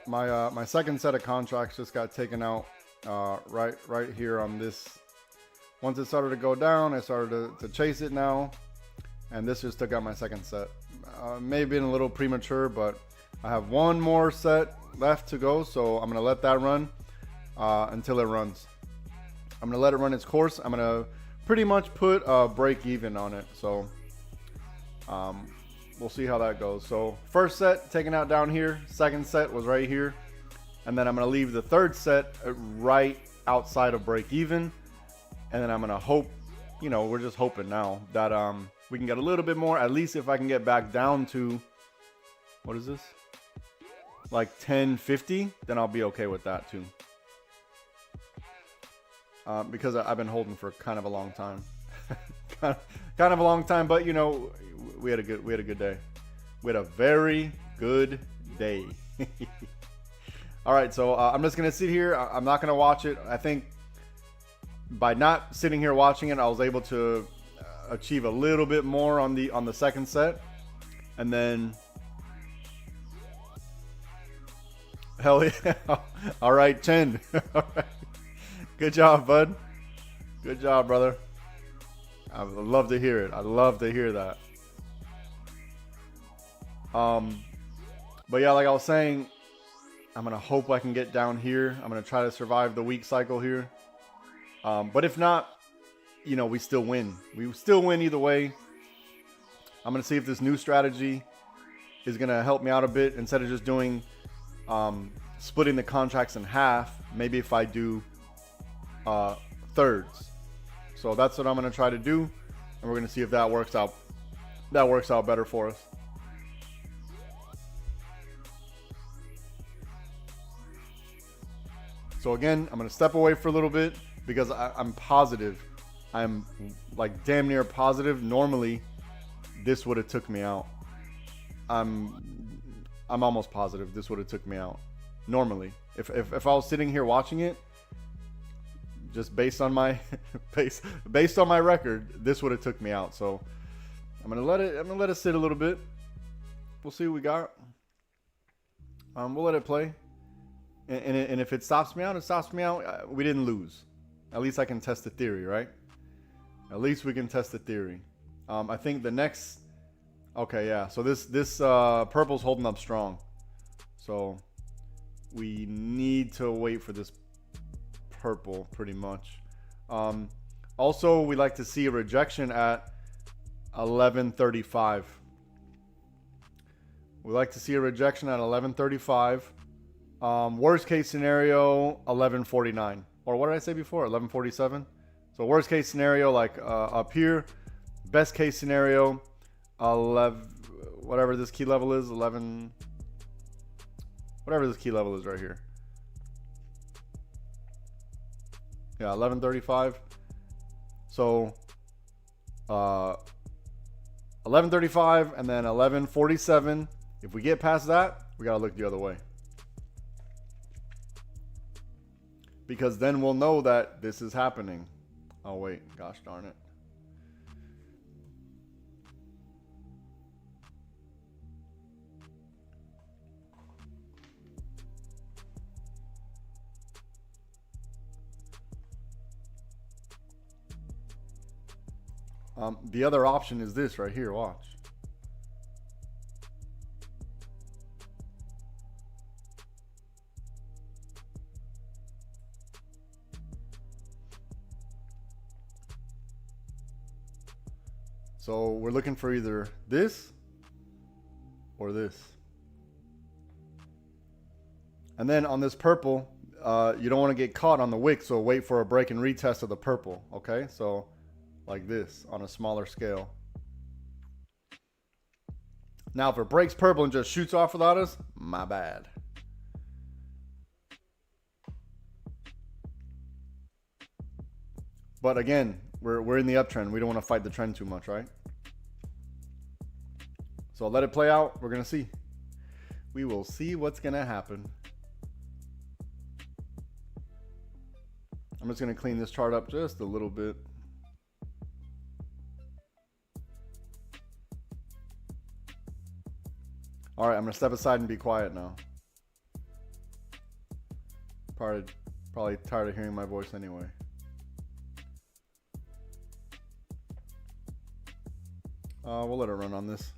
S1: My second set of contracts just got taken out right here on this. Once it started to go down, I started to chase it now, and this just took out my second set. May have been a little premature, but I have one more set left to go, so I'm gonna let that run until it runs. I'm gonna let it run its course. I'm gonna pretty much put a break even on it, so we'll see how that goes. So first set taken out down here, second set was right here, and then I'm gonna leave the third set right outside of break even, and then I'm gonna hope, you know, we're just hoping now that we can get a little bit more. At least if I can get back down to, what is this, like 1050, then I'll be okay with that too. Because I've been holding for kind of a long time. kind of a long time, but you know, we had a good day. We had a very good day. All right, so I'm just gonna sit here. I'm not gonna watch it. I think by not sitting here watching it, I was able to achieve a little bit more on the second set, and then hell yeah. All right, Chen. All right. Good job, bud. Good job, brother. I would love to hear it. I'd love to hear that. But yeah, like I was saying, I'm gonna hope I can get down here. I'm gonna try to survive the week cycle here. But if not, you know, we still win. We still win either way. I'm gonna see if this new strategy is gonna help me out a bit. Instead of just doing splitting the contracts in half, maybe if I do thirds. So that's what I'm gonna try to do, and we're gonna see if that works out. That works out better for us. So again, I'm gonna step away for a little bit because I'm positive. I'm like damn near positive. Normally, this would have took me out. I'm almost positive this would have took me out. Normally, if I was sitting here watching it, just based on my based on my record, this would have took me out. So I'm gonna let it sit a little bit. We'll see what we got. We'll let it play. And if it stops me out, it stops me out. We didn't lose. At least I can test the theory, right? At least we can test the theory. I think the next. Okay, yeah. So this purple's holding up strong. So we need to wait for this purple, pretty much. Also, we like to see a rejection at 1135. We like to see a rejection at 1135. Worst case scenario, 1149. Or what did I say before? 1147. So worst case scenario, like up here. Best case scenario, 11. Whatever this key level is, 11. Whatever this key level is right here. Yeah, 1135. So 1135 and then 1147. If we get past that, we gotta look the other way. Because then we'll know that this is happening. Oh wait, gosh darn it. The other option is this right here, watch. So we're looking for either this or this. And then on this purple, you don't want to get caught on the wick, so wait for a break and retest of the purple, okay? So like this on a smaller scale. Now, if it breaks purple and just shoots off without us, my bad. But again, we're in the uptrend. We don't want to fight the trend too much, right? So let it play out. We're going to see. We will see what's going to happen. I'm just going to clean this chart up just a little bit. All right, I'm gonna step aside and be quiet now. Probably tired of hearing my voice anyway. We'll let it run on this.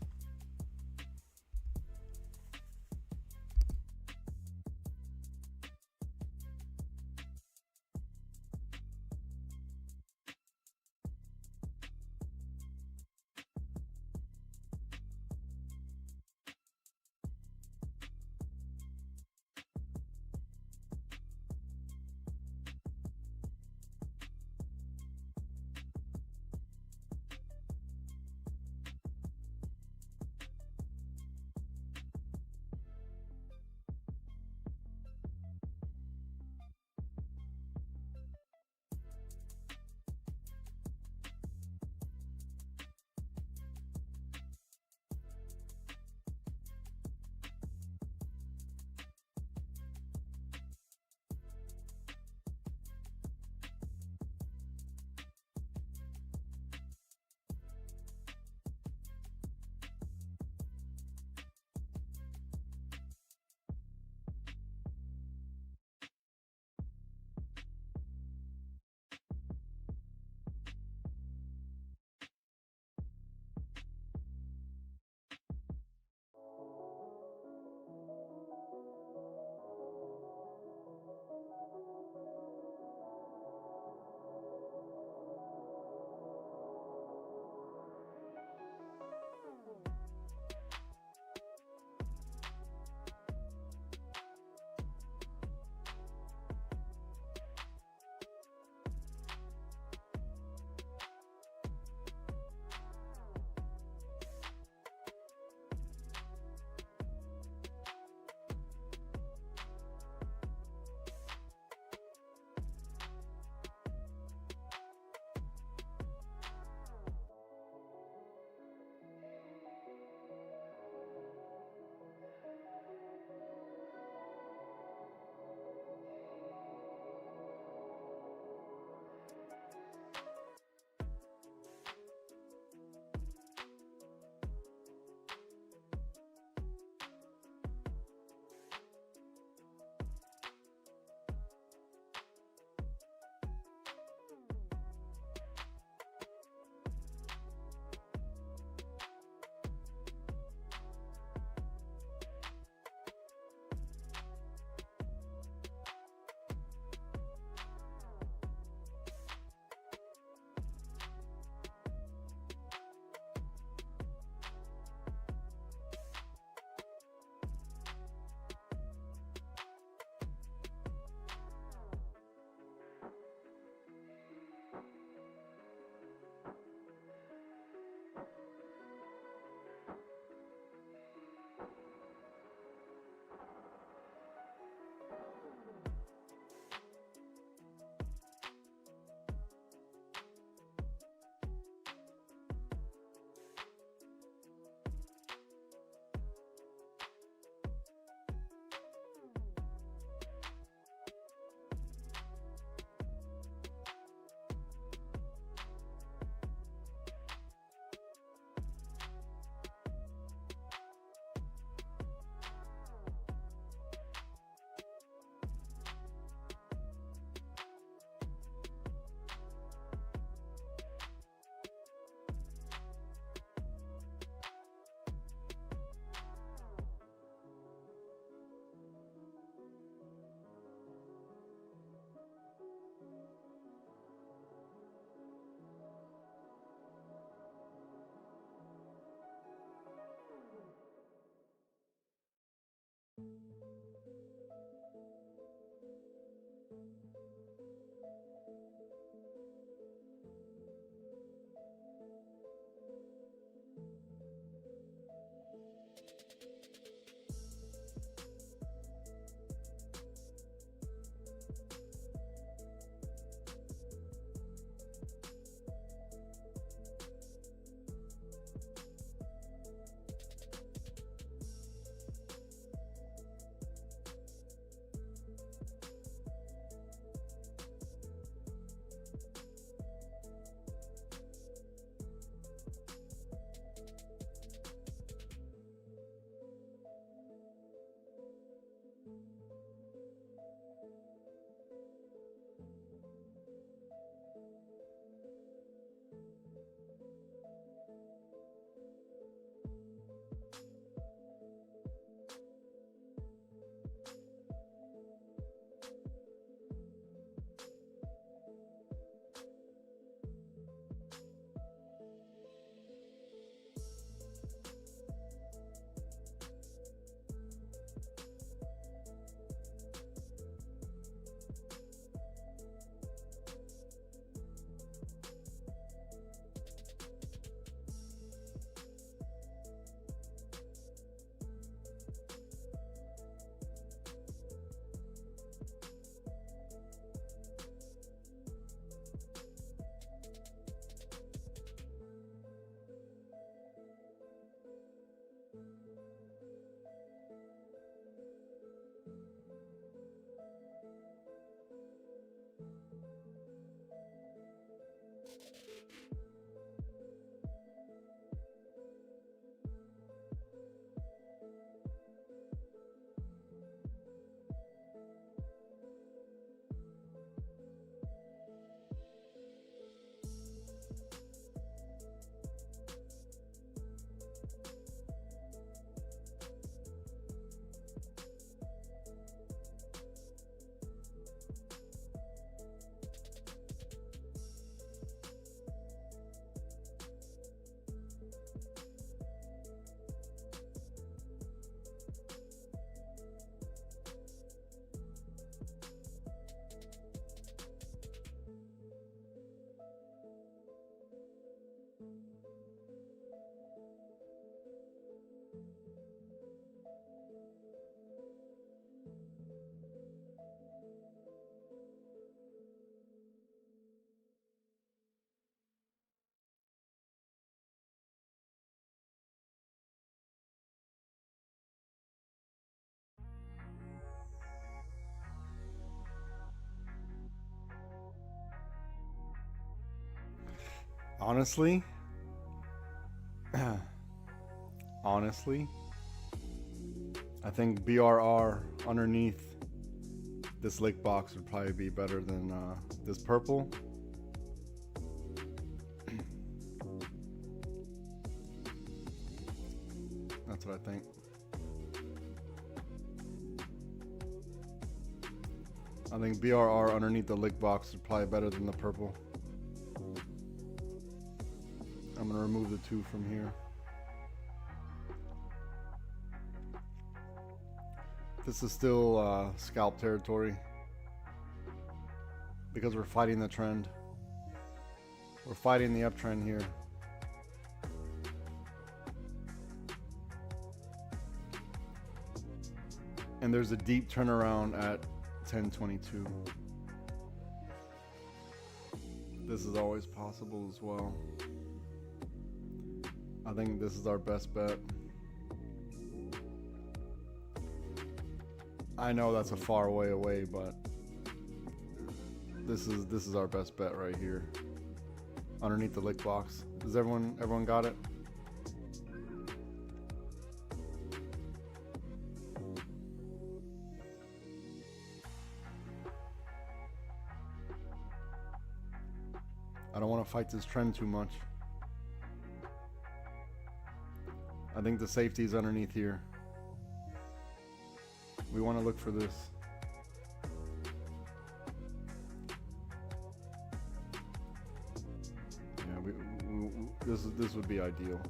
S1: Honestly, honestly, I think BRR underneath this lick box would probably be better than this purple. That's what I think. I think BRR underneath the lick box is probably better than the purple. I'm gonna remove the 2 from here. This is still scalp territory because we're fighting the trend. We're fighting the uptrend here. And there's a deep turnaround at 1022. This is always possible as well. I think this is our best bet. I know that's a far way away, but this is our best bet right here. Underneath the lick box. Does everyone got it? I don't want to fight this trend too much. I think the safety is underneath here. We want to look for this. Yeah, this would be ideal.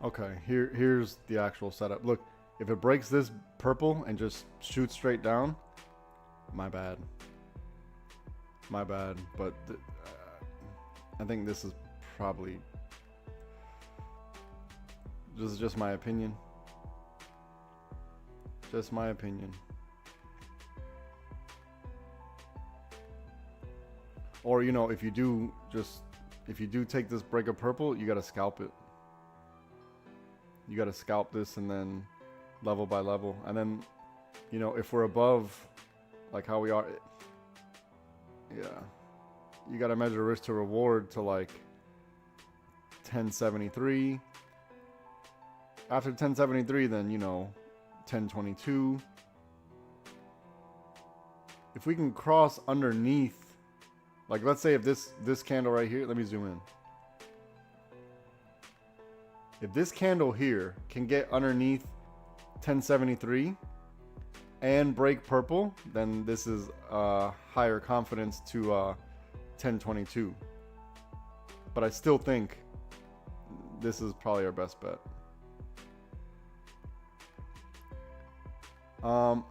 S1: Okay, here's the actual setup. Look, if it breaks this purple and just shoots straight down, my bad. My bad, but I think this is probably, this is just my opinion. Just my opinion. Or, you know, if you do take this break of purple, you gotta scalp it. You gotta scalp this and then level by level. And then, you know, if we're above, like how we are, yeah, you gotta measure risk to reward to like 1073. After 1073, then, you know, 1022. If we can cross underneath, like let's say if this candle right here, let me zoom in. If this candle here can get underneath 1073 and break purple, then this is higher confidence to 1022. But I still think this is probably our best bet. How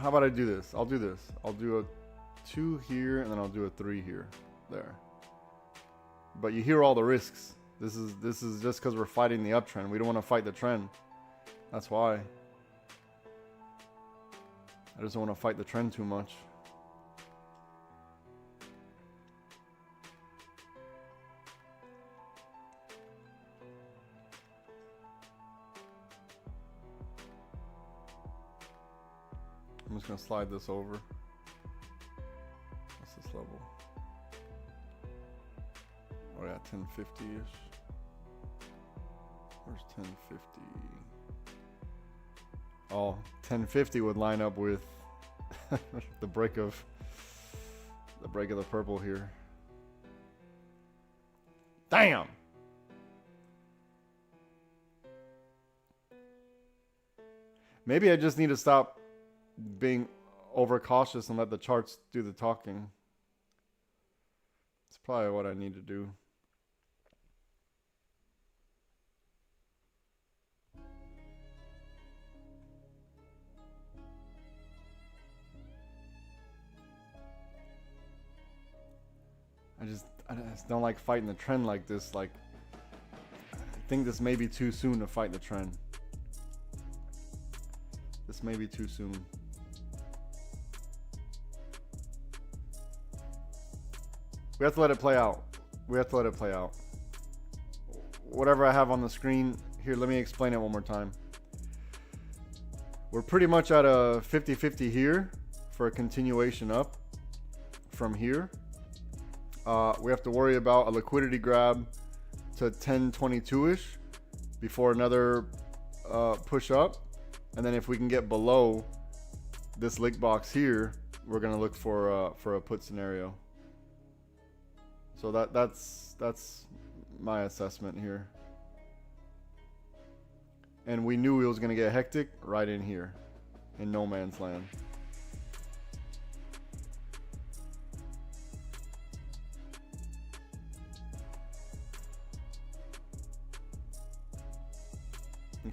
S1: about I do this? I'll do this. I'll do a 2 here and then I'll do a 3 here. There. But you hear all the risks. This is just because we're fighting the uptrend. We don't want to fight the trend. That's why. I just don't want to fight the trend too much. I'm just going to slide this over. What's this level? Oh yeah, 1050-ish. Where's 1050? Oh, 1050 would line up with the break of the purple here. Damn. Maybe I just need to stop being overcautious and let the charts do the talking. It's probably what I need to do. I just don't like fighting the trend like this. Like, I think this may be too soon to fight the trend. This may be too soon. We have to let it play out. We have to let it play out. Whatever I have on the screen here, let me explain it one more time. We're pretty much at a 50-50 here for a continuation up from here. We have to worry about a liquidity grab to 1022-ish before another push up. And then if we can get below this lick box here, we're going to look for a put scenario. So that's my assessment here. And we knew it was going to get hectic right in here in no man's land.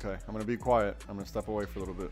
S1: Okay, I'm gonna be quiet. I'm gonna step away for a little bit.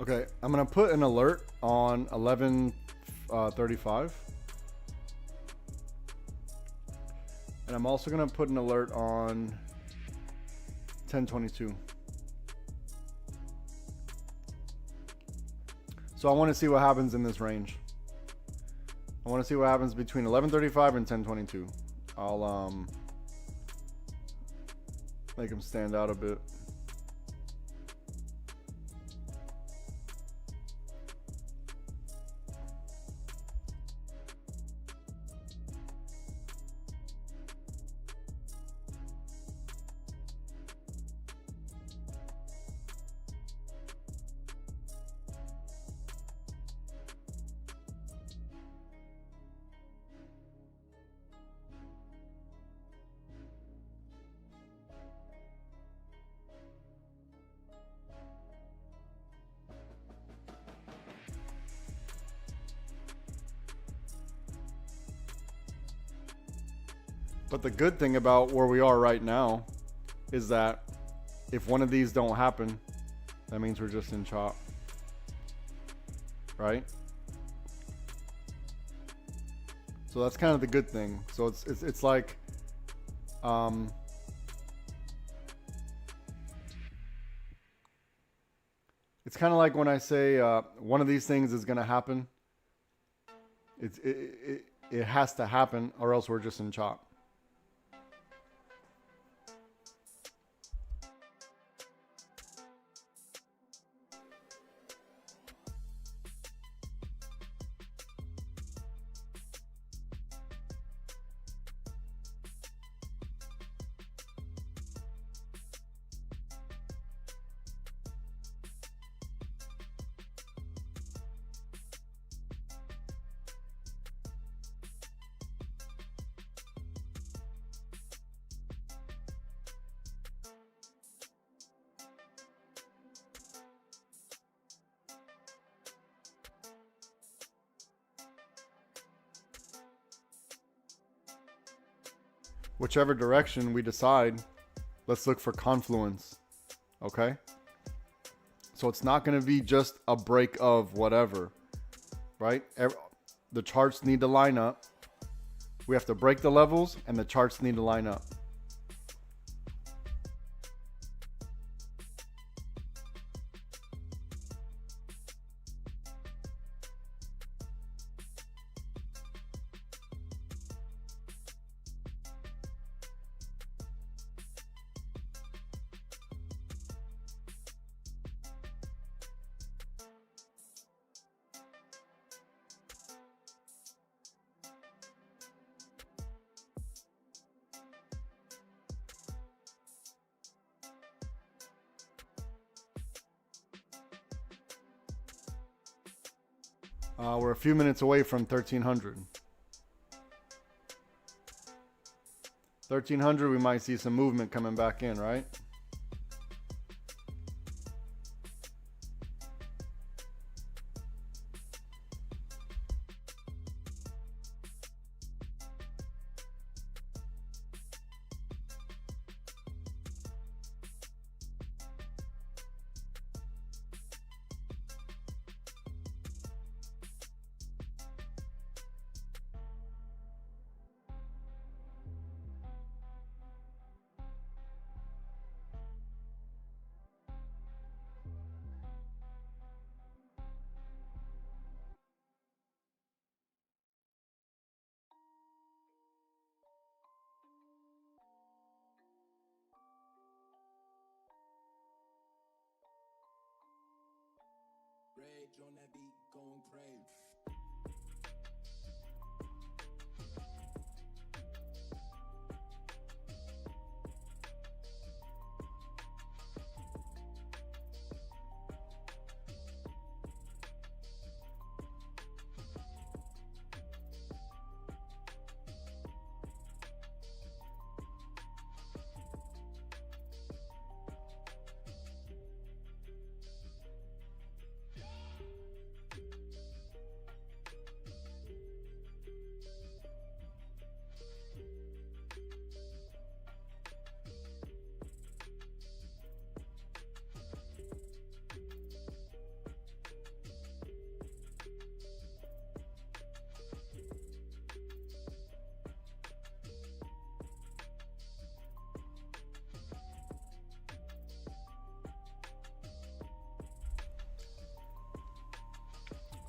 S1: Okay, I'm gonna put an alert on 11:35, and I'm also gonna put an alert on 10:22. So I want to see what happens in this range. I want to see what happens between 11:35 and 10:22. I'll make them stand out a bit. But the good thing about where we are right now is that if one of these don't happen, that means we're just in chop, right? So that's kind of the good thing. So it's like, it's kind of like when I say one of these things is going to happen. It has to happen, or else we're just in chop. whichever direction we decide, let's look for confluence. Okay? So it's not going to be just a break of whatever, right? The charts need to line up. We have to break the levels, and the charts need to line up. We're a few minutes away from 1300. 1300, we might see some movement coming back in, right?
S2: Rage on that beat, going crazy.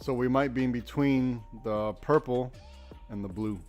S1: So we might be in between the purple and the blue.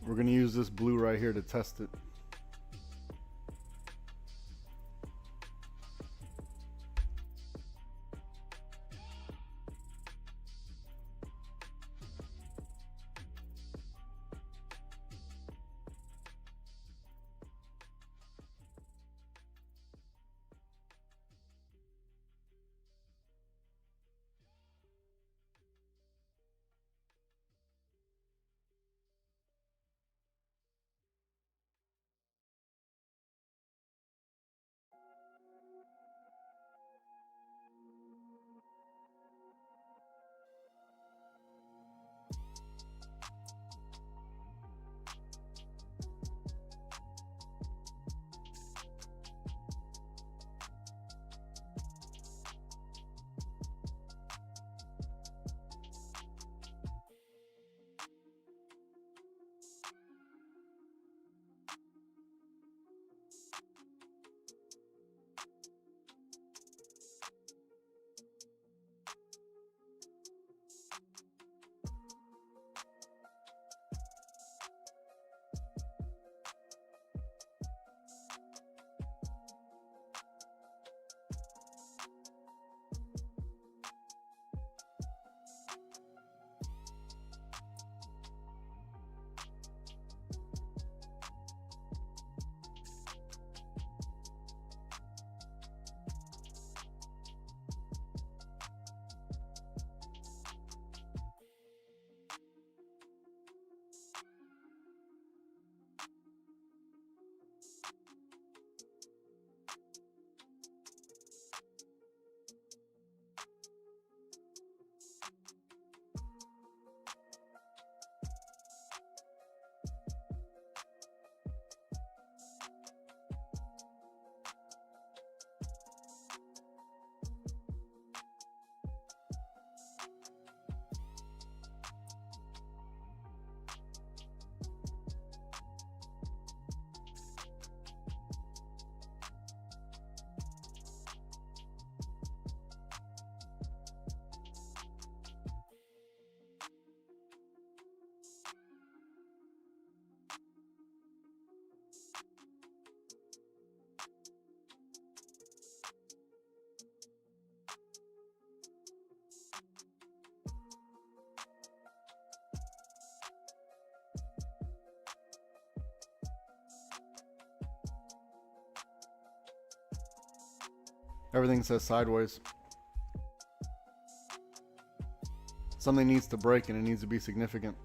S1: We're going to use this blue right here to test it. Everything says sideways. Something needs to break and it needs to be significant.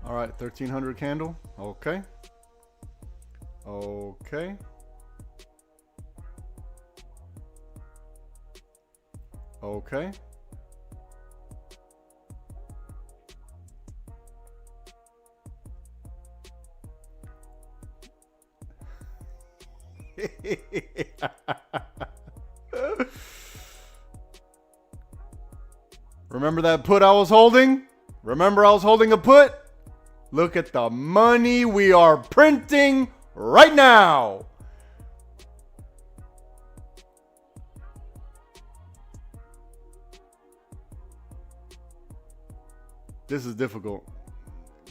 S1: All right, 1300 candle. Okay. Okay. Okay. Remember that put I was holding? Remember I was holding a put? Look at the money we are printing right now. This is difficult.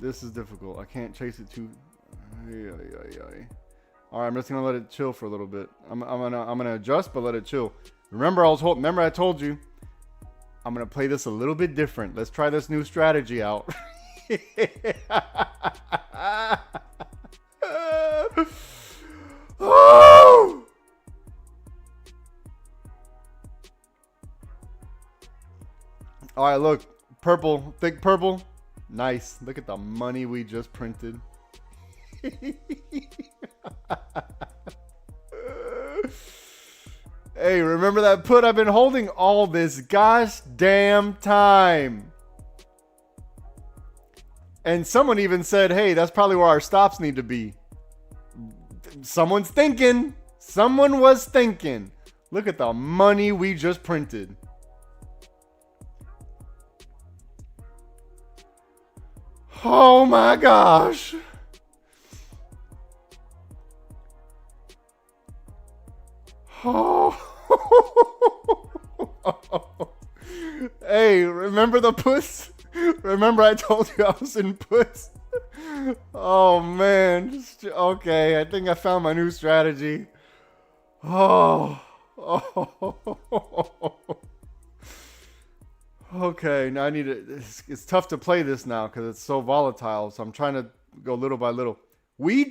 S1: This is difficult. I can't chase it too. All right, I'm just gonna let it chill for a little bit. I'm gonna adjust, but let it chill. Remember, Remember, I told you. I'm gonna play this a little bit different. Let's try this new strategy out. Oh! All right, look, purple, thick purple, nice. Look at the money we just printed. Hey, remember that put I've been holding all this gosh damn time? And someone even said, hey, that's probably where our stops need to be. Someone's thinking. Someone was thinking. Look at the money we just printed. Oh my gosh. Oh. Hey, remember the puss? Remember I told you I was in puss? Oh man. Okay, I think I found my new strategy. Oh. Okay, now I need to. It's tough to play this now because it's so volatile. So I'm trying to go little by little. We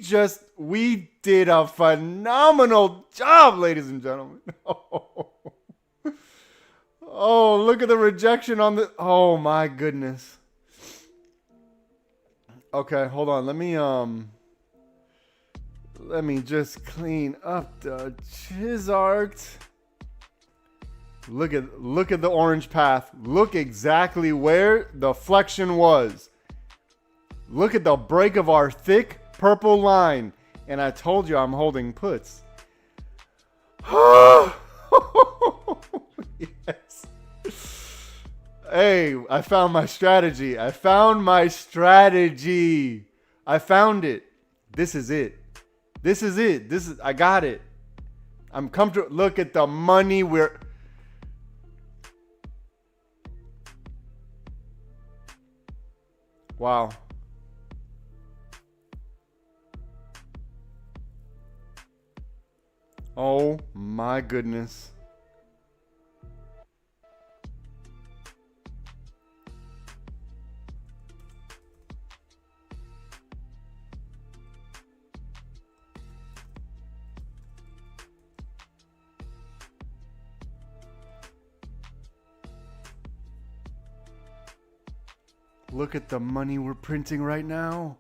S1: did a phenomenal job, ladies and gentlemen. Oh, look at the rejection on the. Oh my goodness. Okay, hold on. Let me just clean up the Chizart. Look at the orange path. Look exactly where the flexion was. Look at the break of our thick purple line. And I told you I'm holding puts. Yes. Hey, I found my strategy. I found it. This is it. I got it. I'm comfortable. Look at the money we're. Wow. Oh my goodness. Look at the money we're printing right now.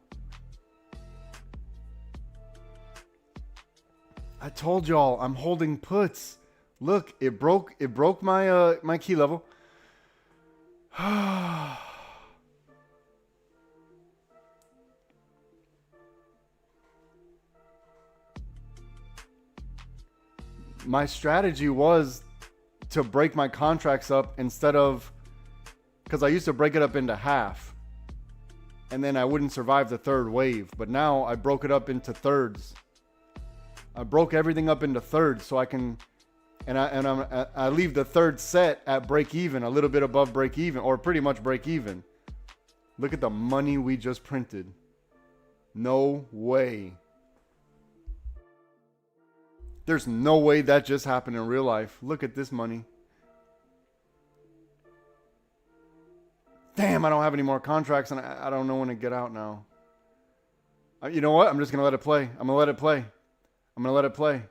S1: I told y'all I'm holding puts. Look, it broke my my key level. My strategy was to break my contracts up instead of, because I used to break it up into half and then I wouldn't survive the third wave. But now I broke it up into thirds. I broke everything up into thirds so I can, I leave the third set at break even, a little bit above break even, or pretty much break even. Look at the money we just printed. No way. There's no way that just happened in real life. Look at this money. Damn, I don't have any more contracts and I don't know when to get out now. You know what? I'm just going to let it play. I'm going to let it play. I'm going to let it play.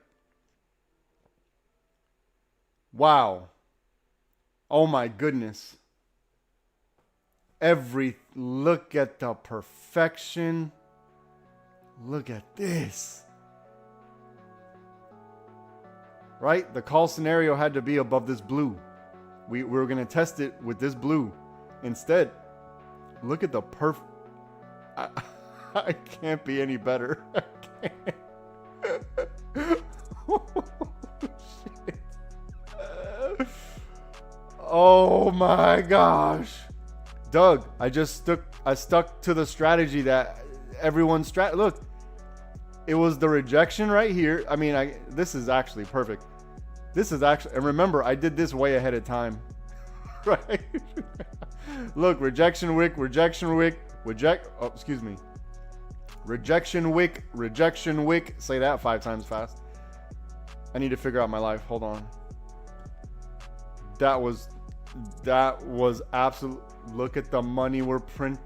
S1: Wow. Oh my goodness. Look at the perfection. Look at this. Right? The call scenario had to be above this blue. We were going to test it with this blue. Instead, look at the I can't be any better. I can't. Oh, shit. Oh my gosh. Doug, I stuck to the strategy that everyone's look, it was the rejection right here. I mean, this is actually perfect. This is actually, and remember, I did this way ahead of time. Right? Look, rejection wick, rejection wick, excuse me. Rejection wick, rejection wick. Say that 5 times fast. I need to figure out my life. Hold on. That was absolute. Look at the money we're print.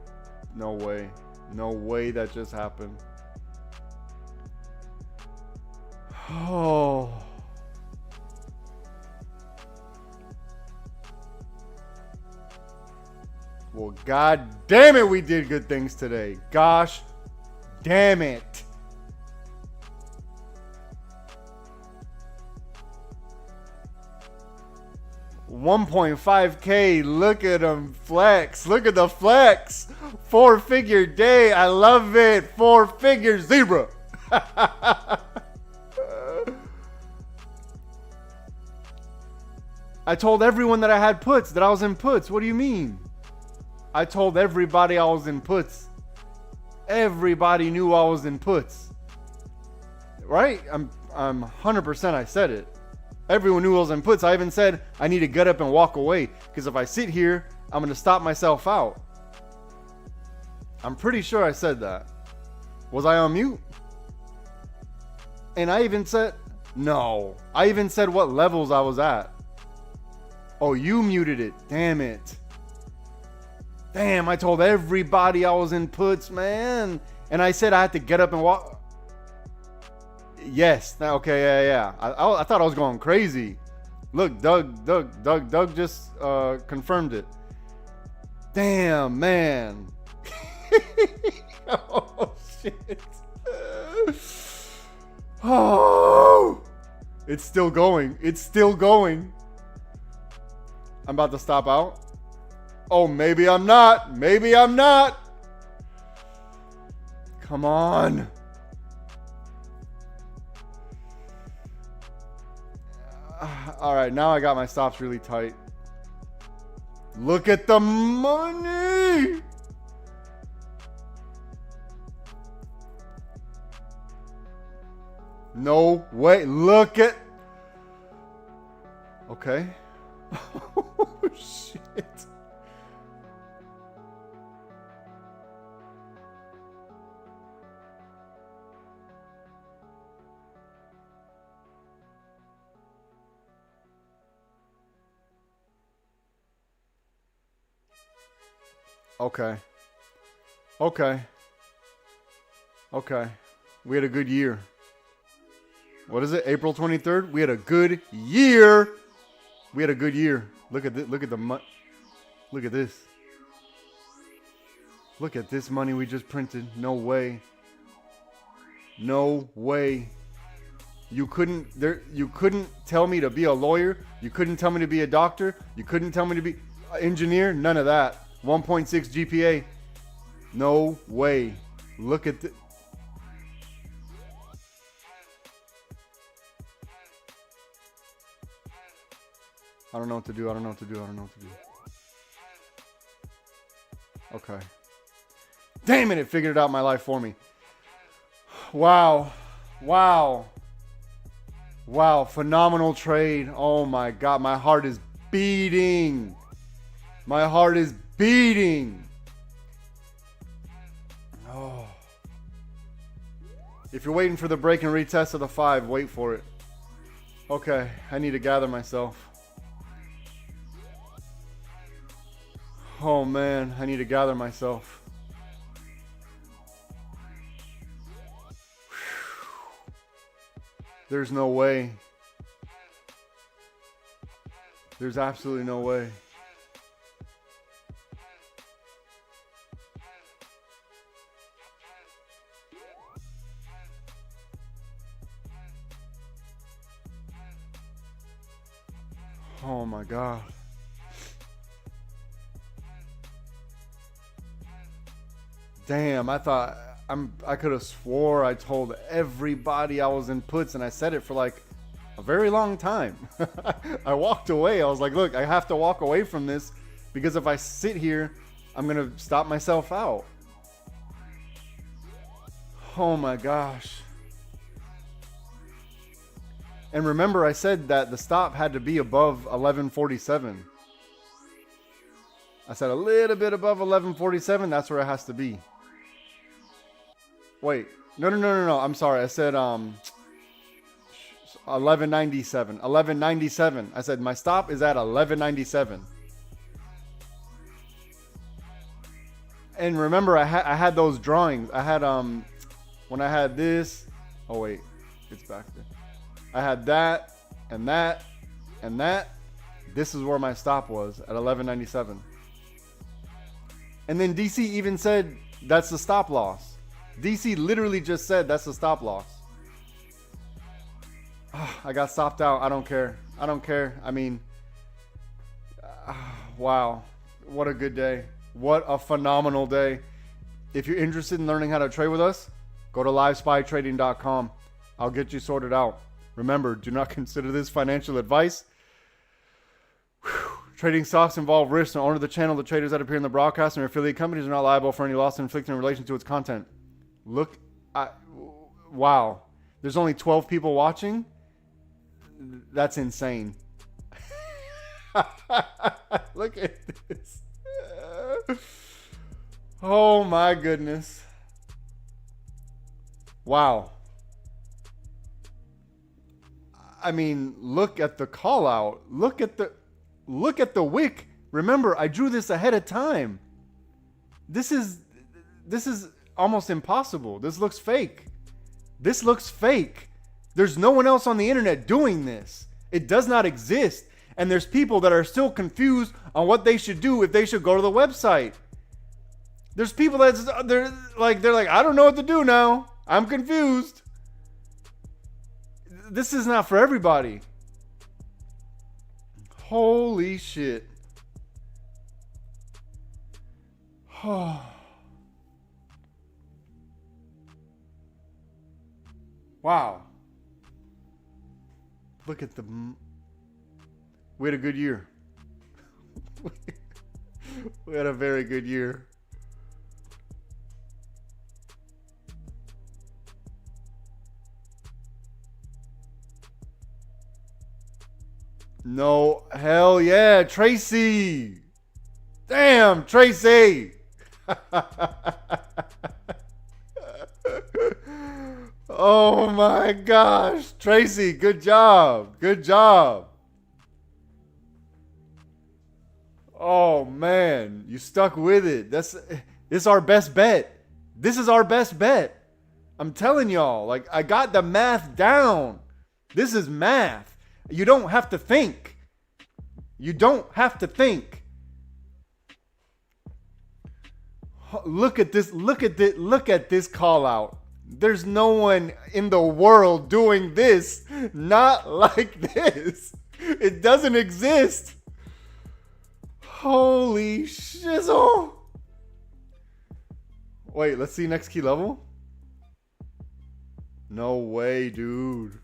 S1: No way. No way that just happened. Oh. Well, god damn it, we did good things today. Gosh damn it. $1.5K. Look at him flex. Look at the flex. 4-figure day. I love it. 4-figure zebra. I told everyone that I had puts, that I was in puts. What do you mean? I told everybody I was in puts. Everybody knew I was in puts. Right? I'm 100% I said it. Everyone knew I was in puts. I even said I need to get up and walk away, because if I sit here, I'm going to stop myself out. I'm pretty sure I said that. Was I on mute? And I even said, no. I even said what levels I was at. Oh, you muted it. Damn it. Damn, I told everybody I was in puts, man. And I said I had to get up and walk. Yes. Okay, yeah. I thought I was going crazy. Look, Doug just confirmed it. Damn, man. Oh, shit. Oh, it's still going. It's still going. I'm about to stop out. Oh, maybe I'm not. Maybe I'm not. Come on. All right, now I got my stops really tight. Look at the money. No way. Look at. Okay. Oh, shit. Okay. We had a good year. What is it? April 23rd? We had a good year. Look at this. Look at this. Look at this money we just printed. No way. You couldn't tell me to be a lawyer. You couldn't tell me to be a doctor. You couldn't tell me to be an engineer. None of that. 1.6 GPA. No way. Look at the... I don't know what to do. Okay. Damn it, it figured out my life for me. Wow. Phenomenal trade. Oh my God, my heart is beating. Oh. If you're waiting for the break and retest of the 5, wait for it. Okay, I need to gather myself. Oh man, I need to gather myself. There's no way. There's absolutely no way. Oh my God. Damn, I thought I could have swore I told everybody I was in puts, and I said it for like a very long time. I walked away. I was like, look, I have to walk away from this because if I sit here, I'm going to stop myself out. Oh my gosh. And remember, I said that the stop had to be above 1147. I said a little bit above 1147. That's where it has to be. Wait, no. I'm sorry. I said 1197. 1197. I said my stop is at 1197. And remember, I had those drawings. I had when I had this. Oh wait, it's back there. I had that and that and that. This is where my stop was at 1197. And then DC even said that's the stop loss. DC literally just said that's the stop loss. I got stopped out. I don't care. I mean, wow. What a good day. What a phenomenal day. If you're interested in learning how to trade with us, go to livespytrading.com. I'll get you sorted out. Remember, do not consider this financial advice. Trading stocks involve risks, and owner of the channel, the traders that appear in the broadcast and their affiliate companies are not liable for any loss inflicted in relation to its content. Look, wow. There's only 12 people watching. That's insane. Look at this. Oh my goodness. Wow. I mean, look at the call out. Look at the wick. Remember, I drew this ahead of time. This is almost impossible. This looks fake. There's no one else on the internet doing this. It does not exist. And there's people that are still confused on what they should do if they should go to the website. There's people they're like, I don't know what to do now. I'm confused. This is not for everybody. Holy shit. Oh. Wow. Look at the... We had a good year. We had a very good year. No, hell yeah, Tracy. Damn, Tracy. Oh my gosh, Tracy, good job. Oh man, you stuck with it. This is our best bet. I'm telling y'all, like, I got the math down. This is math. You don't have to think. Look at this call out. There's no one in the world doing this not like this. It doesn't exist. Holy shizzle. Wait, let's see next key level. No way, dude.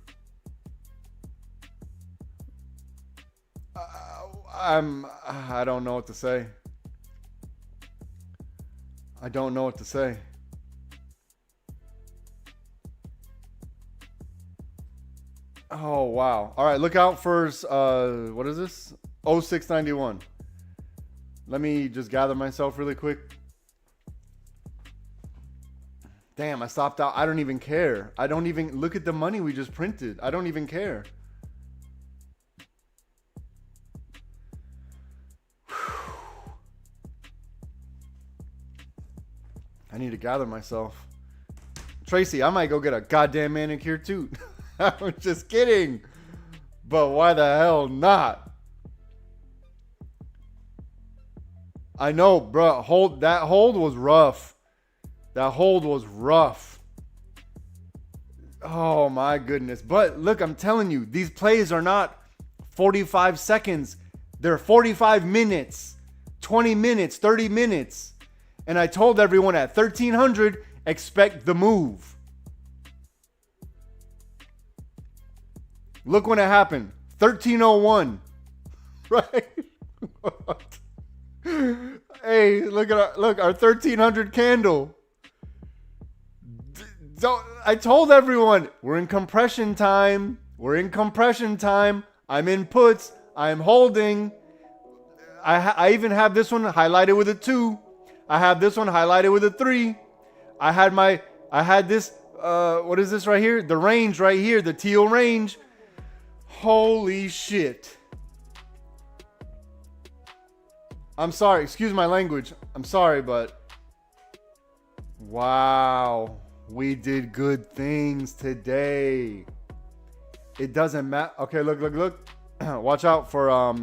S1: I don't know what to say. I don't know what to say. Oh, wow. All right, look out for, what is this? 0691. Let me just gather myself really quick. Damn, I stopped out. I don't even care. I don't even, look at the money we just printed. I don't even care. I need to gather myself. Tracy, I might go get a goddamn manicure too. I'm just kidding. But why the hell not? I know, bro. That hold was rough. That hold was rough. Oh my goodness. But look, I'm telling you, these plays are not 45 seconds. They're 45 minutes, 20 minutes, 30 minutes. And I told everyone at 1300, expect the move. Look when it happened. 1301. Right? Hey, look our 1300 candle. I told everyone, we're in compression time. We're in compression time. I'm in puts. I'm holding. I even have this one highlighted with a 2. I have this one highlighted with a 3. I had this, what is this right here? The range right here, the teal range. Holy shit. I'm sorry, excuse my language. I'm sorry, but wow. We did good things today. It doesn't matter. Okay, look. Watch out for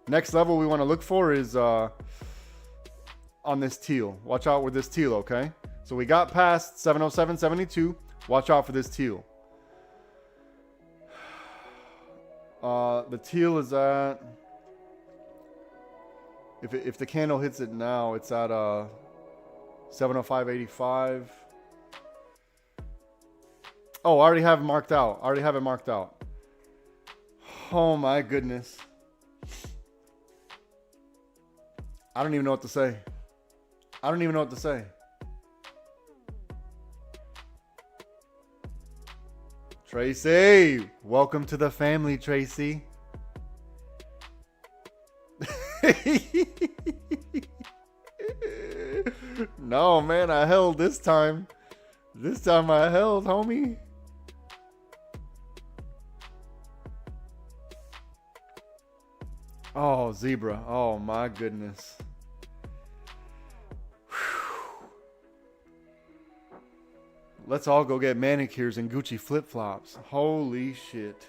S1: next level we want to look for is on this teal. Watch out with this teal, okay? So we got past 707.72. Watch out for this teal. The teal is at, if the candle hits it now, it's at 705.85. Oh, I already have it marked out. Oh my goodness. I don't even know what to say. Tracy, welcome to the family, Tracy. No, man, I held this time. This time I held, homie. Oh, zebra. Oh, my goodness. Whew. Let's all go get manicures and Gucci flip-flops. Holy shit.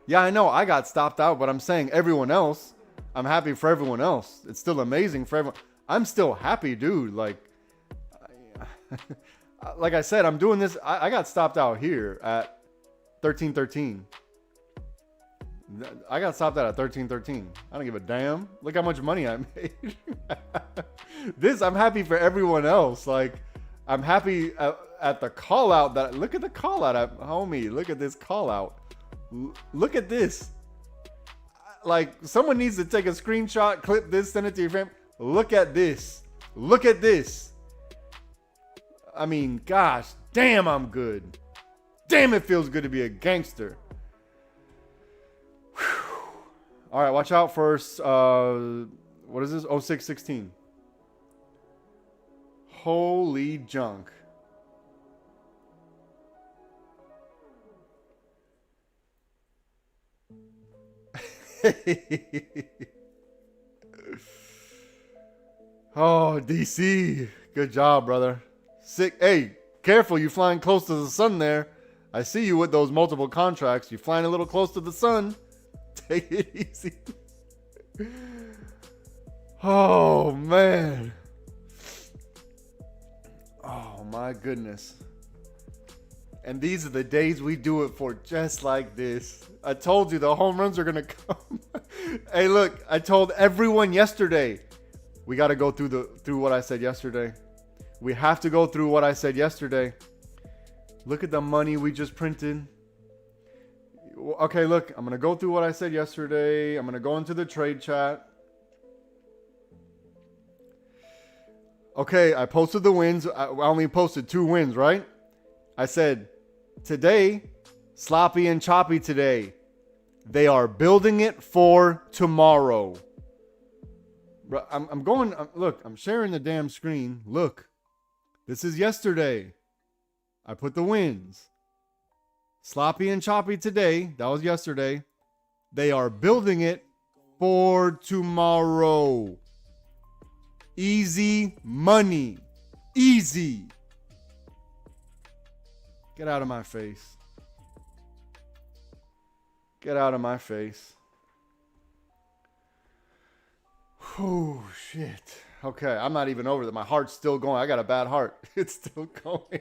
S1: Yeah, I know I got stopped out, but I'm saying everyone else, I'm happy for everyone else. It's still amazing for everyone. I'm still happy, dude. Like I said, I'm doing this. I got stopped out here at 1313. I got stopped out at 1313. I don't give a damn. Look how much money I made. I'm happy for everyone else. Like, I'm happy at the call out that, look at the call out, homie. Look at this call out. Look at this. Like, someone needs to take a screenshot, clip this, send it to your family. Look at this. Look at this. I mean, gosh, damn, I'm good. Damn, it feels good to be a gangster. Whew. All right, watch out for, what is this? 0616. Holy junk. Oh, DC. Good job, brother. Sick. Hey, careful. You're flying close to the sun there. I see you with those multiple contracts. You're flying a little close to the sun. Take it easy. Oh, man. my goodness. And these are the days we do it for, just like this. I told you the home runs are going to come. Hey, look, I told everyone yesterday, we got to go through what I said yesterday. We have to go through what I said yesterday. Look at the money we just printed. Okay, look, I'm going to go through what I said yesterday. I'm going to go into the trade chat. Okay, I posted the wins. I only posted 2 wins, right? I said, today, sloppy and choppy today. They are building it for tomorrow. Look, I'm sharing the damn screen. Look, this is yesterday. I put the wins. Sloppy and choppy today. That was yesterday. They are building it for tomorrow. Easy money. Easy. Get out of my face. Get out of my face. Oh, shit. Okay, I'm not even over that. My heart's still going. I got a bad heart. It's still going.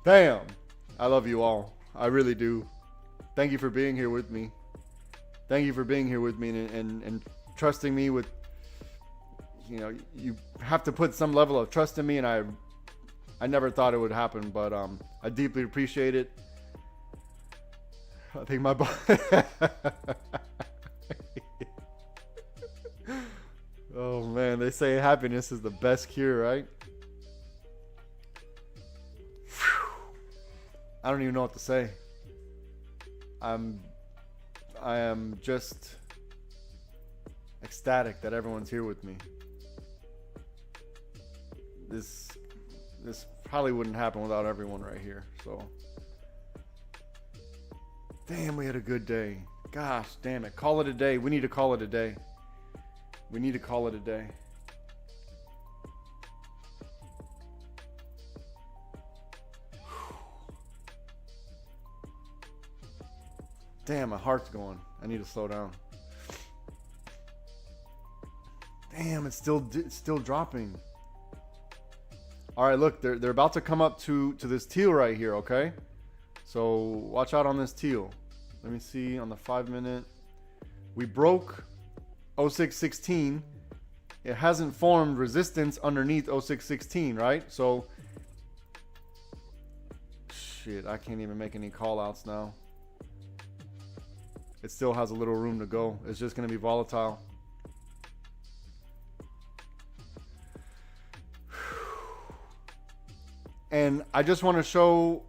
S1: Damn. I love you all. I really do. Thank you for being here with me. Thank you for being here with me and trusting me with, you know, you have to put some level of trust in me, and I never thought it would happen, but I deeply appreciate it. I think my oh man, they say happiness is the best cure, right? Whew. I don't even know what to say. I am just ecstatic that everyone's here with me. This probably wouldn't happen without everyone right here. So, damn, we had a good day. Gosh, damn it. Call it a day. We need to call it a day. We need to call it a day. Damn, my heart's going. I need to slow down. Damn, it's still dropping. All right, look, they're about to come up to this teal right here, okay? So watch out on this teal. Let me see on the 5 minute. We broke 0616. It hasn't formed resistance underneath 0616, right? So, shit, I can't even make any call outs now. It still has a little room to go. It's just going to be volatile. And I just want to show,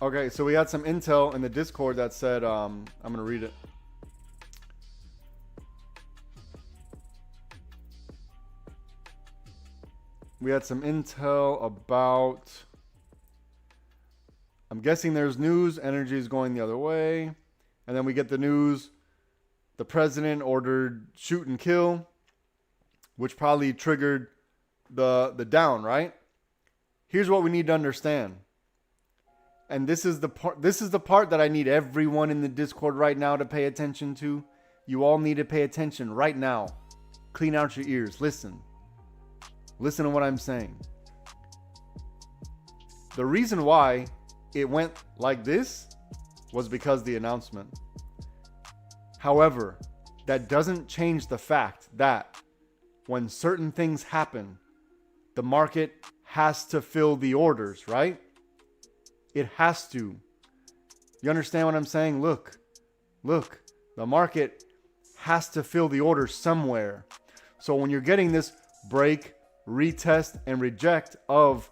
S1: okay, so we had some intel in the Discord that said, I'm going to read it. We had some intel about, I'm guessing there's news, energy is going the other way. And then we get the news, the president ordered shoot and kill, which probably triggered the down, right? Here's what we need to understand. And this is the part that I need everyone in the Discord right now to pay attention to. You all need to pay attention right now. Clean out your ears. Listen. Listen to what I'm saying. The reason why it went like this was because of the announcement. However, that doesn't change the fact that when certain things happen, the market has to fill the orders, right? It has to. You understand what I'm saying? Look, the market has to fill the orders somewhere. So when you're getting this break, retest, and reject of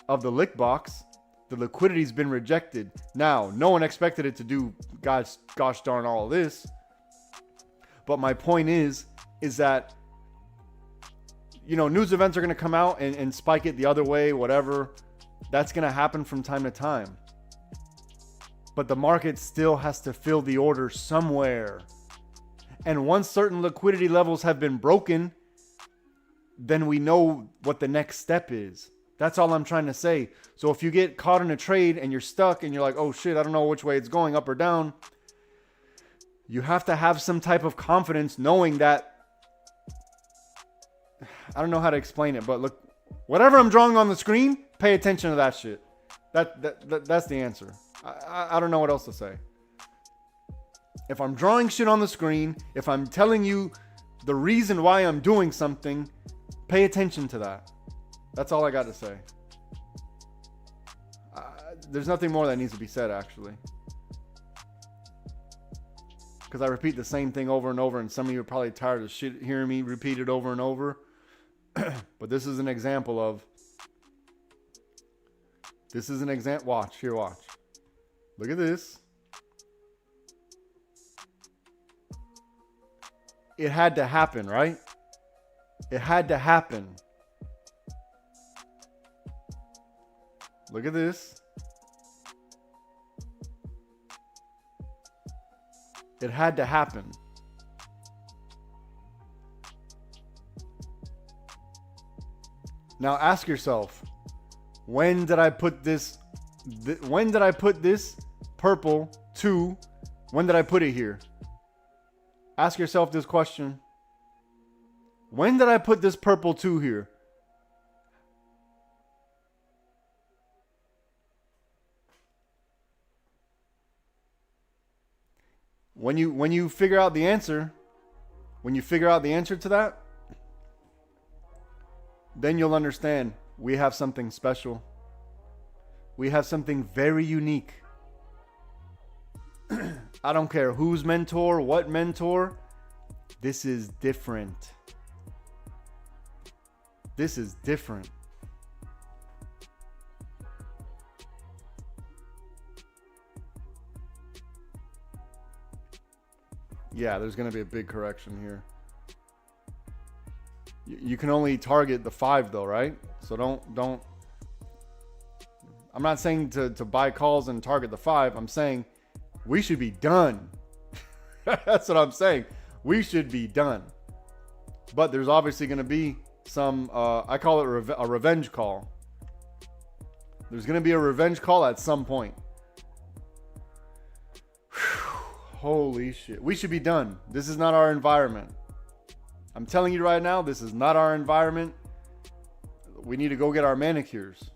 S1: the lick box, the liquidity's been rejected. Now, no one expected it to do gosh darn all of this. But my point is that, you know, news events are going to come out and spike it the other way, whatever. That's going to happen from time to time. But the market still has to fill the order somewhere. And once certain liquidity levels have been broken, then we know what the next step is. That's all I'm trying to say. So if you get caught in a trade and you're stuck and you're like, oh shit, I don't know which way it's going, up or down, you have to have some type of confidence knowing that, I don't know how to explain it, but look, whatever I'm drawing on the screen, pay attention to that shit. That's the answer. I don't know what else to say. If I'm drawing shit on the screen, if I'm telling you the reason why I'm doing something, pay attention to that. That's all I got to say. There's nothing more that needs to be said, actually. Because I repeat the same thing over and over, and some of you are probably tired of shit hearing me repeat it over and over. But this is an example of... This is an example. Watch. Here, watch. Look at this. It had to happen, right? It had to happen. Look at this. It had to happen. Now ask yourself, when did I put this? When did I put this purple 2? When did I put it here? Ask yourself this question. When did I put this purple 2 here? When you figure out the answer, to that, then you'll understand we have something special. We have something very unique. I don't care whose mentor, what mentor. This is different. This is different. Yeah, there's going to be a big correction here. You can only target the 5 though, right? So don't. I'm not saying to buy calls and target the 5. I'm saying we should be done. That's what I'm saying. We should be done. But there's obviously going to be some, I call it a revenge call. There's going to be a revenge call at some point. Holy shit. We should be done. This is not our environment. I'm telling you right now, this is not our environment. We need to go get our manicures.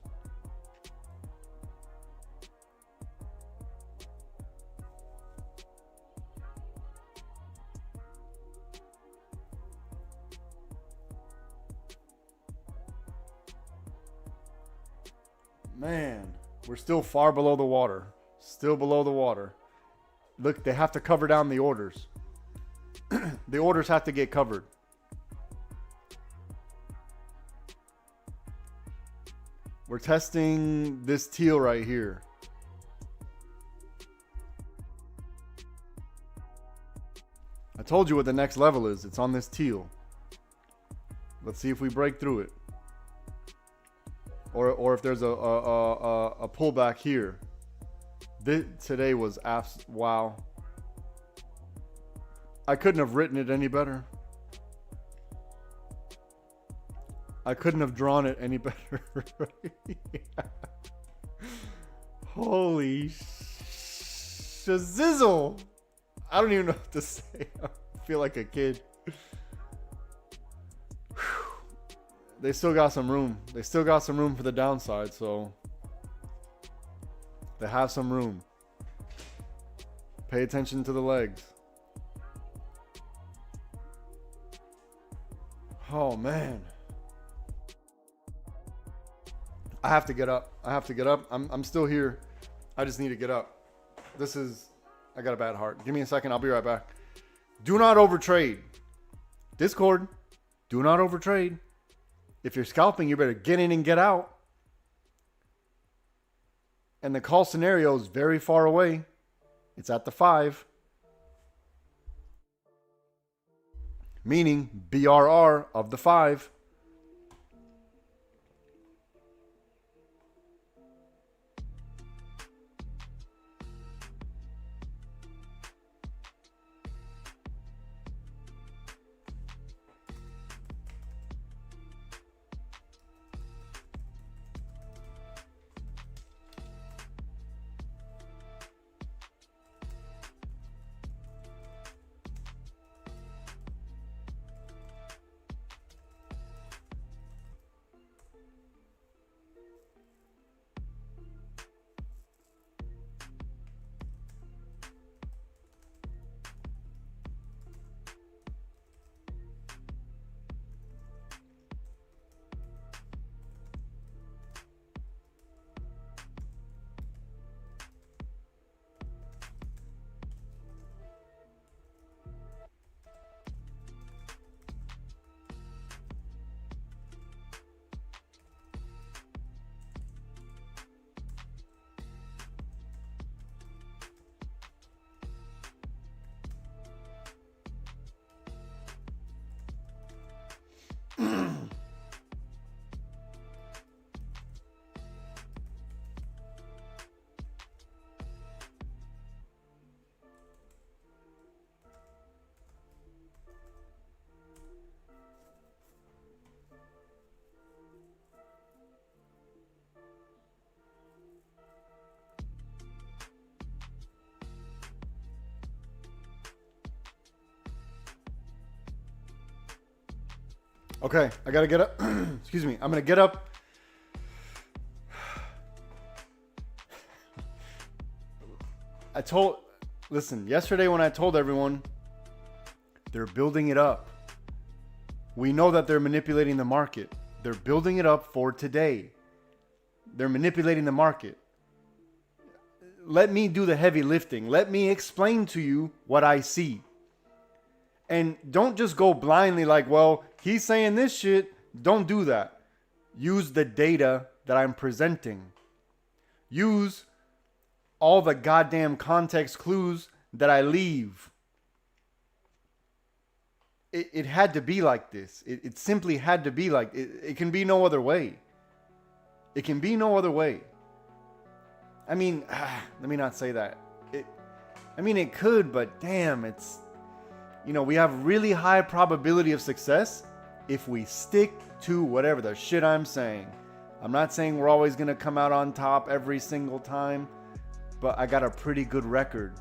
S1: Man, we're still far below the water. Still below the water. Look, they have to cover down the orders. The orders have to get covered. We're testing this teal right here. I told you what the next level is. It's on this teal. Let's see if we break through it. Or if there's a pullback here. Today was wow. I couldn't have written it any better. I couldn't have drawn it any better. Holy shazizzle. I don't even know what to say. I feel like a kid. They still got some room. They still got some room for the downside, so they have some room. Pay attention to the legs. Oh man. I have to get up. I'm still here. I just need to get up. I got a bad heart. Give me a second. I'll be right back. Do not overtrade. Discord, do not overtrade. If you're scalping, you better get in and get out. And the call scenario is very far away. It's at the 5. Meaning BRR of the 5. Okay, I gotta get up. Excuse me. I'm gonna get up. Listen, yesterday when I told everyone, they're building it up. We know that they're manipulating the market. They're building it up for today. They're manipulating the market. Let me do the heavy lifting. Let me explain to you what I see. And don't just go blindly like, well, he's saying this shit. Don't do that. Use the data that I'm presenting. Use all the goddamn context clues that I leave. It had to be like this. It simply had to be like it can be no other way. It can be no other way. I mean, let me not say that. It could, but damn, it's, we have really high probability of success if we stick to whatever the shit I'm saying. I'm not saying we're always going to come out on top every single time, but I got a pretty good record.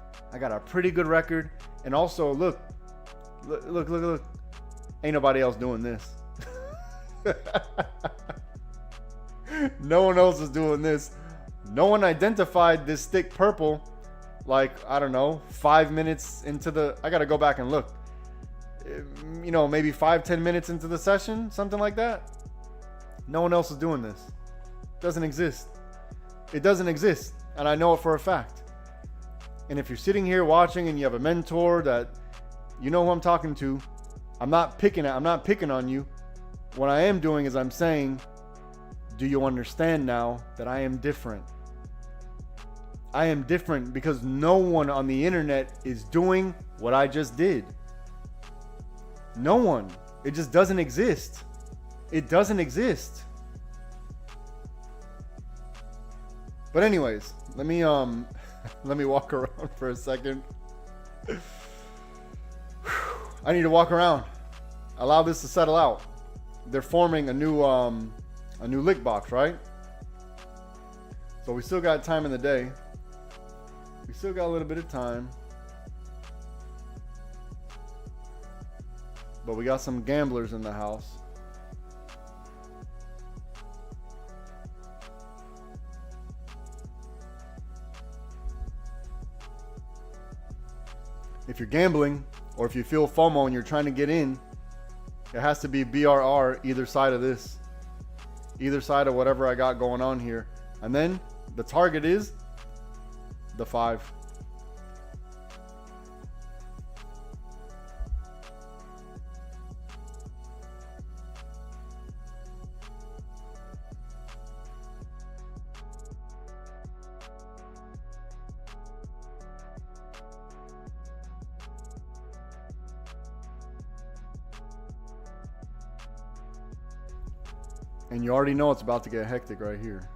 S1: And also, look. Ain't nobody else doing this. No one else is doing this. No one identified this thick purple like, I don't know, 5 minutes into I gotta go back and look. Maybe 5-10 minutes into the session, something like that. No one else is doing this. Doesn't exist. It doesn't exist. And I know it for a fact. And if you're sitting here watching and you have a mentor that you know who I'm talking to, I'm not picking on you. What I am doing is I'm saying, do you understand now that I am different? I am different because no one on the internet is doing what I just did. No one. It just doesn't exist. It doesn't exist. But anyways, let me walk around for a second. I need to walk around. Allow this to settle out. They're forming a new lick box, right? So we still got time in the day. We still got a little bit of time. But we got some gamblers in the house. If you're gambling, or if you feel FOMO and you're trying to get in, it has to be BRR either side of this. Either side of whatever I got going on here. And then the target is the 5. And you already know it's about to get hectic right here.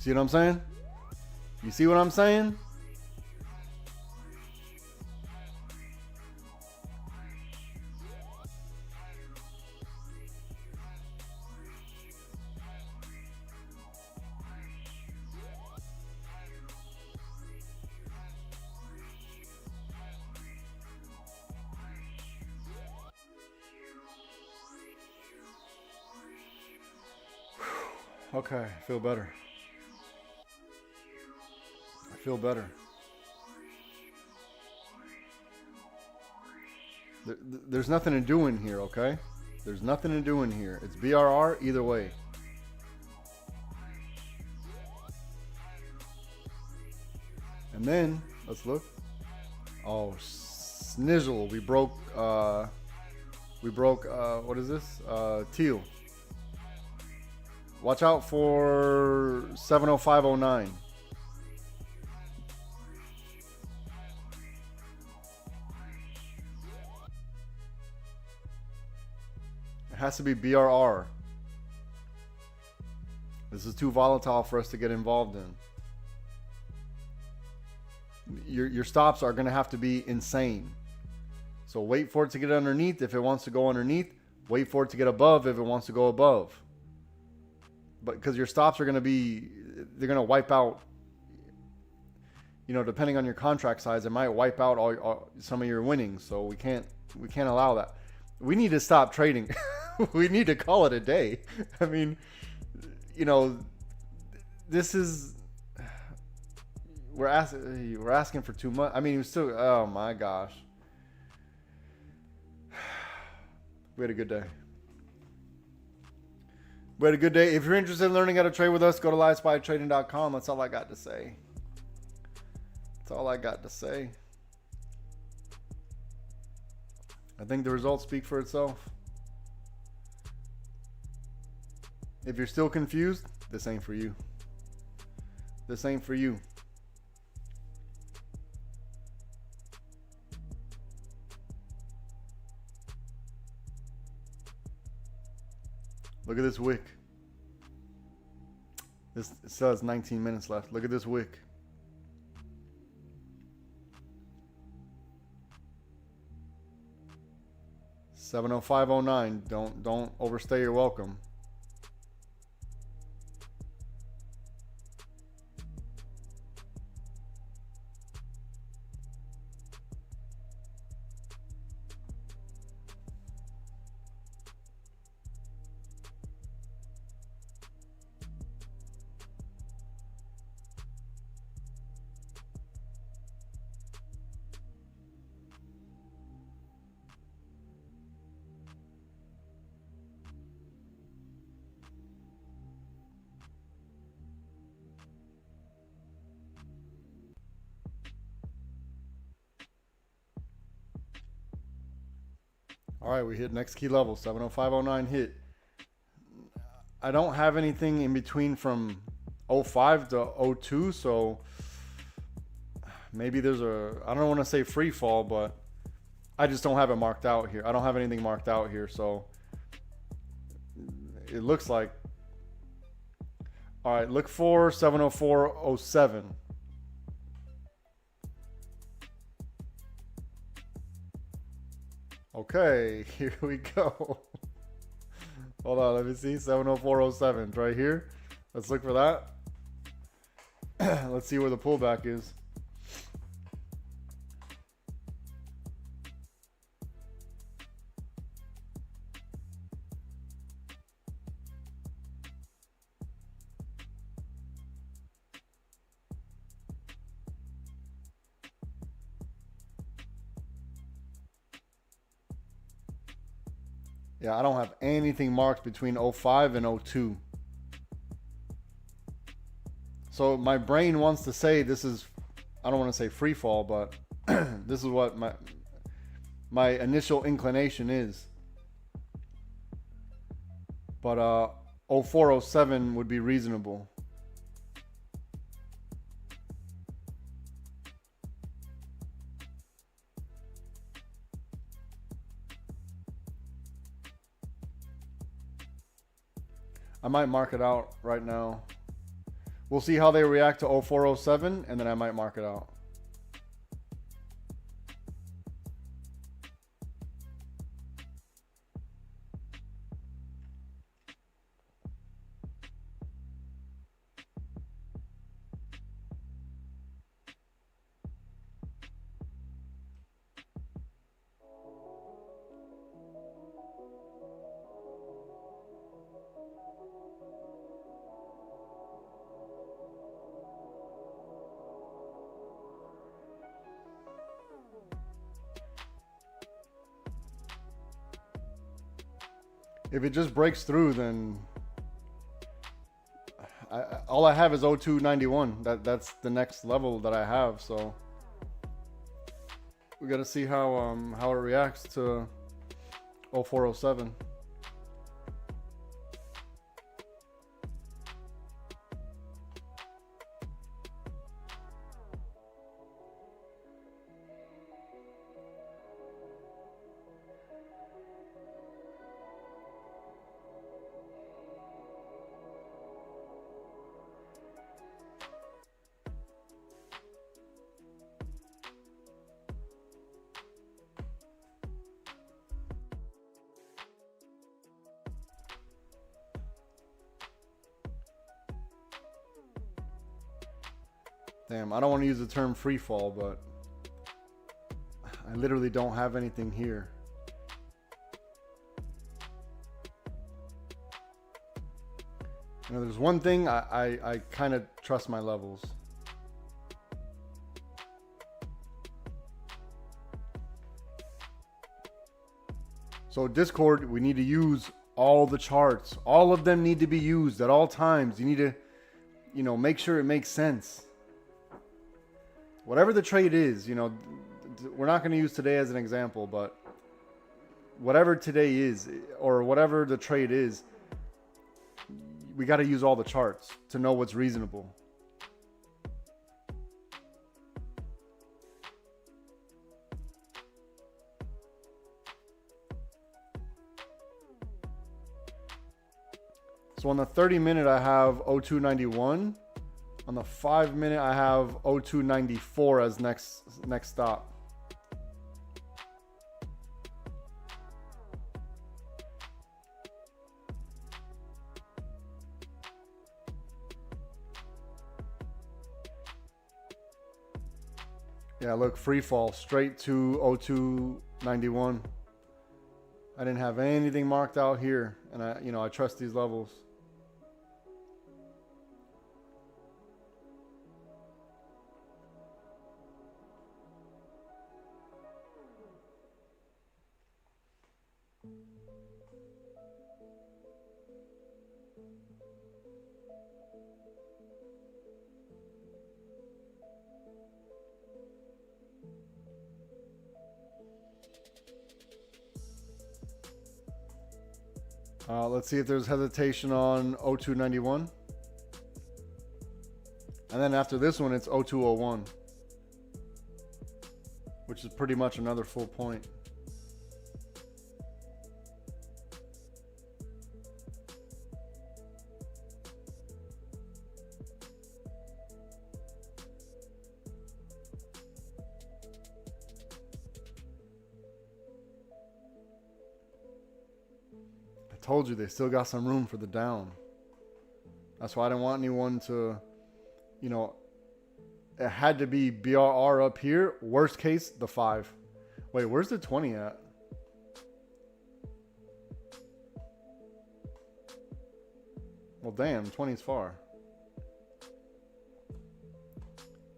S1: see what I'm saying? You see what I'm saying? Okay, I feel better. I feel better. There's nothing to do in here, okay? There's nothing to do in here. It's BRR either way. And then, let's look. Oh, snizzle. We broke, what is this? Teal. Watch out for 70509. It has to be BRR. This is too volatile for us to get involved in. Your stops are going to have to be insane. So wait for it to get underneath if it wants to go underneath. Wait for it to get above if it wants to go above. But because your stops are going to be, they're going to wipe out, you know, depending on your contract size, it might wipe out all some of your winnings. So we can't allow that. We need to stop trading. We need to call it a day. I mean, you know, this is, we're asking for too much. I mean, still, oh my gosh. We had a good day. We had a good day. If you're interested in learning how to trade with us, go to livespytrading.com. That's all I got to say. That's all I got to say. I think the results speak for itself. If you're still confused, this ain't for you. This ain't for you. Look at this wick. This still has 19 minutes left. Look at this wick. $705.09. Don't overstay your welcome. All right, we hit next key level, 705.09 hit. I don't have anything in between from 05 to 02, so maybe there's a, I don't want to say free fall, but I just don't have it marked out here. I don't have anything marked out here, so it looks like, all right, look for 704.07. Okay, here we go. Hold on, let me see. 704.07. It's right here. Let's look for that. Let's see where the pullback is. Yeah, I don't have anything marked between 05 and 02. So my brain wants to say this is, I don't want to say free fall, but this is what my initial inclination is. But 04, 07 would be reasonable. I might mark it out right now. We'll see how they react to 0407, and then I might mark it out. If it just breaks through, then all I have is 0291. That's the next level that I have. So we got to see how it reacts to 0407. Damn, I don't want to use the term free fall, but I literally don't have anything here. You know, there's one thing I kind of trust my levels. So Discord, we need to use all the charts. All of them need to be used at all times. You need to, you know, make sure it makes sense. Whatever the trade is, you know, we're not going to use today as an example, but whatever today is, or whatever the trade is, we got to use all the charts to know what's reasonable. So on the 30-minute, I have 0291. On the 5-minute, I have 0294 as next stop. Yeah, look, free fall straight to 0291. I didn't have anything marked out here, and I trust these levels. Let's see if there's hesitation on 0291. And then after this one, it's 0201, which is pretty much another full point. Told you they still got some room for the down. That's why I didn't want anyone to, you know, it had to be BRR up here. Worst case, the 5. Wait, where's the 20 at? Well, damn, 20 is far.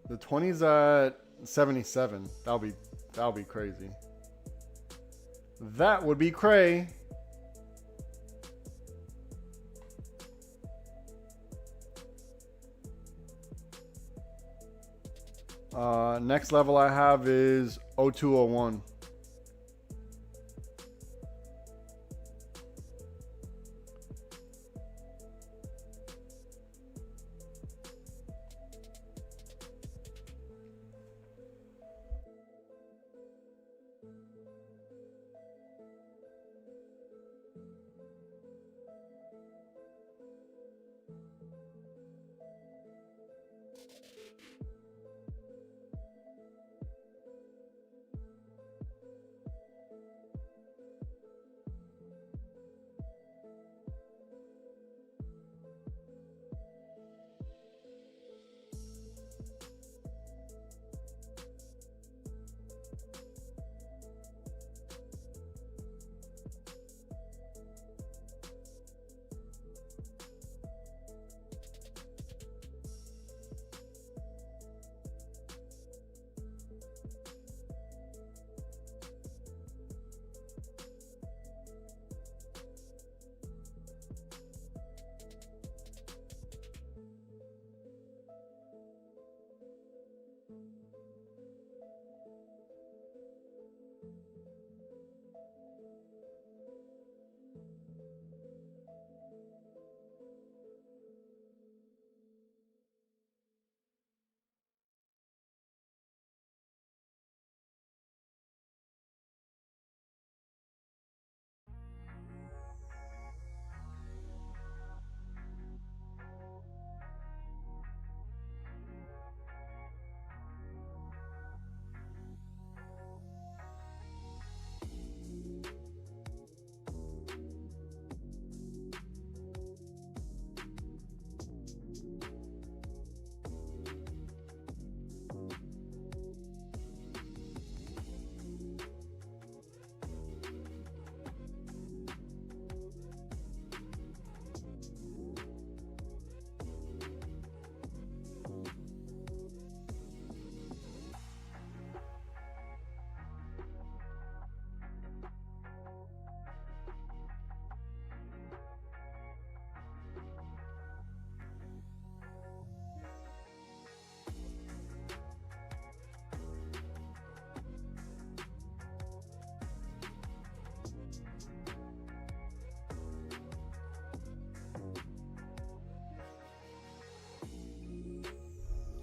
S1: The 20's at 77. That'll be crazy. That would be cray. Next level I have is 0201.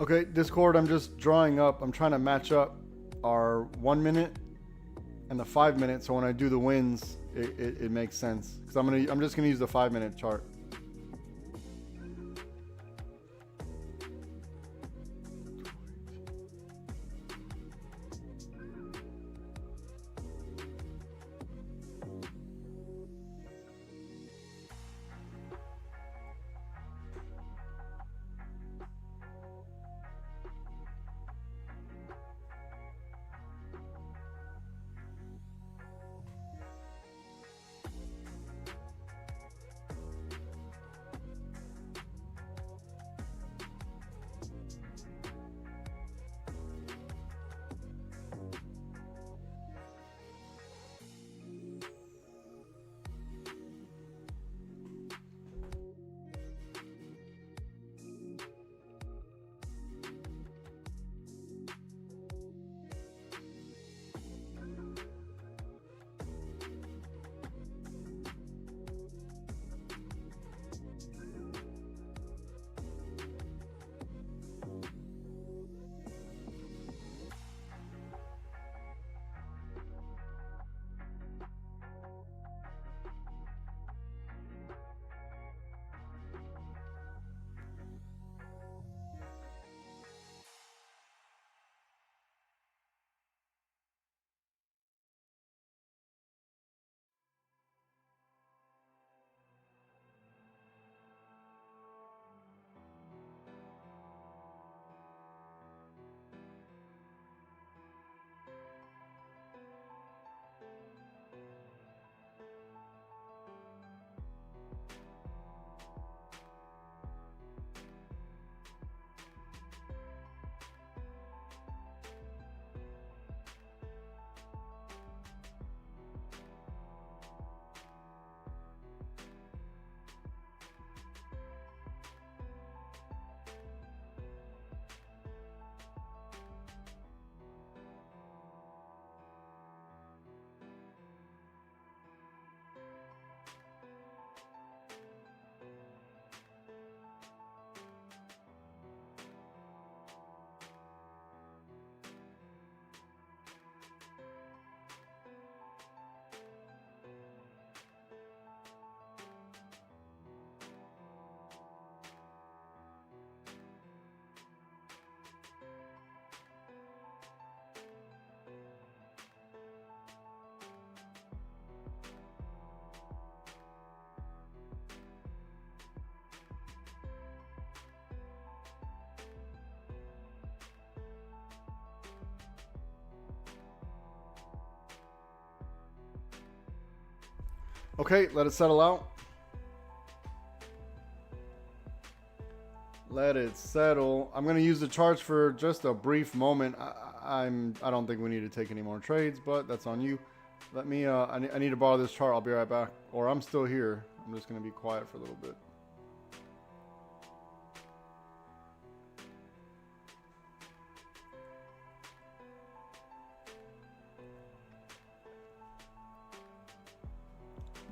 S1: Okay, Discord, I'm just drawing up. I'm trying to match up our 1 minute and the 5 minute, so when I do the wins, it makes sense. Because I'm just gonna use the 5 minute chart. Okay, let it settle out. Let it settle. I'm gonna use the charts for just a brief moment. I don't think we need to take any more trades, but that's on you. Let me. I need to borrow this chart. I'll be right back. Or I'm still here. I'm just gonna be quiet for a little bit.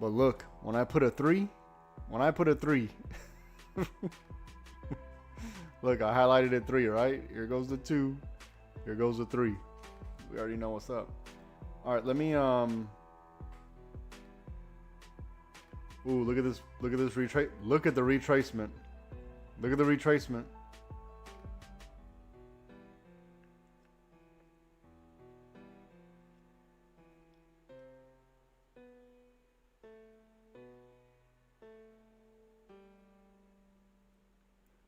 S1: But look, when I put a 3, look, I highlighted it 3, right? Here goes the 2. Here goes the 3. We already know what's up. All right, let me ooh, look at this. Look at this retrace. Look at the retracement. Look at the retracement.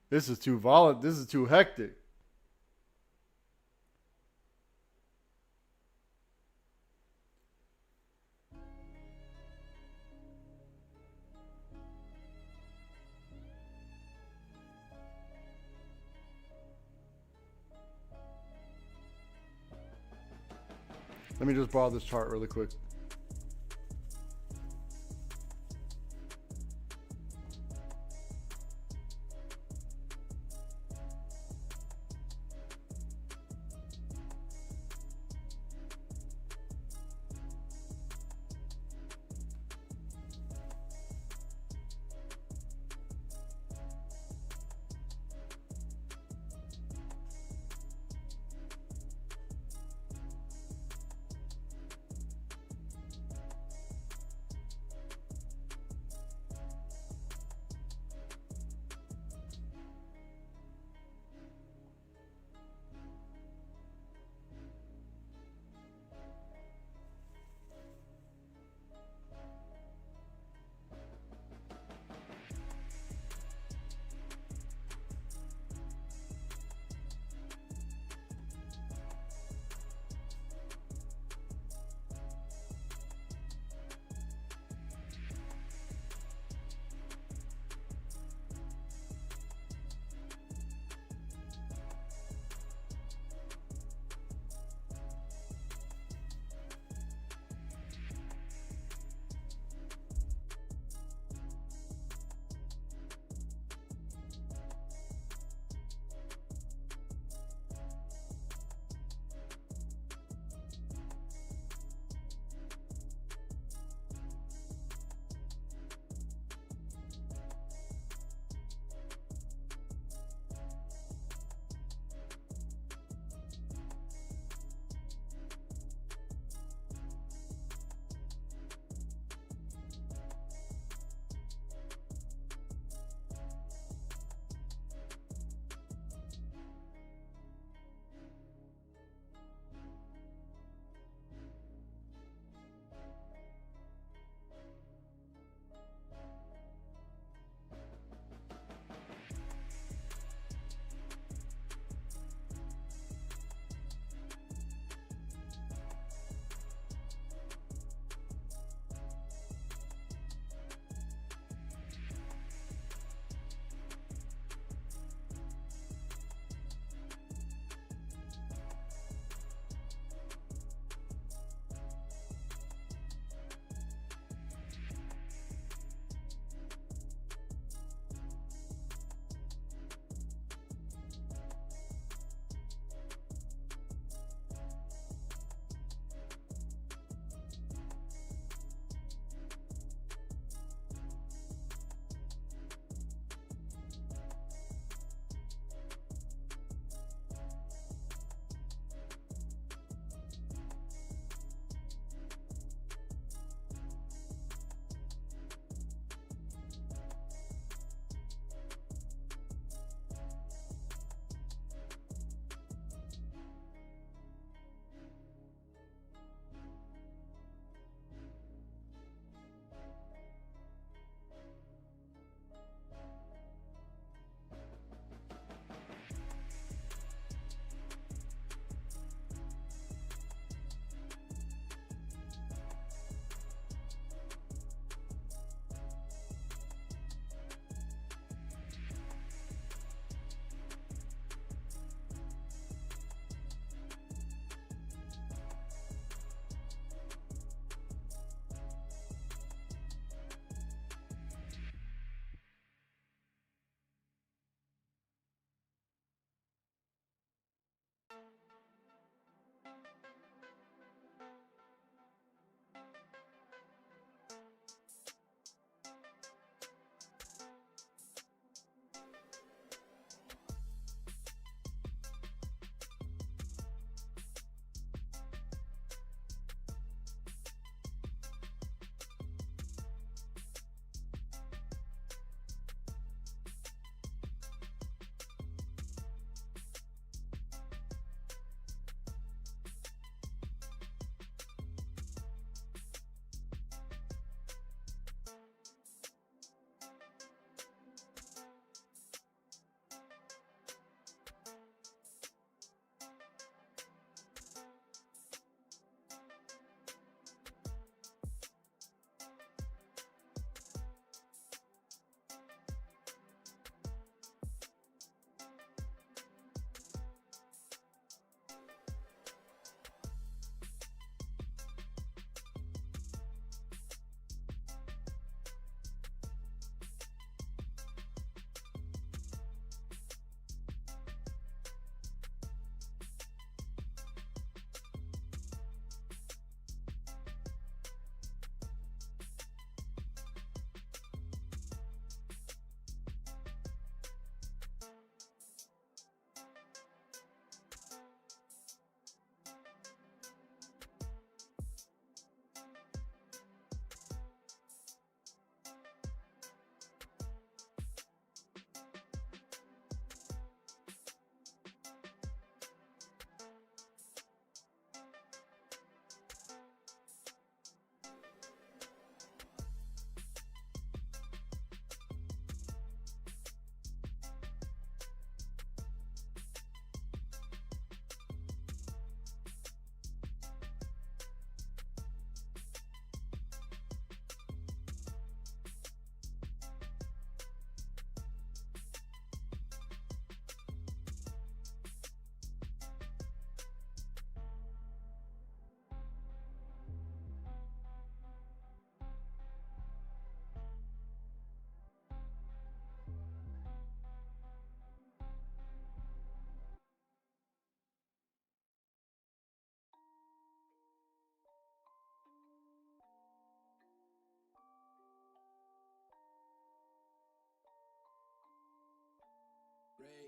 S1: This is too volatile. This is too hectic. Let me just borrow this chart really quick.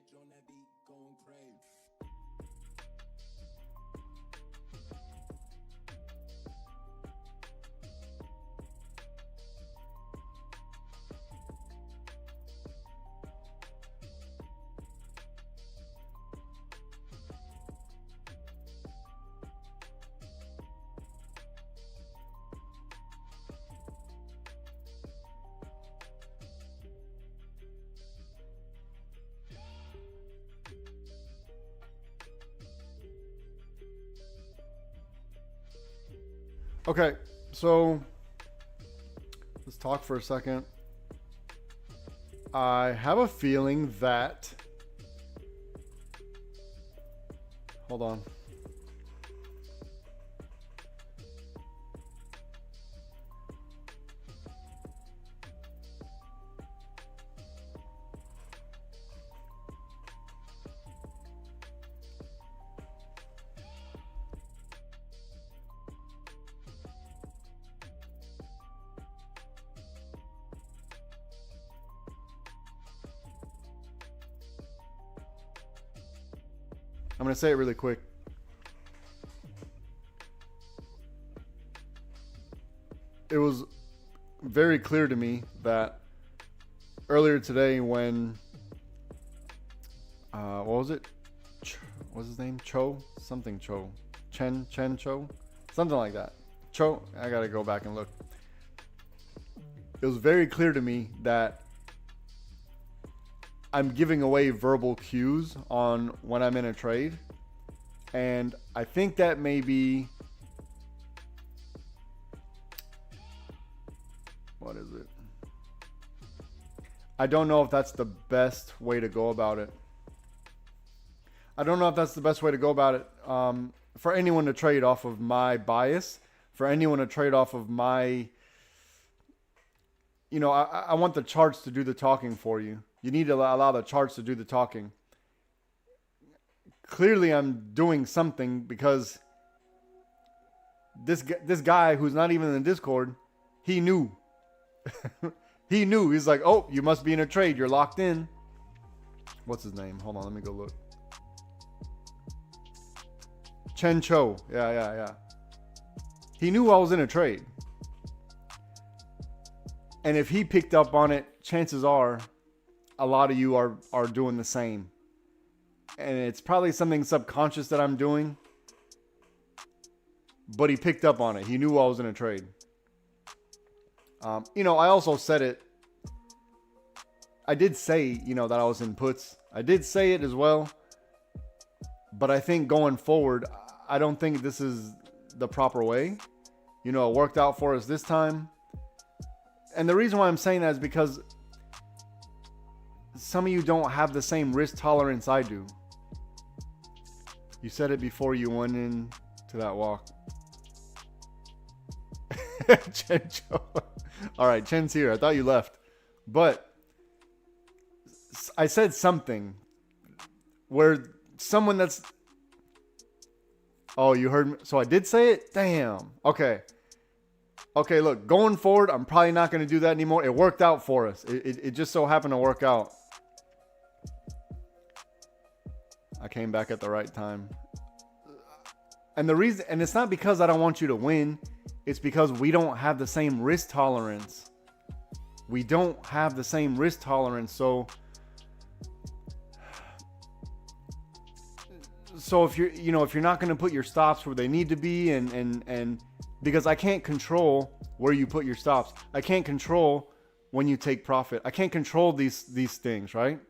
S2: Rage on that beat, going crazy.
S1: Okay, so let's talk for a second. I have a feeling that. Hold on. I'm going to say it really quick. It was very clear to me that earlier today when, what was it? What's his name? Cho? Something Cho. Chen Cho? Something like that. Cho? I got to go back and look. It was very clear to me that I'm giving away verbal cues on when I'm in a trade. And I think that may be, what is it? I don't know if that's the best way to go about it. I don't know if that's the best way to go about it. For anyone to trade off of my bias, for anyone to trade off of my, you know, I want the charts to do the talking for you. You need to allow the charts to do the talking. Clearly, I'm doing something because this guy who's not even in the Discord, he knew. He knew. He's like, oh, you must be in a trade. You're locked in. What's his name? Hold on, let me go look. Chen Cho. Yeah. He knew I was in a trade. And if he picked up on it, chances are a lot of you are doing the same. And it's probably something subconscious that I'm doing. But he picked up on it. He knew I was in a trade. You know, I also said it. I did say, you know, that I was in puts. I did say it as well. But I think going forward, I don't think this is the proper way. You know, it worked out for us this time. And the reason why I'm saying that is because some of you don't have the same risk tolerance I do. You said it before you went into that walk. Chen Cho. All right, Chen's here. I thought you left. But I said something where someone that's... Oh, you heard me? So I did say it? Damn. Okay, look, going forward, I'm probably not going to do that anymore. It worked out for us. It just so happened to work out. I came back at the right time. And the reason, and it's not because I don't want you to win. It's because we don't have the same risk tolerance. We don't have the same risk tolerance. So if you're, you know, if you're not going to put your stops where they need to be, and because I can't control where you put your stops. I can't control when you take profit. I can't control these things, right?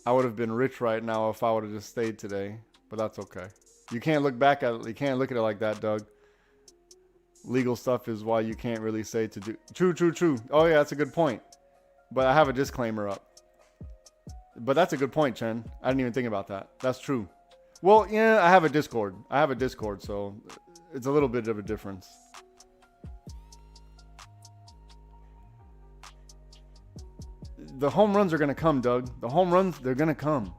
S1: I would have been rich right now if I would have just stayed today, but that's okay. You can't look back at it. You can't look at it like that, Doug. Legal stuff is why you can't really say to do. True. Oh yeah, that's a good point. But I have a disclaimer up. But that's a good point, Chen. I didn't even think about that. That's true. Well, yeah, I have a Discord. So it's a little bit of a difference. The home runs are going to come, Doug. The home runs, they're going to come.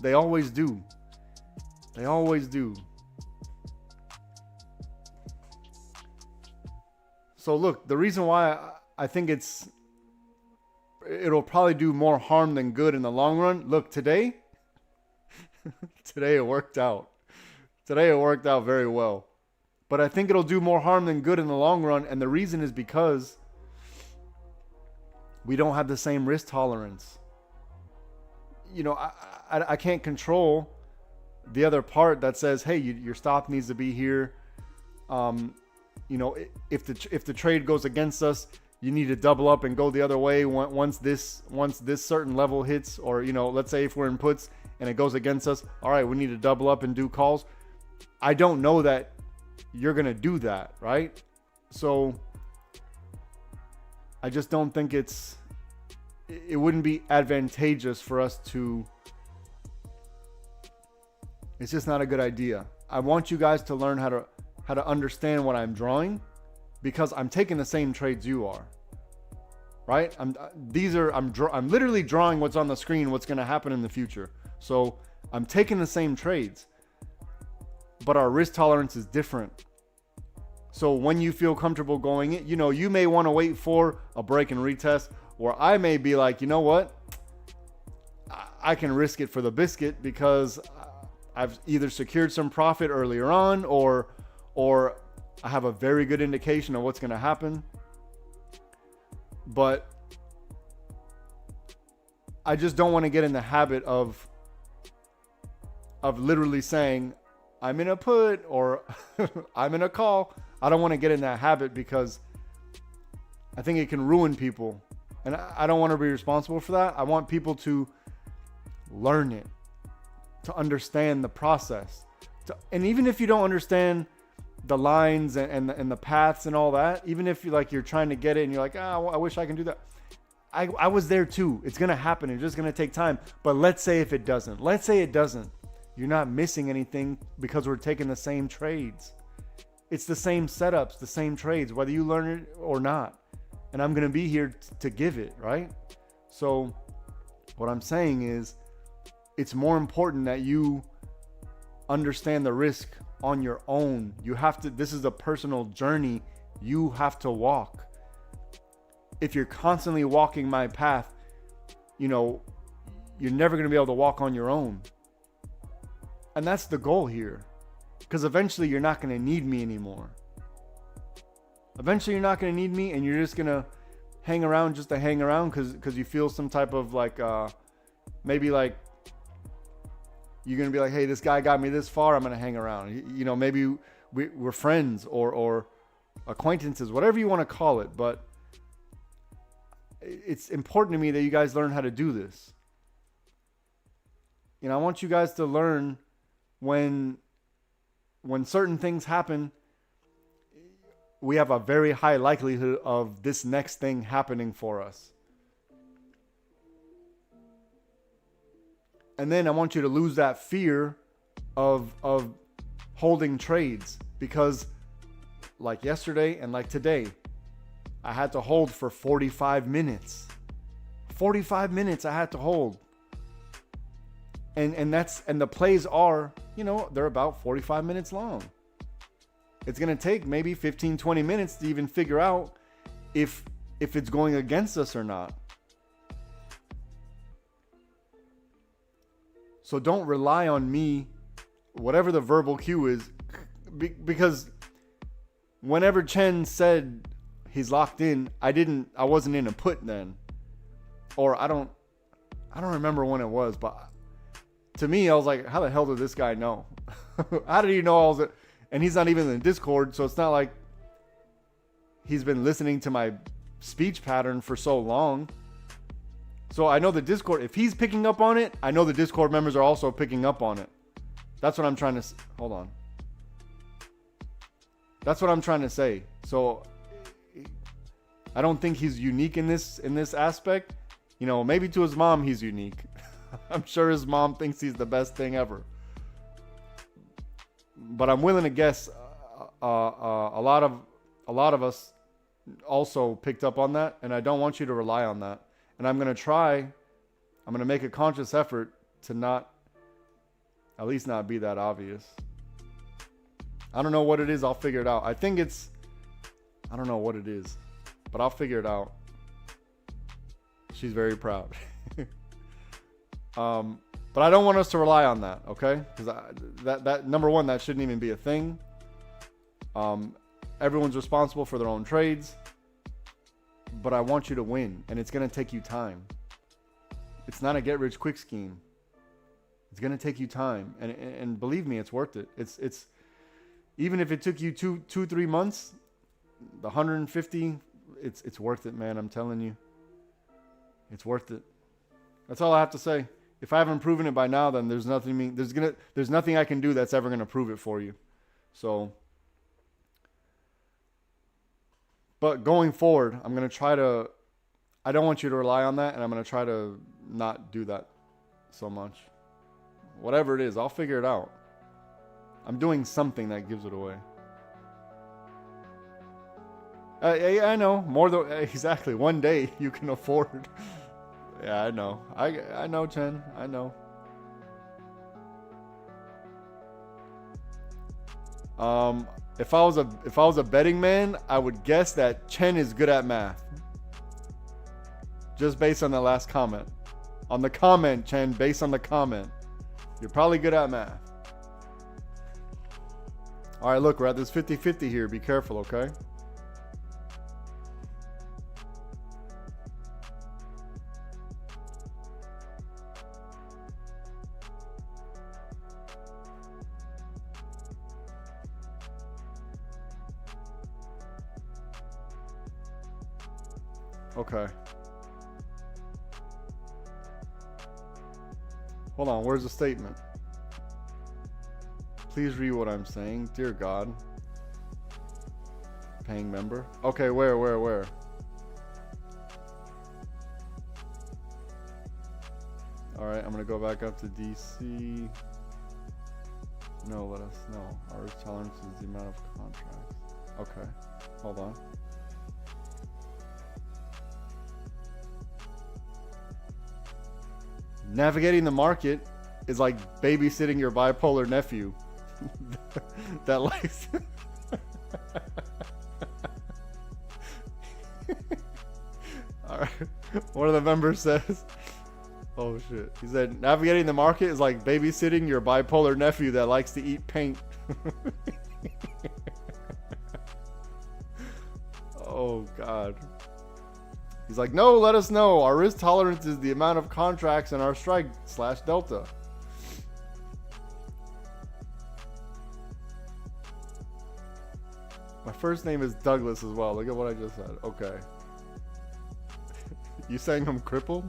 S1: They always do. So look, the reason why I think it's it'll probably do more harm than good in the long run. Look, today it worked out. Today it worked out very well. But I think it'll do more harm than good in the long run. And the reason is because we don't have the same risk tolerance. You know, I can't control the other part that says, hey, your stop needs to be here. You know, if the trade goes against us, you need to double up and go the other way once this certain level hits. Or, you know, let's say if we're in puts and it goes against us, all right, we need to double up and do calls. I don't know that you're going to do that, right? So I just don't think it wouldn't be advantageous for us to. It's just not a good idea. I want you guys to learn how to understand what I'm drawing, because I'm taking the same trades you are, right? I'm literally drawing what's on the screen, what's going to happen in the future. So I'm taking the same trades, but our risk tolerance is different. So when you feel comfortable going in, you know, you may want to wait for a break and retest, or I may be like, you know what? I can risk it for the biscuit because I've either secured some profit earlier on, or I have a very good indication of what's going to happen. But I just don't want to get in the habit of literally saying, I'm in a put or I'm in a call. I don't want to get in that habit because I think it can ruin people. And I don't want to be responsible for that. I want people to learn it, to understand the process. And even if you don't understand the lines and the paths and all that, even if you're trying to get it and you're like, I wish I can do that. I was there too. It's going to happen. It's just going to take time. But let's say if it doesn't. Let's say it doesn't. You're not missing anything because we're taking the same trades. It's the same setups, the same trades, whether you learn it or not. And I'm going to be here to give it, right? So what I'm saying is it's more important that you understand the risk on your own. You have to, this is a personal journey you have to walk. If you're constantly walking my path, you know, you're never going to be able to walk on your own. And that's the goal here. Because eventually you're not going to need me anymore. Eventually you're not going to need me and you're just going to hang around just to hang around because you feel some type of maybe you're going to be like, hey, this guy got me this far, I'm going to hang around. You know, maybe we're friends or acquaintances, whatever you want to call it. But it's important to me that you guys learn how to do this. You know, I want you guys to learn when certain things happen, we have a very high likelihood of this next thing happening for us. And then I want you to lose that fear of holding trades, because like yesterday and like today, I had to hold for 45 minutes. 45 minutes I had to hold. And the plays are, you know, they're about 45 minutes long. It's going to take maybe 15, 20 minutes to even figure out if it's going against us or not. So don't rely on me, whatever the verbal cue is, because whenever Chen said he's locked in, I wasn't in a put then. Or I don't remember when it was, but to me, I was like, how the hell did this guy know? How did he know I was and he's not even in the Discord, so it's not like he's been listening to my speech pattern for so long. So I know the Discord, if he's picking up on it, I know the Discord members are also picking up on it. That's what I'm trying to, hold on. That's what I'm trying to say. So I don't think he's unique in this aspect. You know, maybe to his mom, he's unique. I'm sure his mom thinks he's the best thing ever. But I'm willing to guess a lot of us also picked up on that, and I don't want you to rely on that. And I'm going to make a conscious effort to at least not be that obvious. I don't know what it is. I'll figure it out. I don't know what it is, but I'll figure it out. She's very proud. But I don't want us to rely on that, okay? Because that number one, that shouldn't even be a thing. Everyone's responsible for their own trades, but I want you to win, and it's gonna take you time. It's not a get-rich-quick scheme. It's gonna take you time, and believe me, it's worth it. It's even if it took you 3 months, the 150, it's worth it, man. I'm telling you, it's worth it. That's all I have to say. If I haven't proven it by now, then there's nothing I can do that's ever gonna prove it for you. So, but going forward, I'm gonna try to. I don't want you to rely on that, and I'm gonna try to not do that so much. Whatever it is, I'll figure it out. I'm doing something that gives it away. I know more than exactly. One day you can afford. Yeah, I know. I know, Chen. I know. If I was a betting man, I would guess that Chen is good at math. Just based on the last comment. On the comment, Chen, based on the comment. You're probably good at math. All right, look, we're at this 50-50 here. Be careful, okay? Okay. Hold on, where's the statement? Please read what I'm saying. Dear God. Paying member. Okay, where? Alright, I'm gonna go back up to DC. No, let us know. Our risk tolerance is the amount of contracts. Okay, hold on. Navigating the market is like babysitting your bipolar nephew that likes. All right. One of the members says, "Oh shit!" He said, "Navigating the market is like babysitting your bipolar nephew that likes to eat paint." Oh God. He's like, "No, let us know. Our risk tolerance is the amount of contracts in our strike/delta." My first name is Douglas as well. Look at what I just said. Okay. You saying I'm crippled?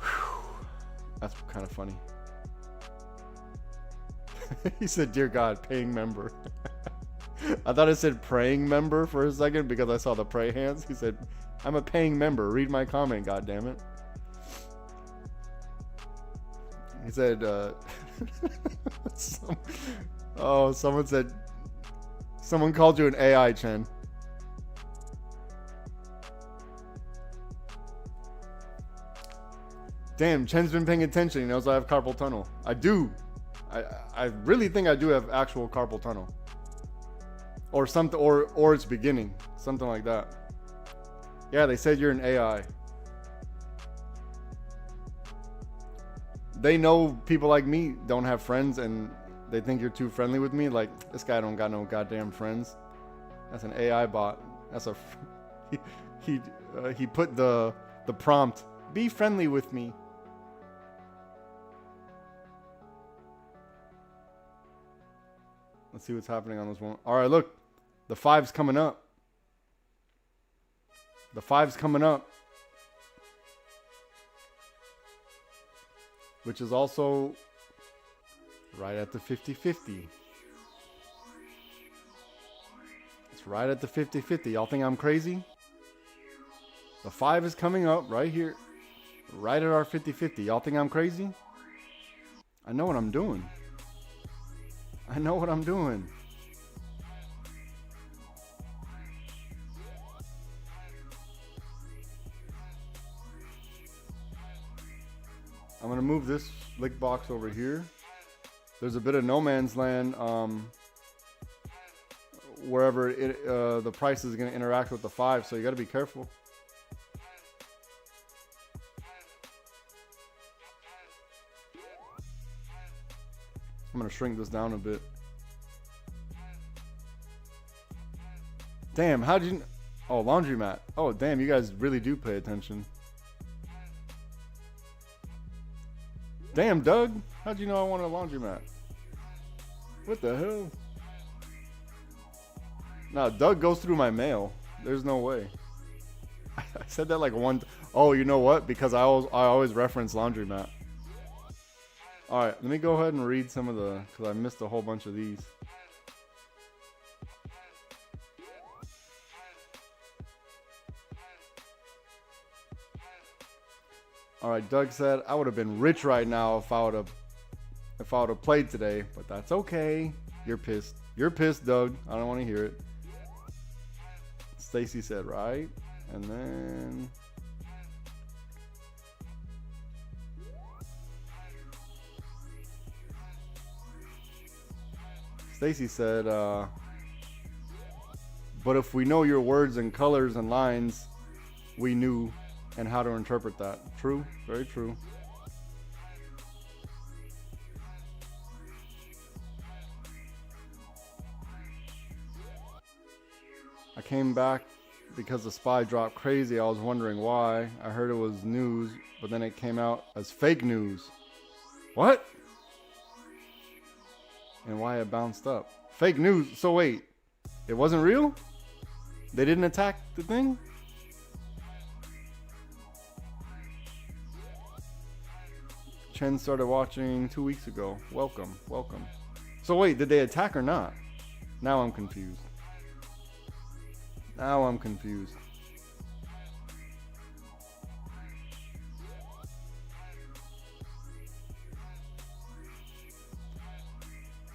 S1: Whew. That's kind of funny. He said, "Dear God, paying member." I thought it said praying member for a second because I saw the pray hands. He said, "I'm a paying member. Read my comment, goddammit." He said, someone said, someone called you an AI, Chen. Damn, Chen's been paying attention. He knows I have carpal tunnel. I do. I really think I do have actual carpal tunnel. Or something, or it's beginning. Something like that. Yeah, they said you're an AI. They know people like me don't have friends and they think you're too friendly with me. Like, this guy don't got no goddamn friends. That's an AI bot. That's a... He put the prompt, "Be friendly with me." Let's see what's happening on this one. All right, look. The 5's coming up. The 5's coming up. Which is also right at the 50-50. It's right at the 50-50. Y'all think I'm crazy? The 5 is coming up right here. Right at our 50-50. Y'all think I'm crazy? I know what I'm doing. I know what I'm doing. I'm gonna move this lick box over here. There's a bit of no man's land wherever the price is gonna interact with the 5, so you gotta be careful. shrink this down a bit. Damn, how'd you... Oh, laundromat. Oh, damn, you guys really do pay attention. Damn, Doug. How'd you know I wanted a laundromat? What the hell? Nah, Doug goes through my mail. There's no way. I said that like one... Oh, you know what? Because I always reference laundromat. Alright, let me go ahead and read some of the... Because I missed a whole bunch of these. Alright, Doug said, I would have been rich right now if I would have played today, but that's okay. You're pissed. You're pissed, Doug. I don't want to hear it. Stacy said, right? And then... Stacy said, but if we know your words and colors and lines, we knew and how to interpret that. True, very true. I came back because the spy dropped crazy. I was wondering why. I heard it was news, but then it came out as fake news. What? And why it bounced up. Fake news. So wait, it wasn't real? They didn't attack the thing? Chen started watching 2 weeks ago. Welcome, welcome. So wait, did they attack or not? Now I'm confused. Now I'm confused.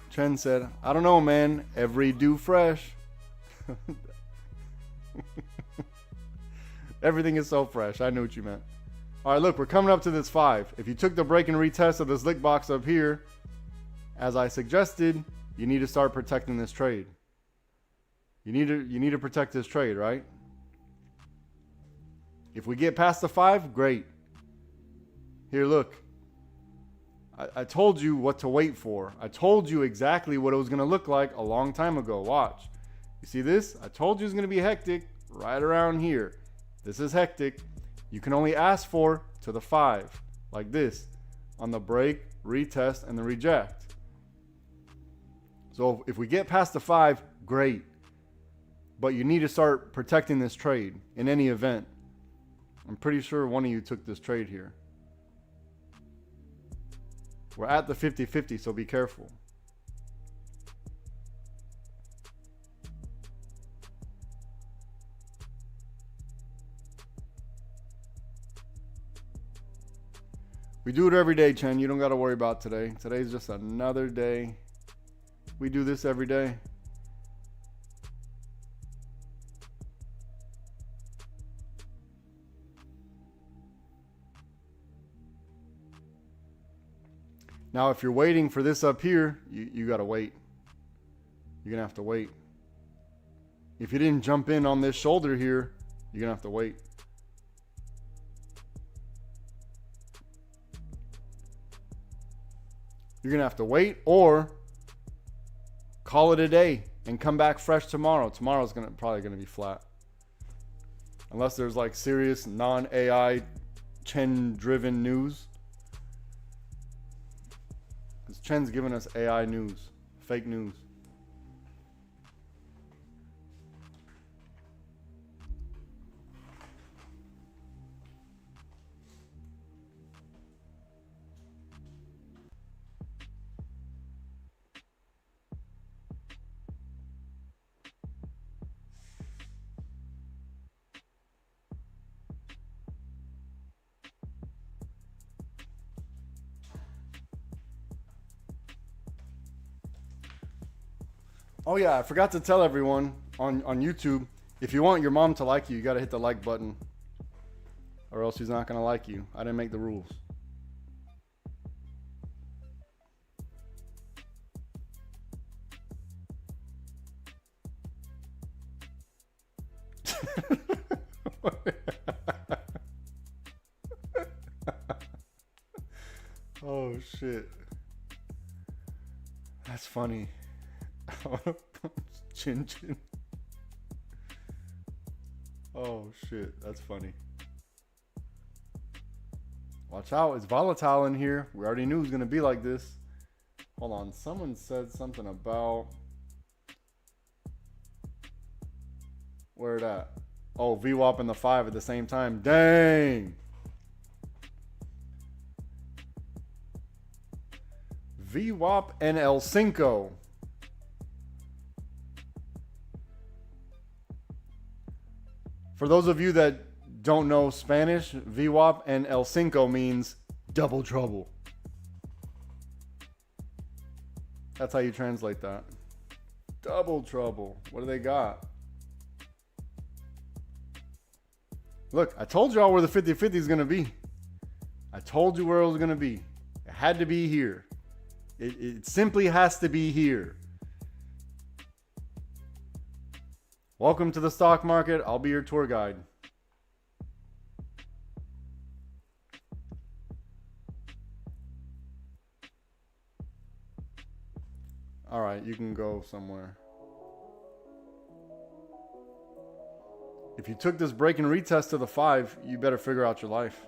S1: Chen said, I don't know, man. Every do fresh. Everything is so fresh. I knew what you meant. All right, look, we're coming up to this 5. If you took the break and retest of this lick box up here, as I suggested, you need to start protecting this trade. You need to protect this trade, right? If we get past the 5, great. Here, look. I told you what to wait for. I told you exactly what it was going to look like a long time ago. Watch. You see this? I told you it was going to be hectic right around here. This is hectic. You can only ask for to the 5, like this, on the break, retest, and the reject. So if we get past the 5, great. But you need to start protecting this trade in any event. I'm pretty sure one of you took this trade here. We're at the 50-50, so be careful. We do it every day, Chen. You don't got to worry about today. Today's just another day. We do this every day. Now, if you're waiting for this up here, you got to wait. You're going to have to wait. If you didn't jump in on this shoulder here, you're going to have to wait. You're going to have to wait or call it a day and come back fresh tomorrow. Tomorrow's probably going to be flat. Unless there's like serious non-AI Chen-driven news. Because Chen's giving us AI news, fake news. Oh yeah, I forgot to tell everyone on YouTube, if you want your mom to like you, you gotta hit the like button. Or else she's not gonna like you. I didn't make the rules. Oh shit. That's funny. Chin chin. Oh shit, that's funny. Watch out, it's volatile in here. We already knew it was gonna be like this. Hold on, someone said something about where it at? Oh, VWAP and the 5 at the same time. Dang. VWAP and El Cinco. For those of you that don't know Spanish, VWAP and El Cinco means double trouble. That's how you translate that. Double trouble. What do they got? Look, I told y'all where the 50-50 is going to be. I told you where it was going to be. It had to be here. It simply has to be here. Welcome to the stock market. I'll be your tour guide. All right, you can go somewhere. If you took this break and retest to the 5, you better figure out your life.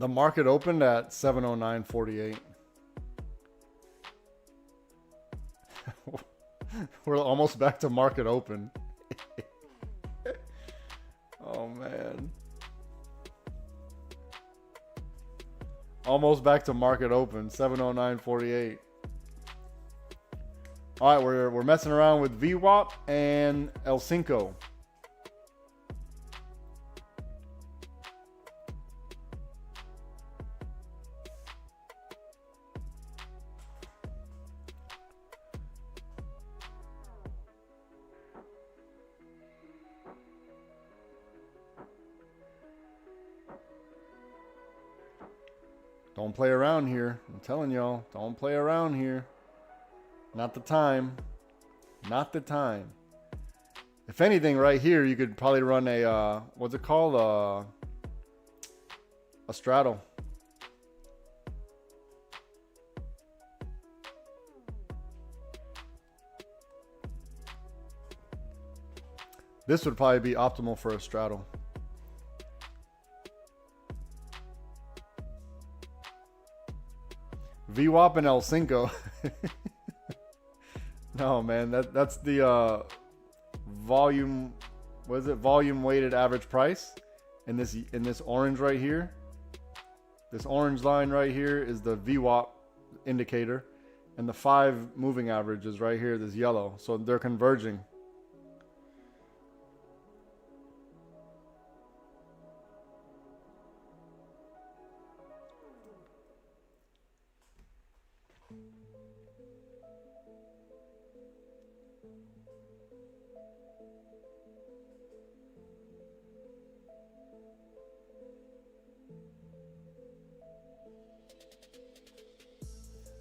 S1: The market opened at 709.48. We're almost back to market open. Oh man. Almost back to market open, 709.48. All right, we're messing around with VWAP and El Cinco. Don't play around here. I'm telling y'all, don't play around here. Not the time. Not the time. If anything, right here, you could probably run a, what's it called? A straddle. This would probably be optimal for a straddle. VWAP and El Cinco. No, man, that's the volume. What is it? Volume weighted average price. In this orange right here. This orange line right here is the VWAP indicator, and the 5 moving average is right here. This yellow. So they're converging.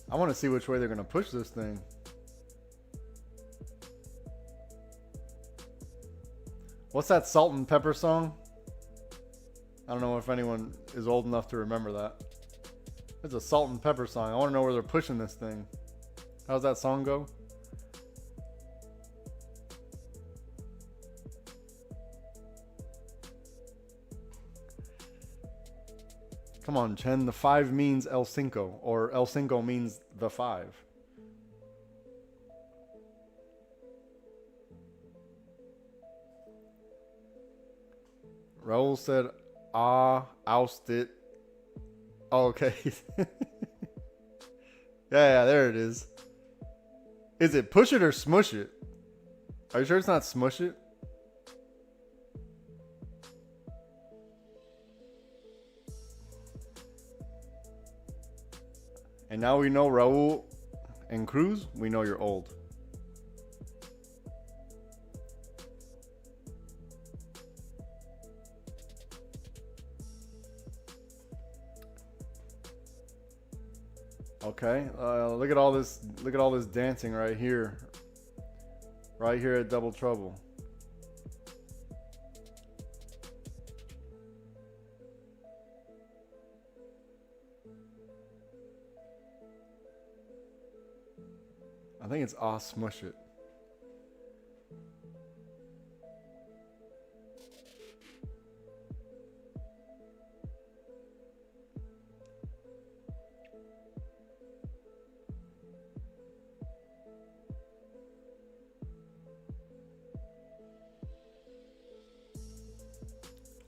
S1: I want to see which way they're going to push this thing. What's that salt and pepper song? I don't know if anyone is old enough to remember that. It's a salt and pepper song. I want to know where they're pushing this thing. How's that song go? Come on, Chen. The 5 means El Cinco, or El Cinco means the 5. Raul said, oust it. Oh, okay. Yeah, there it is. Is it push it or smush it? Are you sure it's not smush it? And now we know Raul and Cruz, we know you're old. Okay, look at all this. Look at all this dancing right here at Double Trouble. I think it's smush it.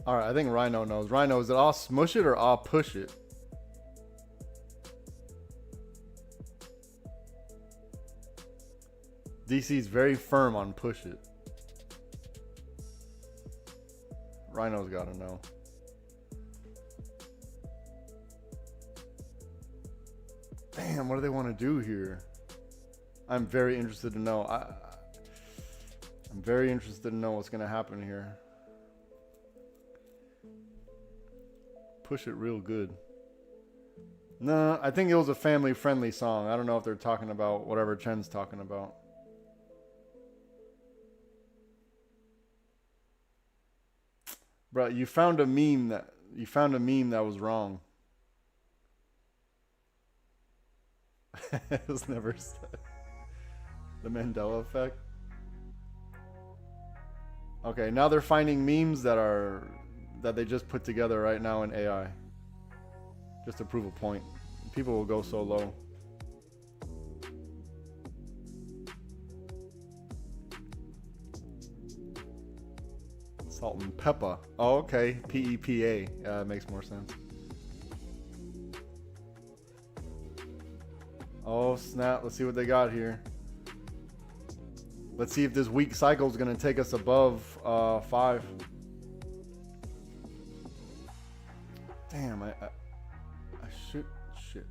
S1: All right, I think Rhino knows. Rhino, is it all smush it or all push it? DC's very firm on push it. Rhino's got to know. Damn, what do they want to do here? I'm very interested to know. I'm very interested to know what's going to happen here. Push it real good. No, I think it was a family-friendly song. I don't know if they're talking about whatever Chen's talking about. Bro, you found a meme that was wrong. It was never said. The Mandela effect. Okay, now they're finding memes that they just put together right now in AI. Just to prove a point. People will go so low. Salt and pepper. Oh, okay. PEPA. Yeah, that makes more sense. Oh, snap. Let's see what they got here. Let's see if this week cycle is going to take us above 5. Damn, I should. Shit.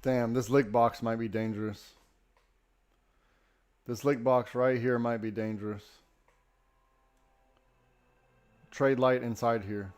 S1: Damn, this lick box might be dangerous. This lick box right here might be dangerous. Trade light inside here.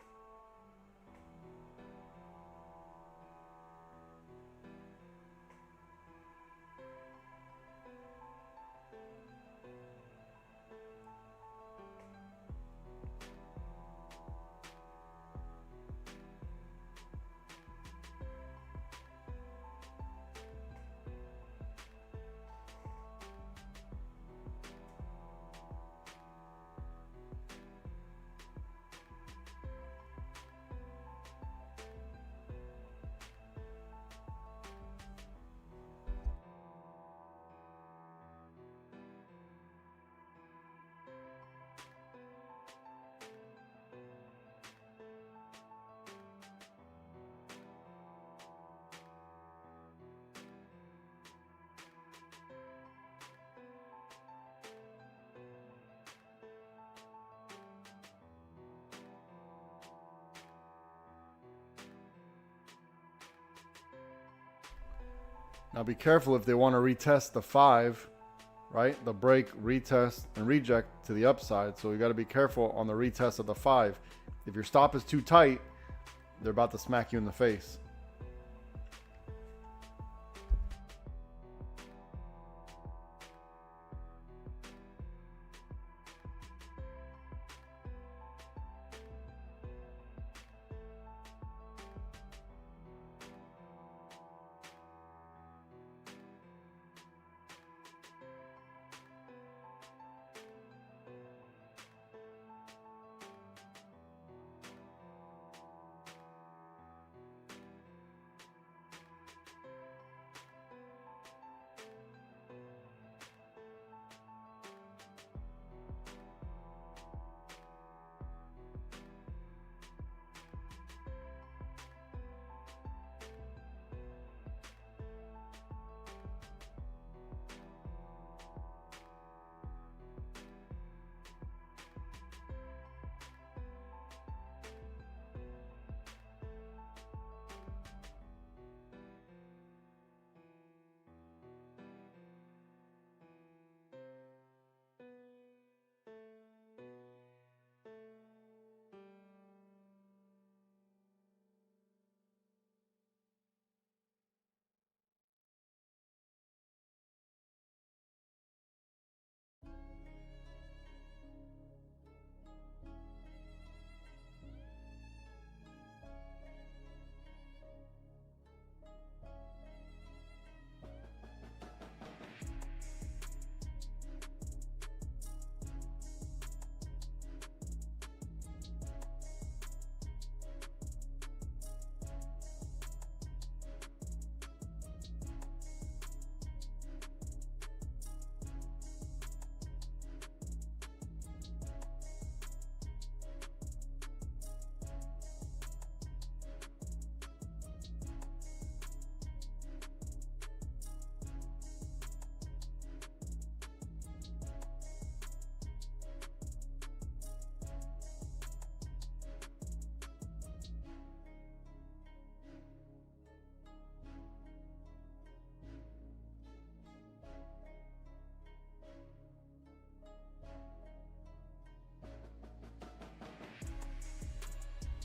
S1: Now be careful if they want to retest the 5, right? The break, retest, and reject to the upside. So you got to be careful on the retest of the 5. If your stop is too tight, they're about to smack you in the face.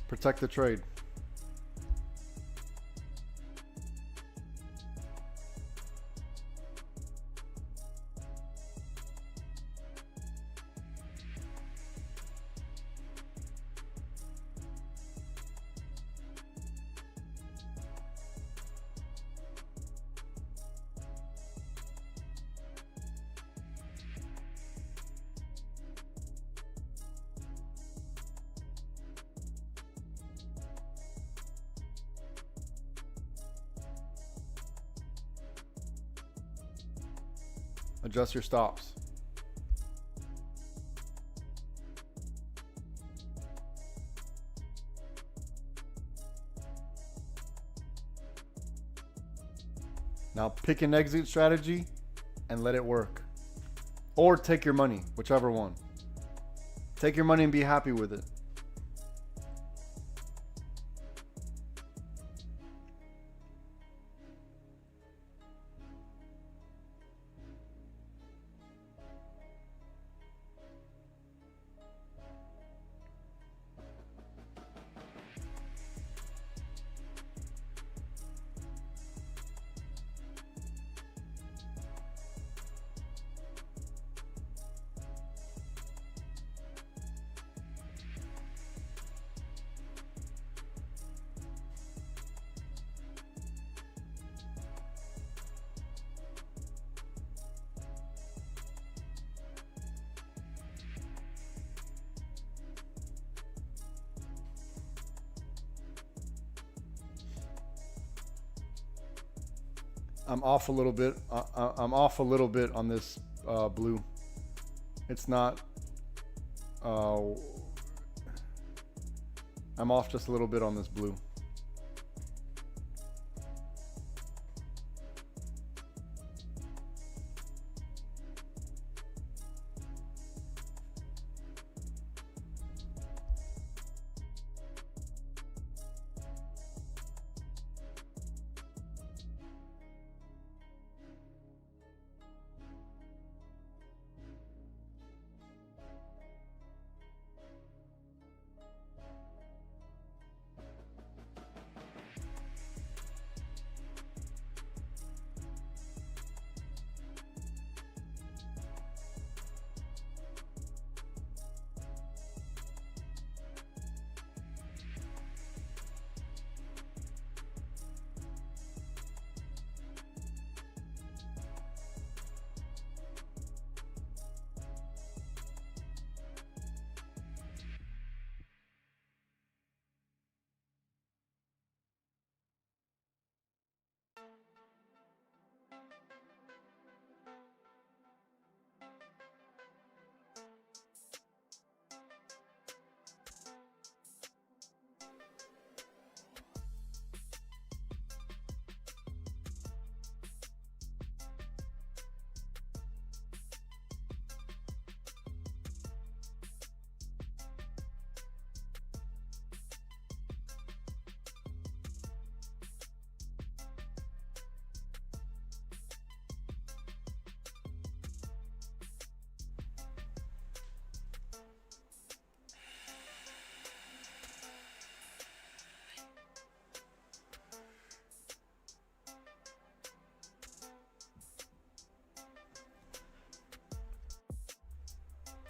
S1: Protect the trade. Adjust your stops. Now pick an exit strategy and let it work. Or take your money, whichever one. Take your money and be happy with it. I'm off a little bit. I'm off a little bit on this blue. It's not. I'm off just a little bit on this blue.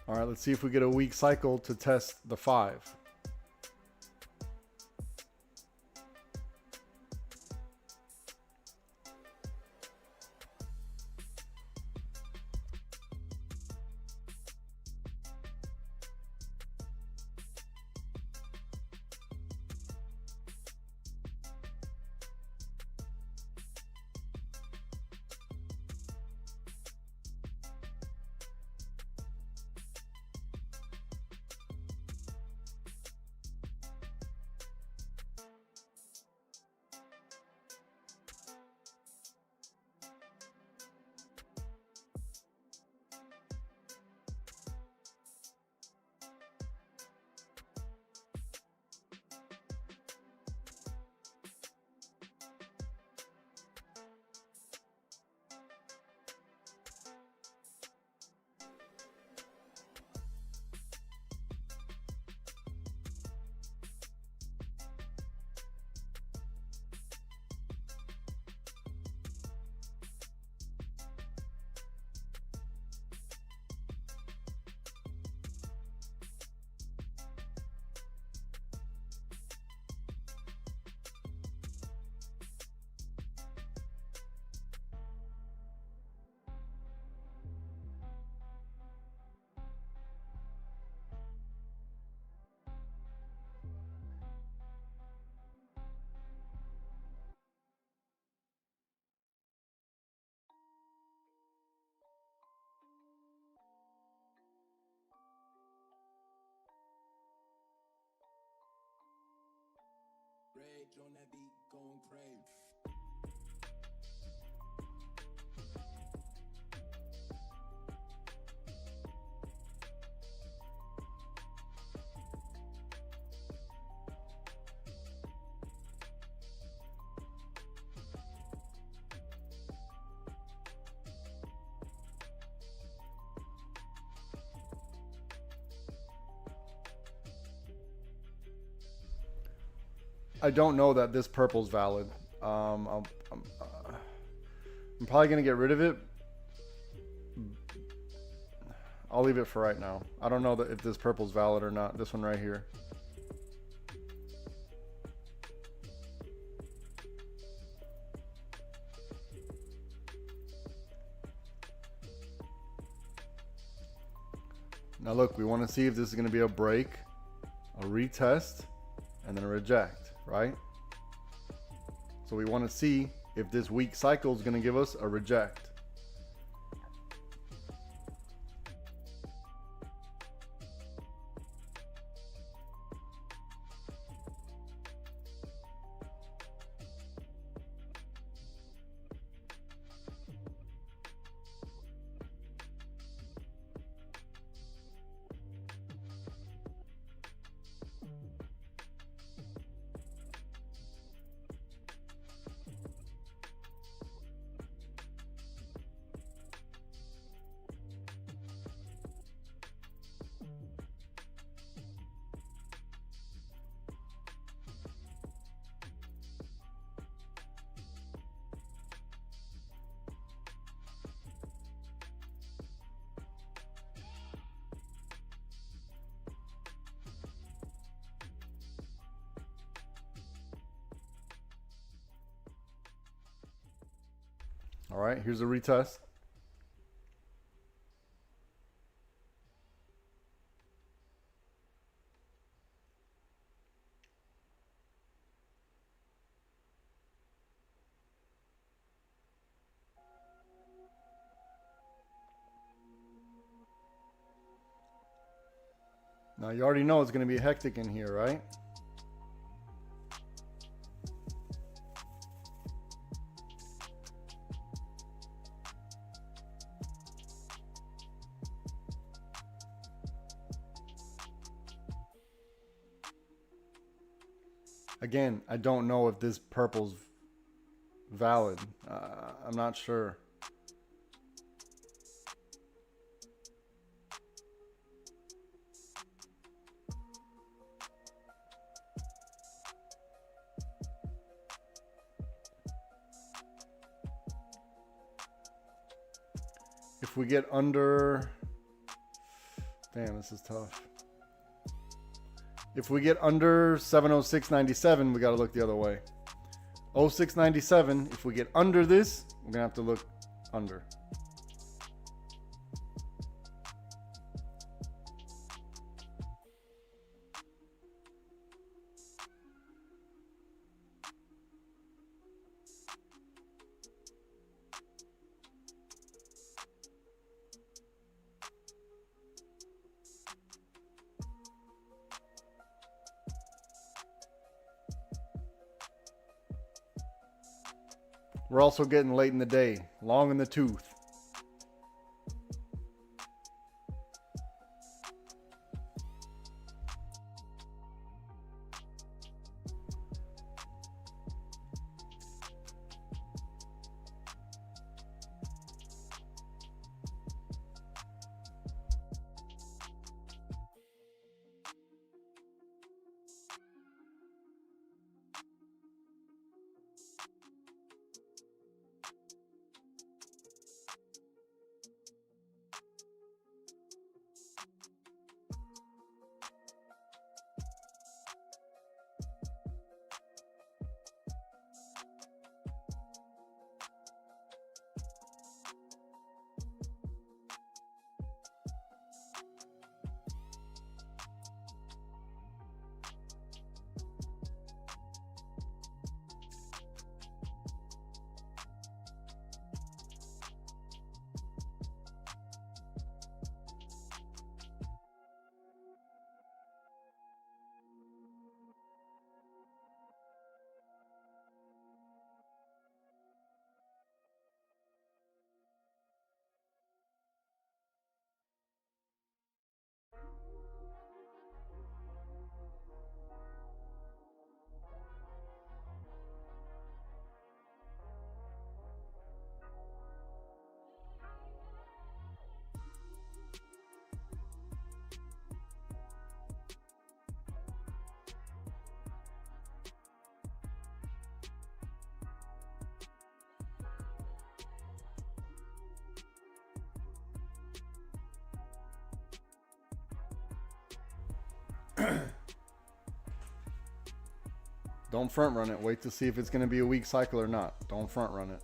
S1: All right, let's see if we get a weak cycle to test the 5.
S2: Rage on that beat, going crazy.
S1: I don't know that this purple's valid. I'm probably going to get rid of it. I'll leave it for right now. I don't know that if this purple's valid or not. This one right here. Now look, we want to see if this is going to be a break, a retest, and then a reject, right? So we want to see if this weak cycle is going to give us a reject. All right, here's a retest. Now you already know it's going to be hectic in here, right? Again, I don't know if this purple's valid. I'm not sure. If we get under, I Damn, this is tough. If we get under 706.97, we got to look the other way. 06.97, if we get under this, we're going to have to look under. We're also getting late in the day, long in the tooth. Don't front run it. Wait to see if it's going to be a weak cycle or not. Don't front run it.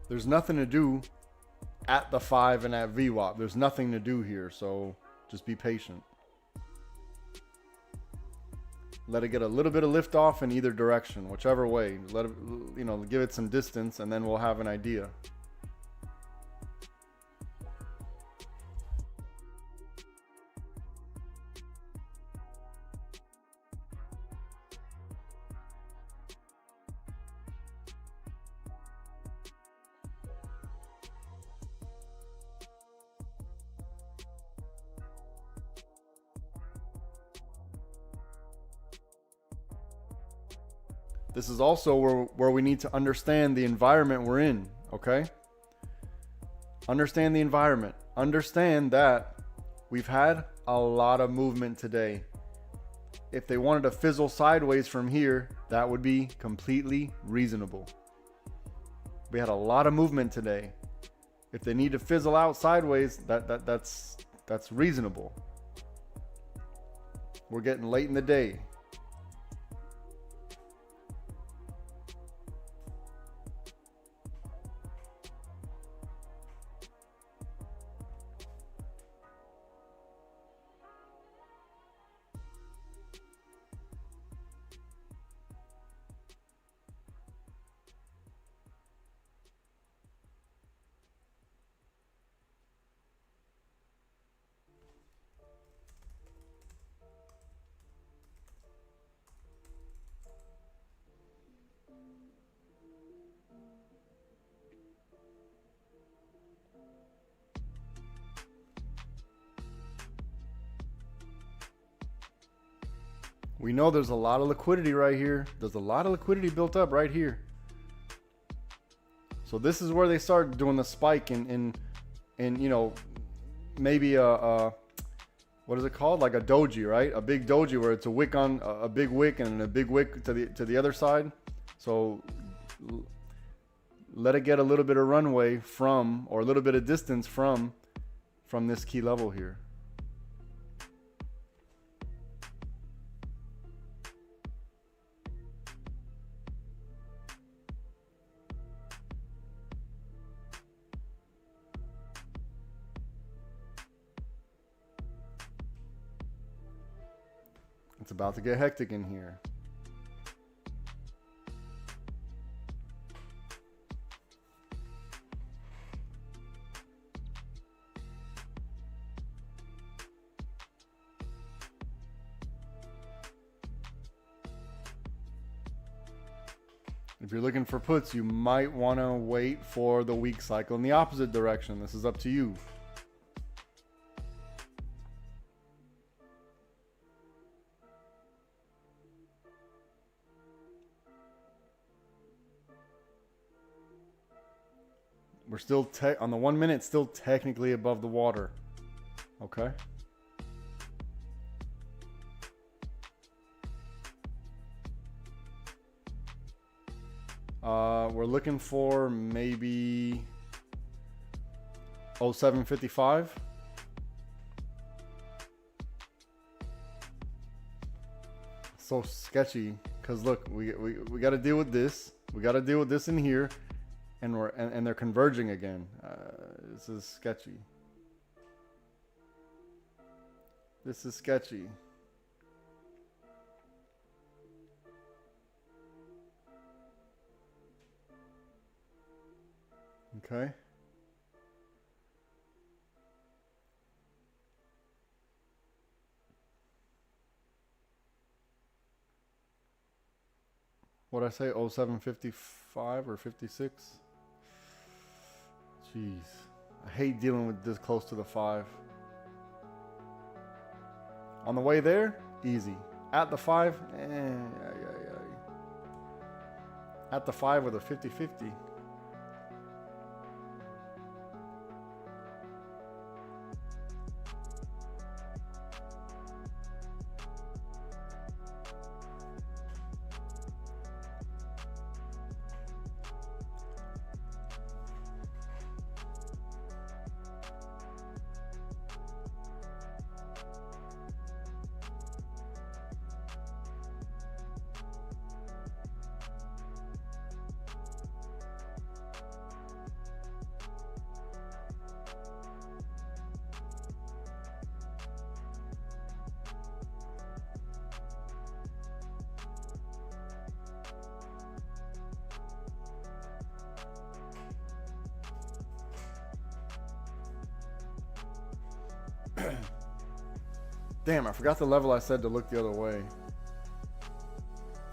S1: There's nothing to do at the 5 and at VWAP. There's nothing to do here, so just be patient. Let it get a little bit of lift off in either direction, whichever way. Let it, you know, give it some distance, and then we'll have an idea. This is also where we need to understand the environment we're in, okay? Understand the environment. Understand that we've had a lot of movement today. If they wanted to fizzle sideways from here, that would be completely reasonable. We had a lot of movement today. If they need to fizzle out sideways, that's reasonable. We're getting late in the day. We know there's a lot of liquidity right here. There's a lot of liquidity built up right here. So this is where they start doing the spike in you know, maybe what is it called? Like a doji, right? A big doji where it's a wick on a big wick and a big wick to the other side. So let it get a little bit of runway from, or a little bit of distance from this key level here. It's about to get hectic in here. If you're looking for puts, you might want to wait for the week cycle in the opposite direction. This is up to you. We're still on the 1 minute, still technically above the water. Okay. We're looking for maybe 0755. So sketchy, because look, we got to deal with this. We got to deal with this in here, and they're converging again. This is sketchy. This is sketchy. Okay. What'd I say? 0755 or 56? Jeez. I hate dealing with this close to the 5. On the way there, easy. At the 5, At the 5 with a 50-50. Damn, I forgot the level I said to look the other way.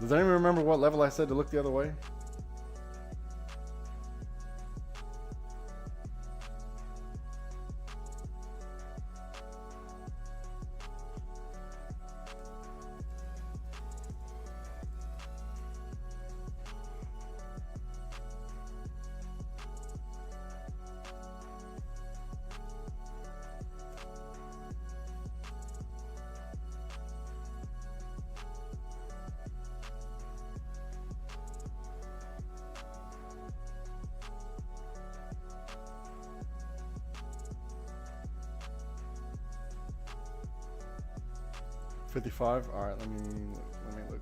S1: Does anyone remember what level I said to look the other way? $55. All right, let me look.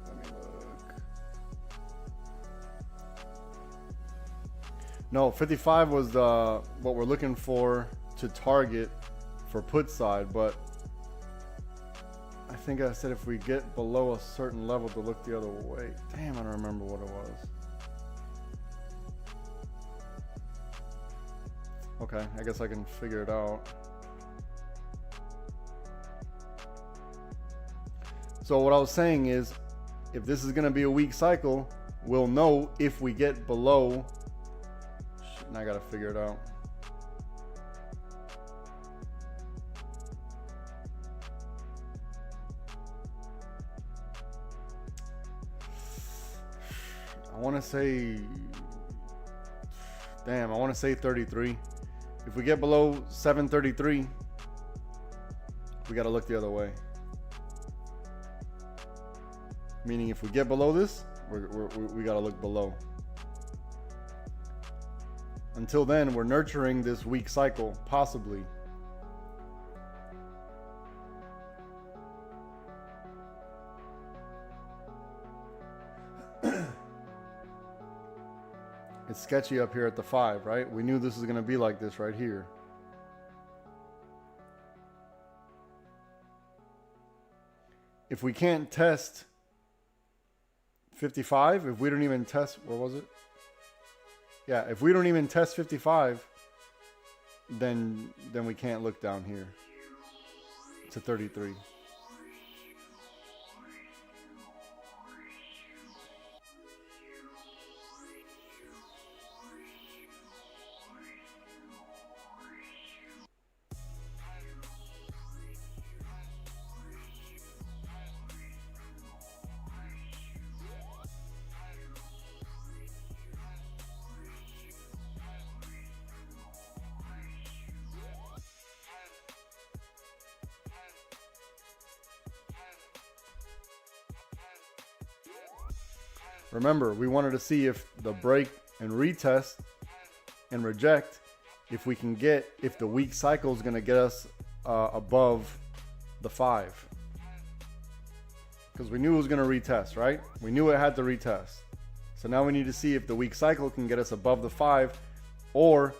S1: No, 55 was what we're looking for to target for put side, but I think I said if we get below a certain level to look the other way. Damn, I don't remember what it was. Okay, I guess I can figure it out. So what I was saying is, if this is going to be a weak cycle, we'll know if we get below. Shit, now I got to figure it out. I want to say, damn, I want to say 33. If we get below 733, we got to look the other way. Meaning if we get below this, we got to look below. Until then, we're nurturing this weak cycle, possibly. It's sketchy up here at the 5, right? We knew this was going to be like this right here. If we can't test 55, if we don't even test, where was it? Yeah, if we don't even test 55, then we can't look down here to 33. Remember, we wanted to see if the break and retest and reject, if we can get, if the weak cycle is going to get us above the 5. Because we knew it was going to retest, right? We knew it had to retest. So now we need to see if the weak cycle can get us above the 5, or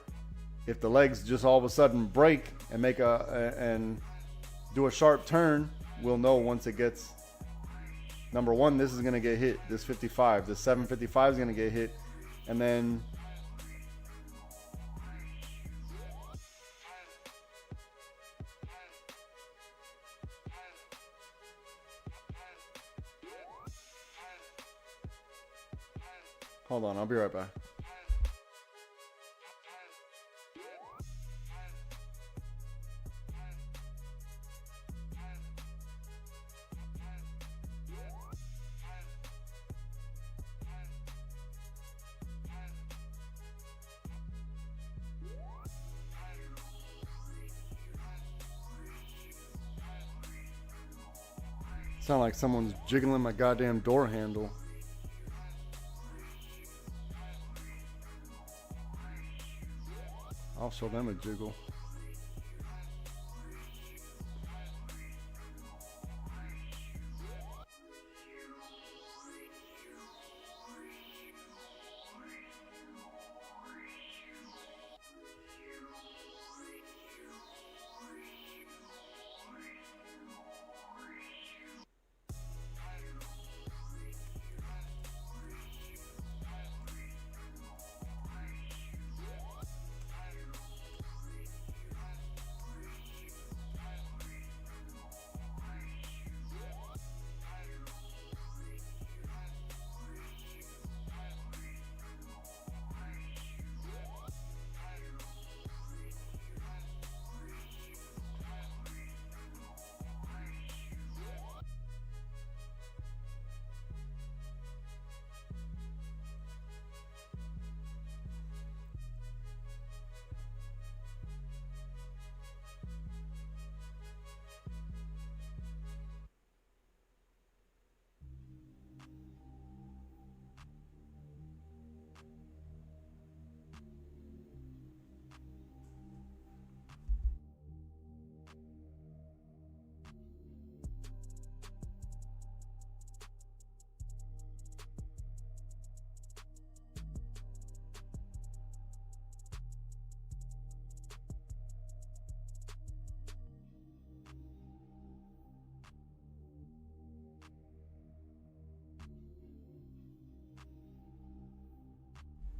S1: if the legs just all of a sudden break and make and do a sharp turn. We'll know once it gets. Number one, this is going to get hit. This 55, this 755 is going to get hit. And then hold on, I'll be right back. Sound like someone's jiggling my goddamn door handle. I'll show them a jiggle.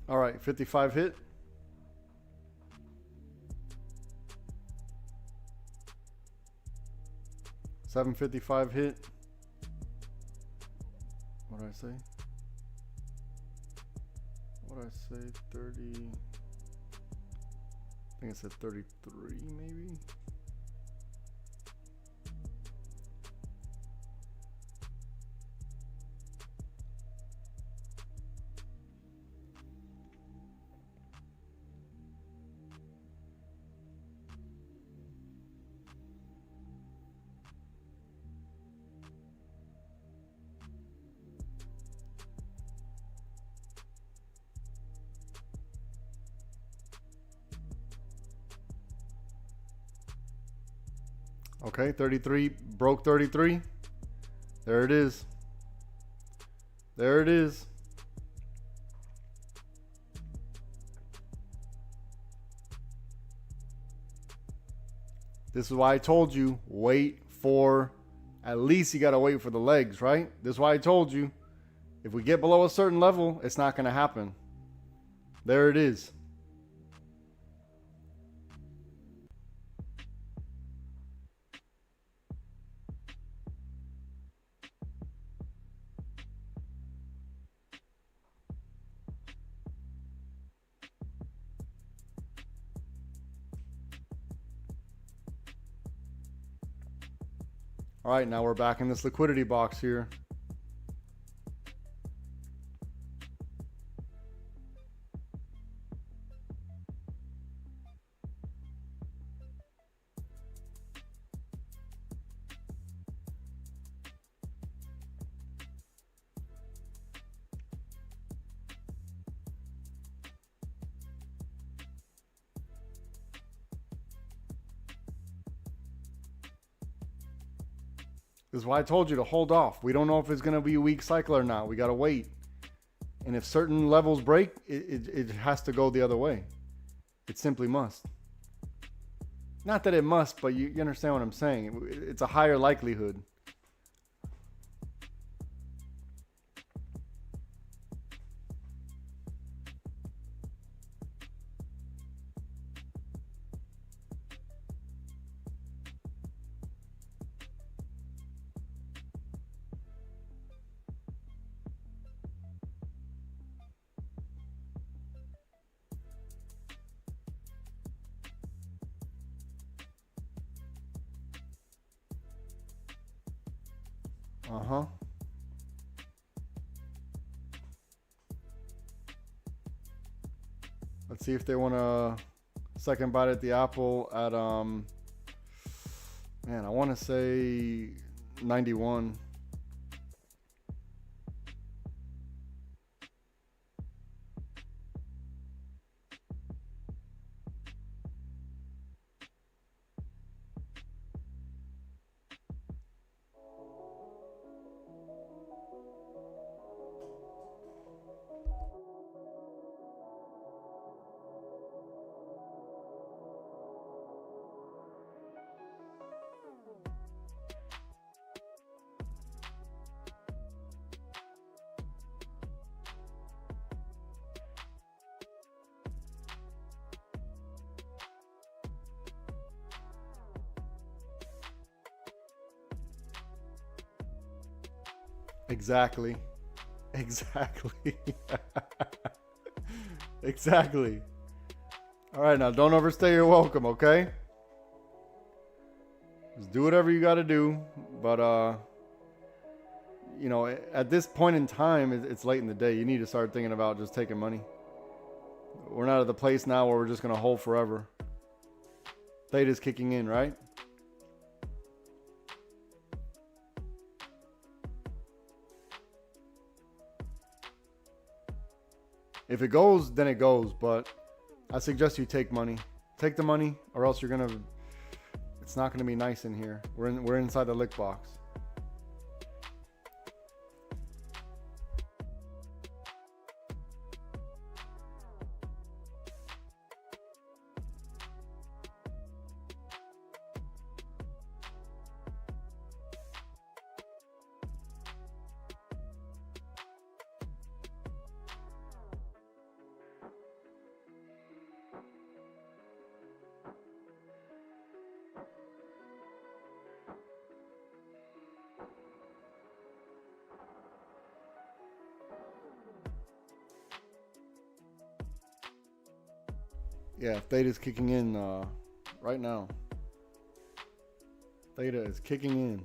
S1: All right, 55 hit. $755 hit. What did I say? What did I say? 30. I think I said 33 maybe. Okay, 33 broke 33. There it is. There it is. This is why I told you wait for, at least you got to wait for the legs, right? This is why I told you if we get below a certain level, it's not going to happen. There it is. All right, now we're back in this liquidity box here. This is why I told you to hold off. We don't know if it's going to be a weak cycle or not. We got to wait. And if certain levels break, it has to go the other way. It simply must. Not that it must, but you understand what I'm saying. It's a higher likelihood. Uh-huh. Let's see if they want a second bite at the apple at man, I want to say 91. Exactly. Exactly. Exactly. All right, now don't overstay your welcome, okay? Just do whatever you got to do, but you know, at this point in time, it's late in the day. You need to start thinking about just taking money. We're not at the place now where we're just gonna hold forever. Theta's kicking in, right? If it goes, then it goes, but I suggest you take money. Take the money, or else you're gonna. It's not gonna be nice in here. We're inside the lick box. Yeah, Theta's kicking in right now. Theta is kicking in.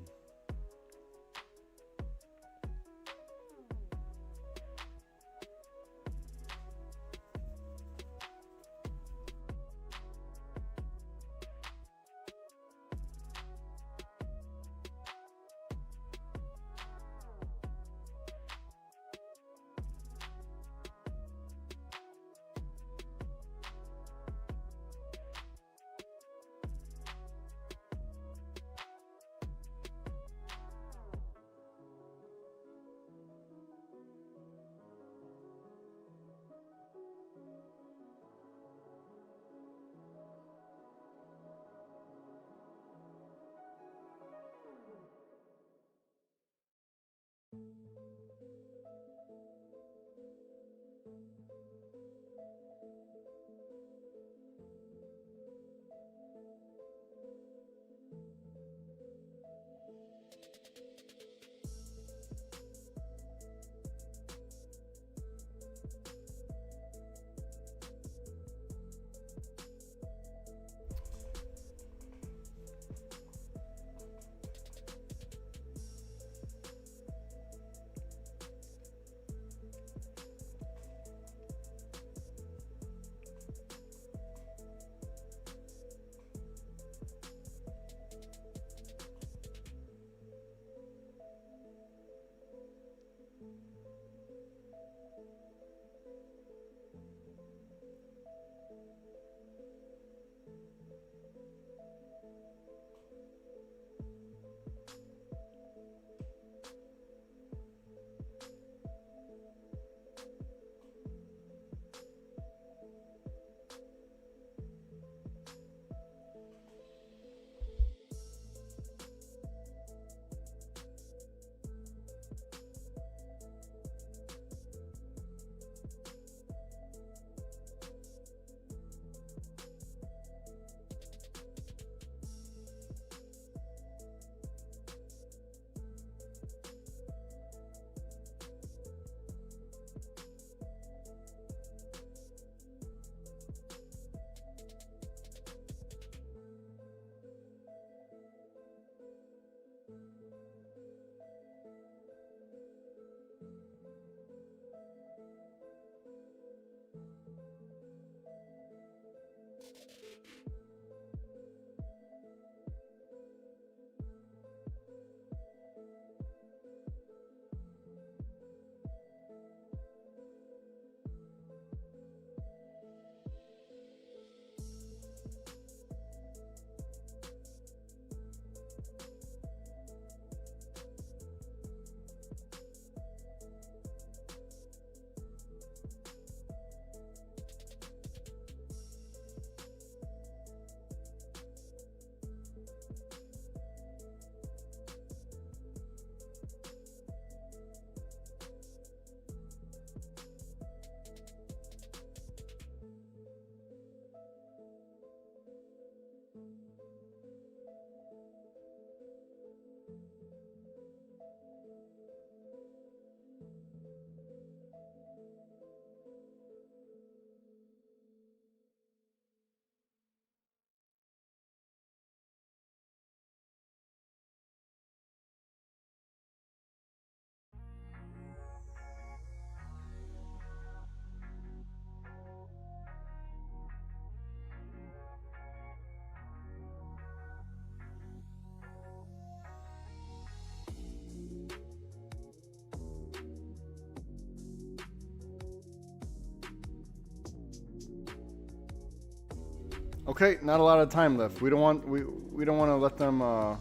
S1: Okay, not a lot of time left. We don't want to let them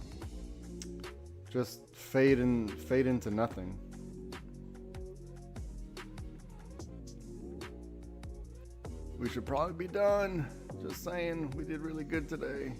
S1: just fade into nothing. We should probably be done. Just saying, we did really good today.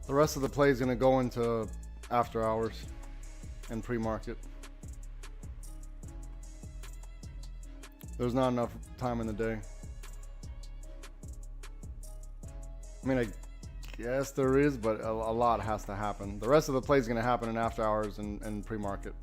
S1: The rest of the play is going to go into after hours and pre-market. There's not enough time in the day. I mean, I guess there is, but a lot has to happen. The rest of the play is going to happen in after hours and pre-market.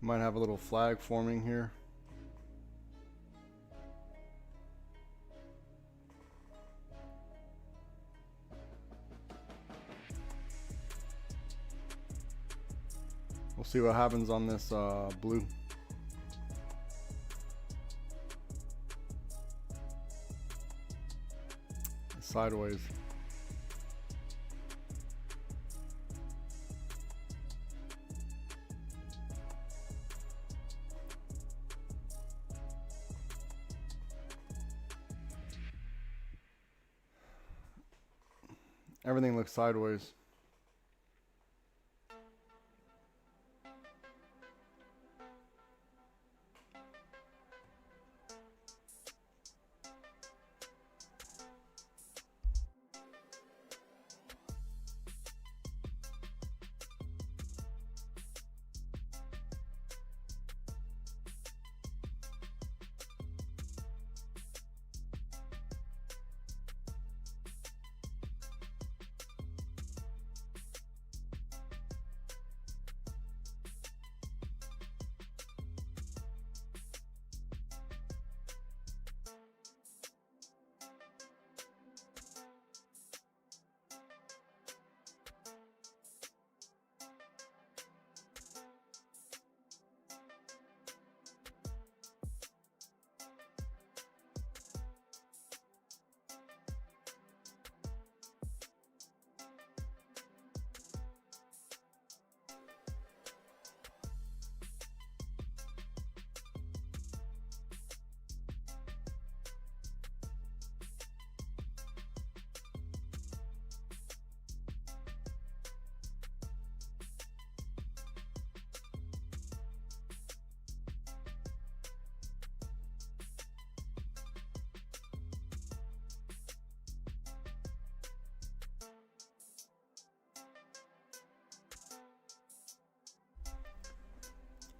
S1: Might have a little flag forming here. We'll see what happens on this blue. Sideways. Everything looks sideways.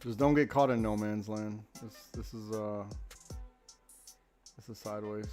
S1: Just don't get caught in no man's land. This is sideways.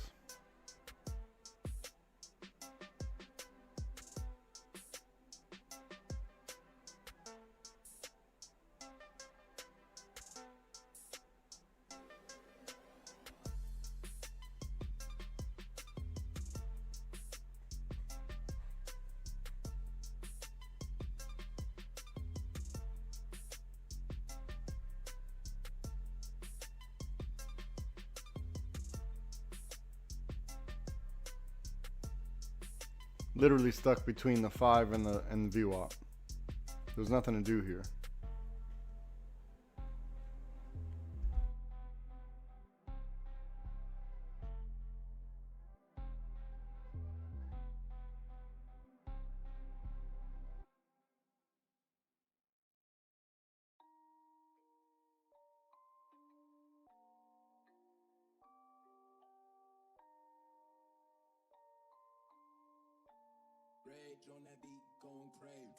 S1: literally stuck between the 5 and the VWAP. There's nothing to do here.
S2: Rage on that beat, going crazy.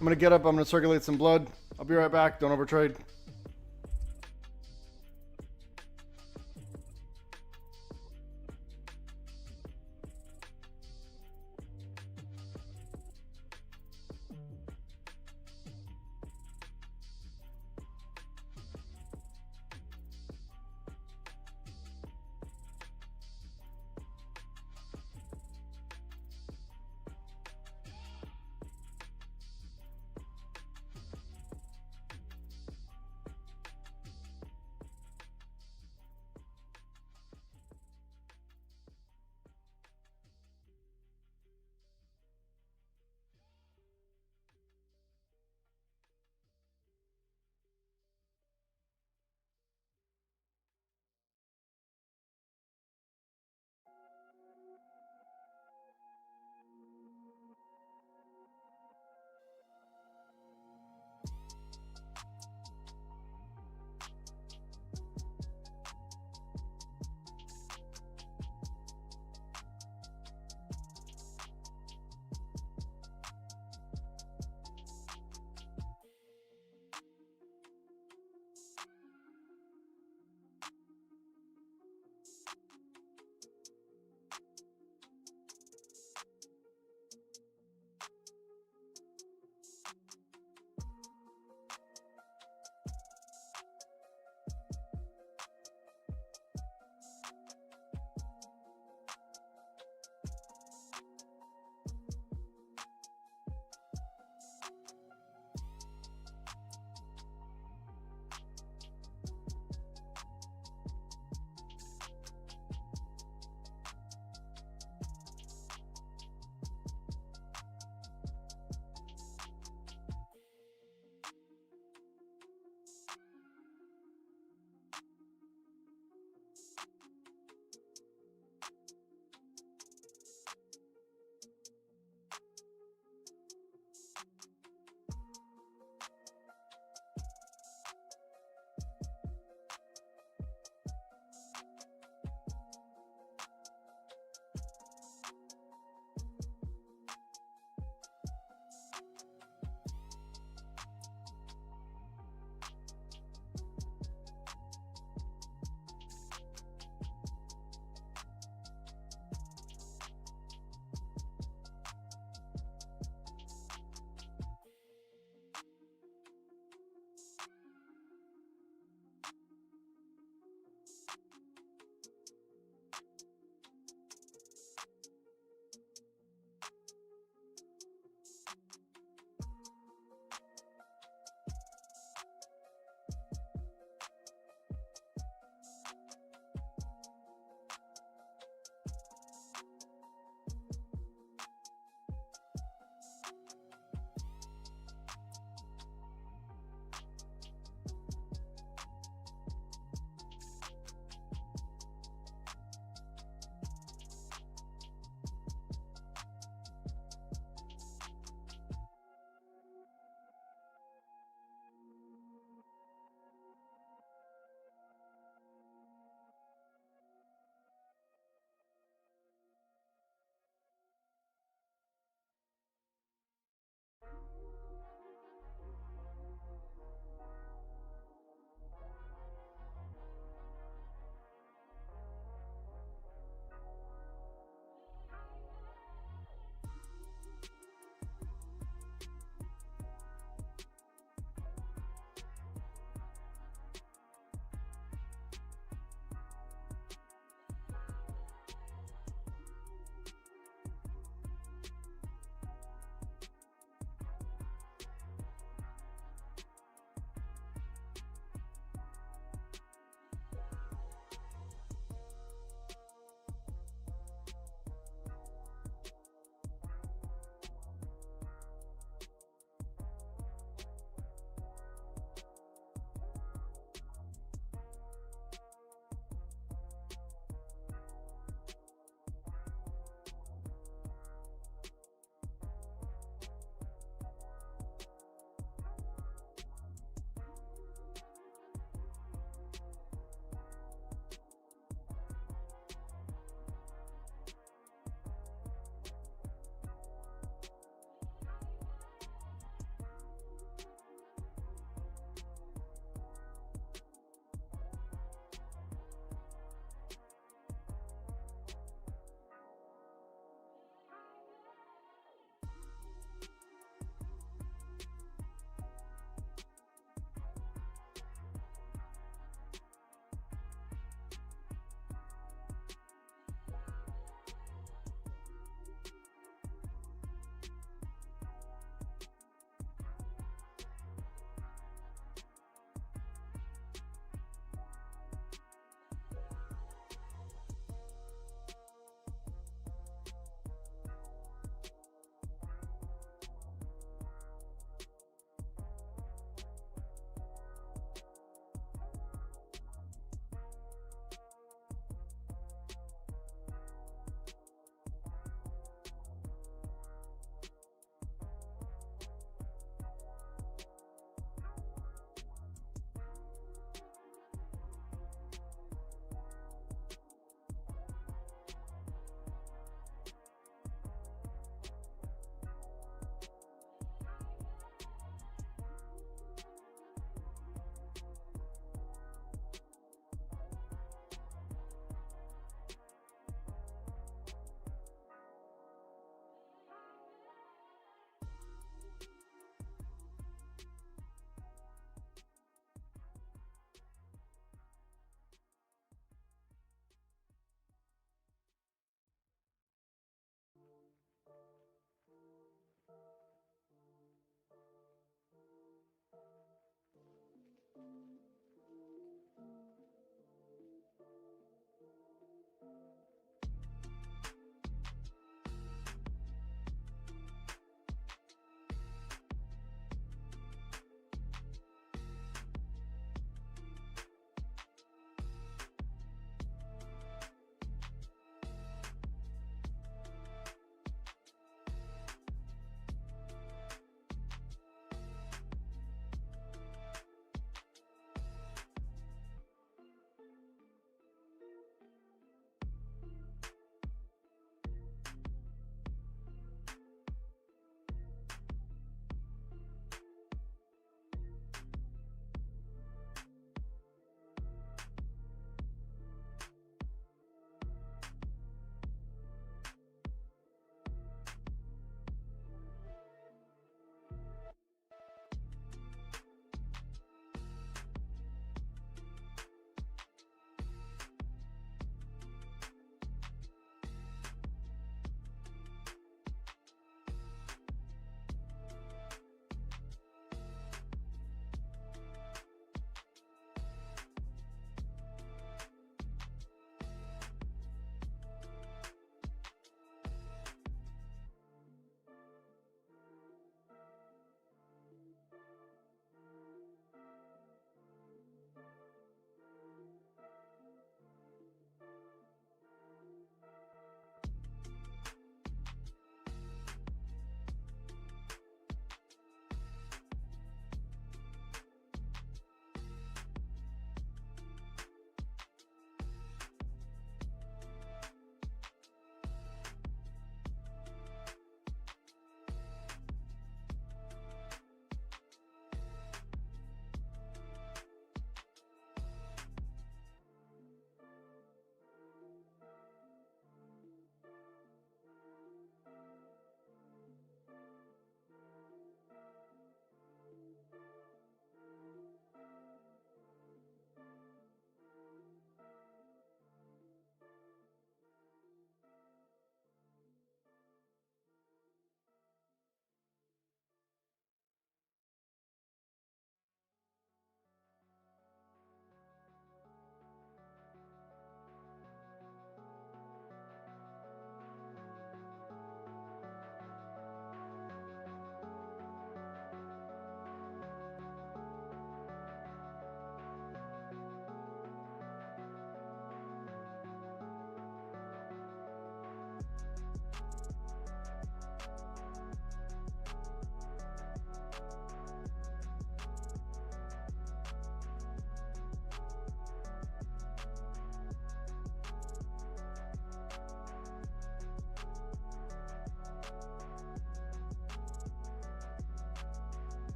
S1: I'm gonna get up, I'm gonna circulate some blood. I'll be right back, don't overtrade.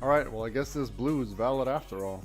S1: Alright, well, I guess this blue is valid after all.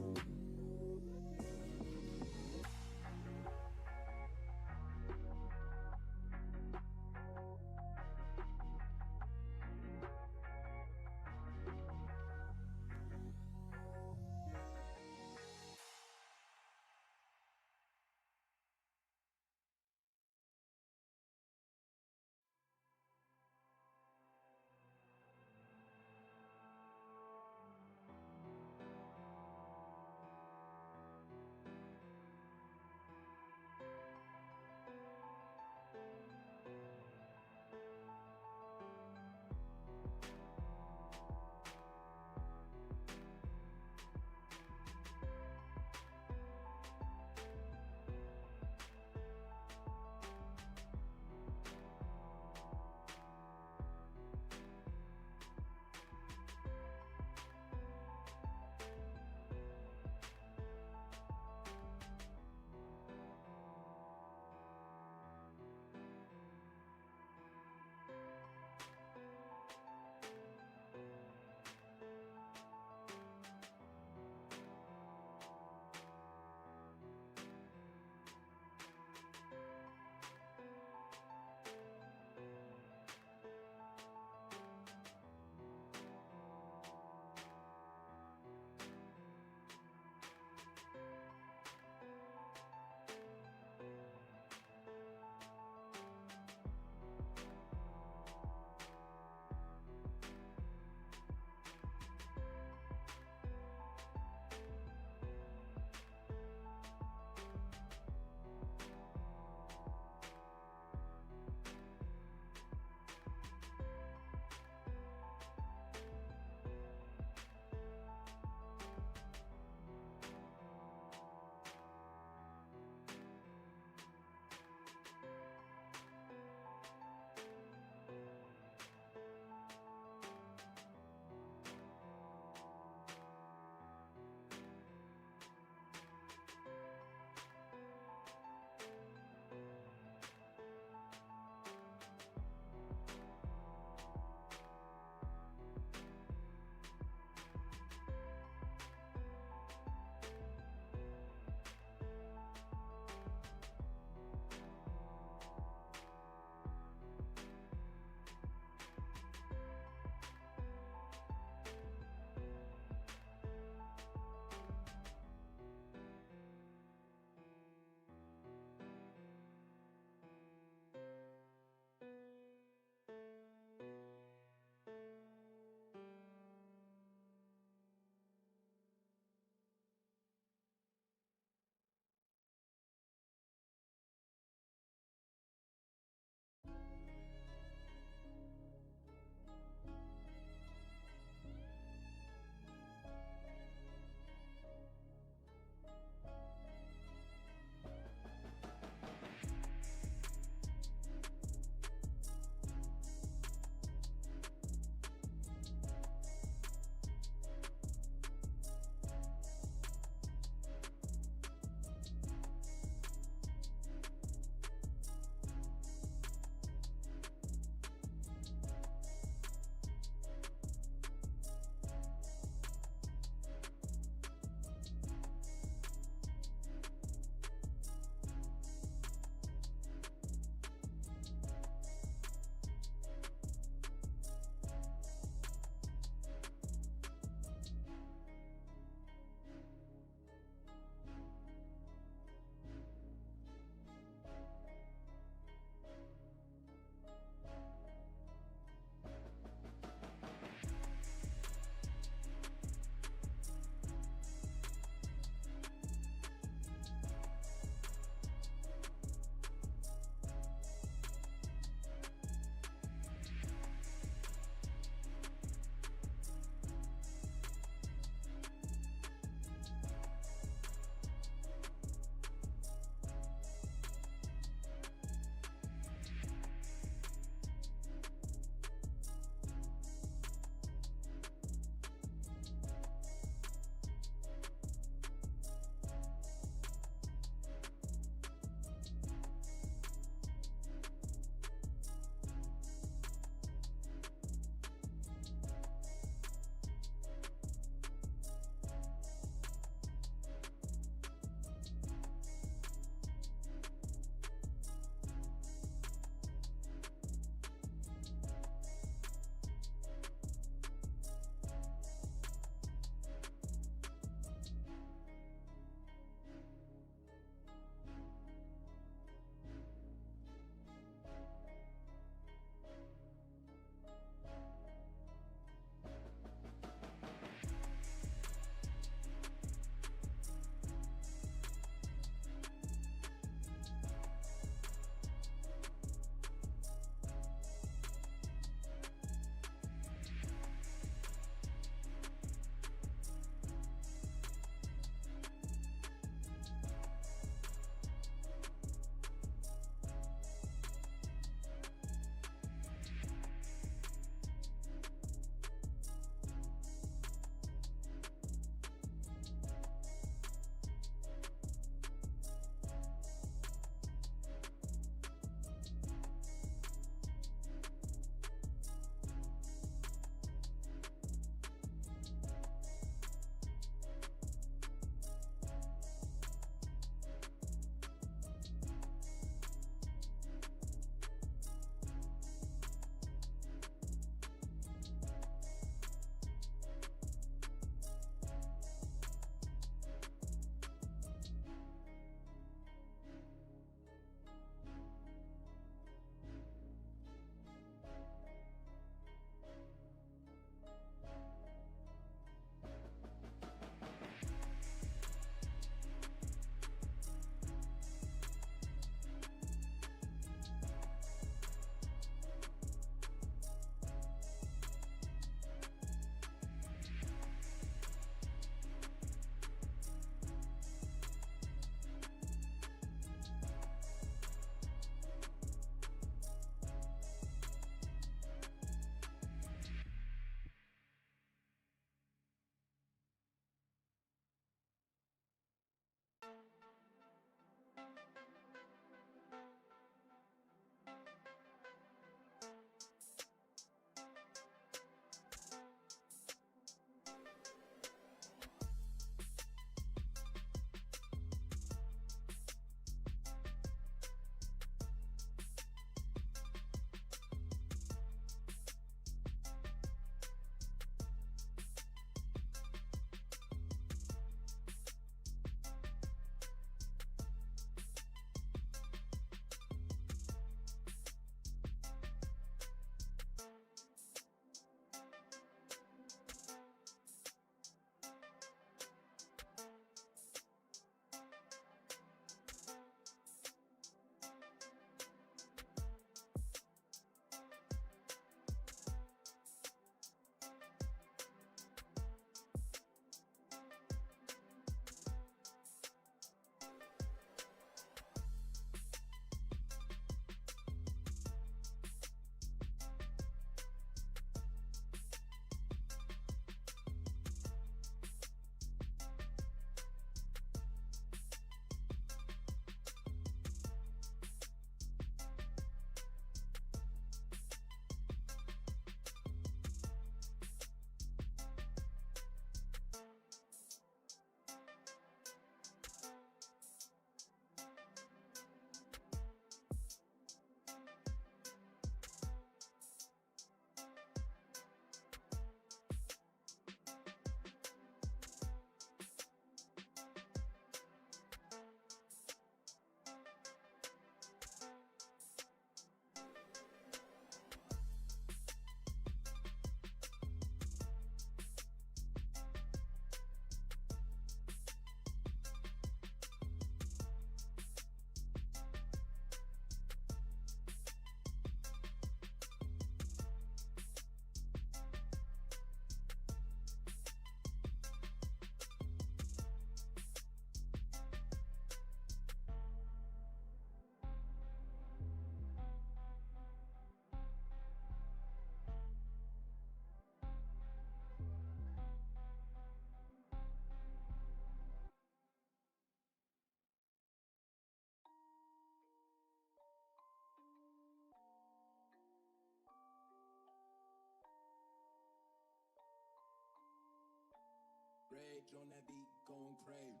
S2: Rage on that beat, going crazy.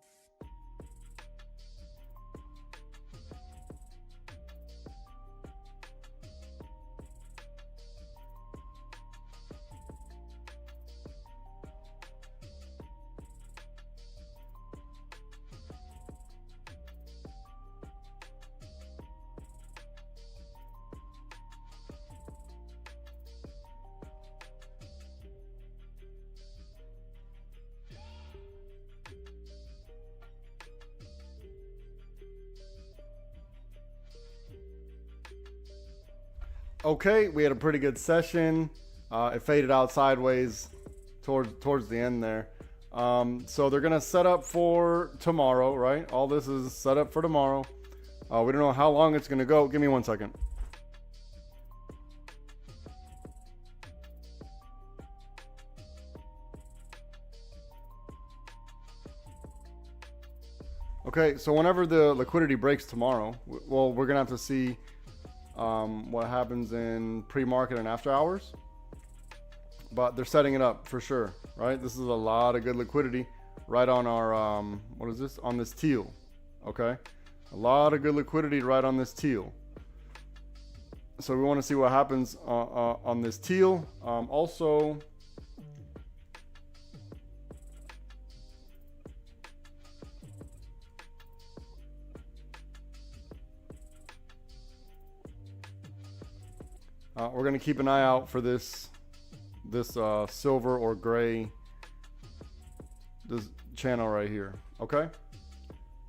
S1: Okay, we had a pretty good session. It faded out sideways towards the end there. So they're gonna set up for tomorrow, right? All this is set up for tomorrow. We don't know how long it's gonna go. Give me 1 second. Okay, so whenever the liquidity breaks tomorrow, well, we're gonna have to see what happens in pre-market and after hours. But they're setting it up for sure, right? This is a lot of good liquidity right on our what is this? On this teal. Okay, a lot of good liquidity right on this teal. So we want to see what happens on this teal. Also, we're going to keep an eye out for this silver or gray, this channel right here. Okay,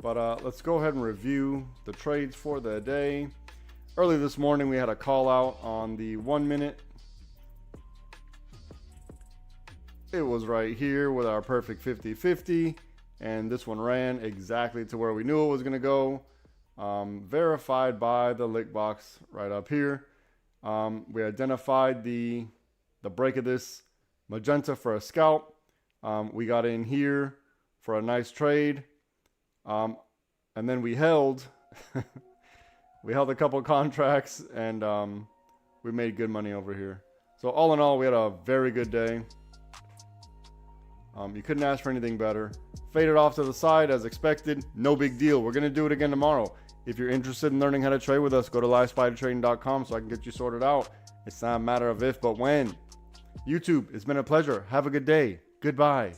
S1: but let's go ahead and review the trades for the day. Early this morning we had a call out on the 1 minute. It was right here with our perfect 50-50, and this one ran exactly to where we knew it was going to go, verified by the lick box right up here. We identified the break of this magenta for a scalp. We got in here for a nice trade, and then we held we held a couple contracts, and we made good money over here. So all in all, we had a very good day. You couldn't ask for anything better. Faded off to the side as expected. No big deal. We're gonna do it again tomorrow. If you're interested in learning how to trade with us, go to livespidertrading.com so I can get you sorted out. It's not a matter of if, but when. YouTube, it's been a pleasure. Have a good day. Goodbye.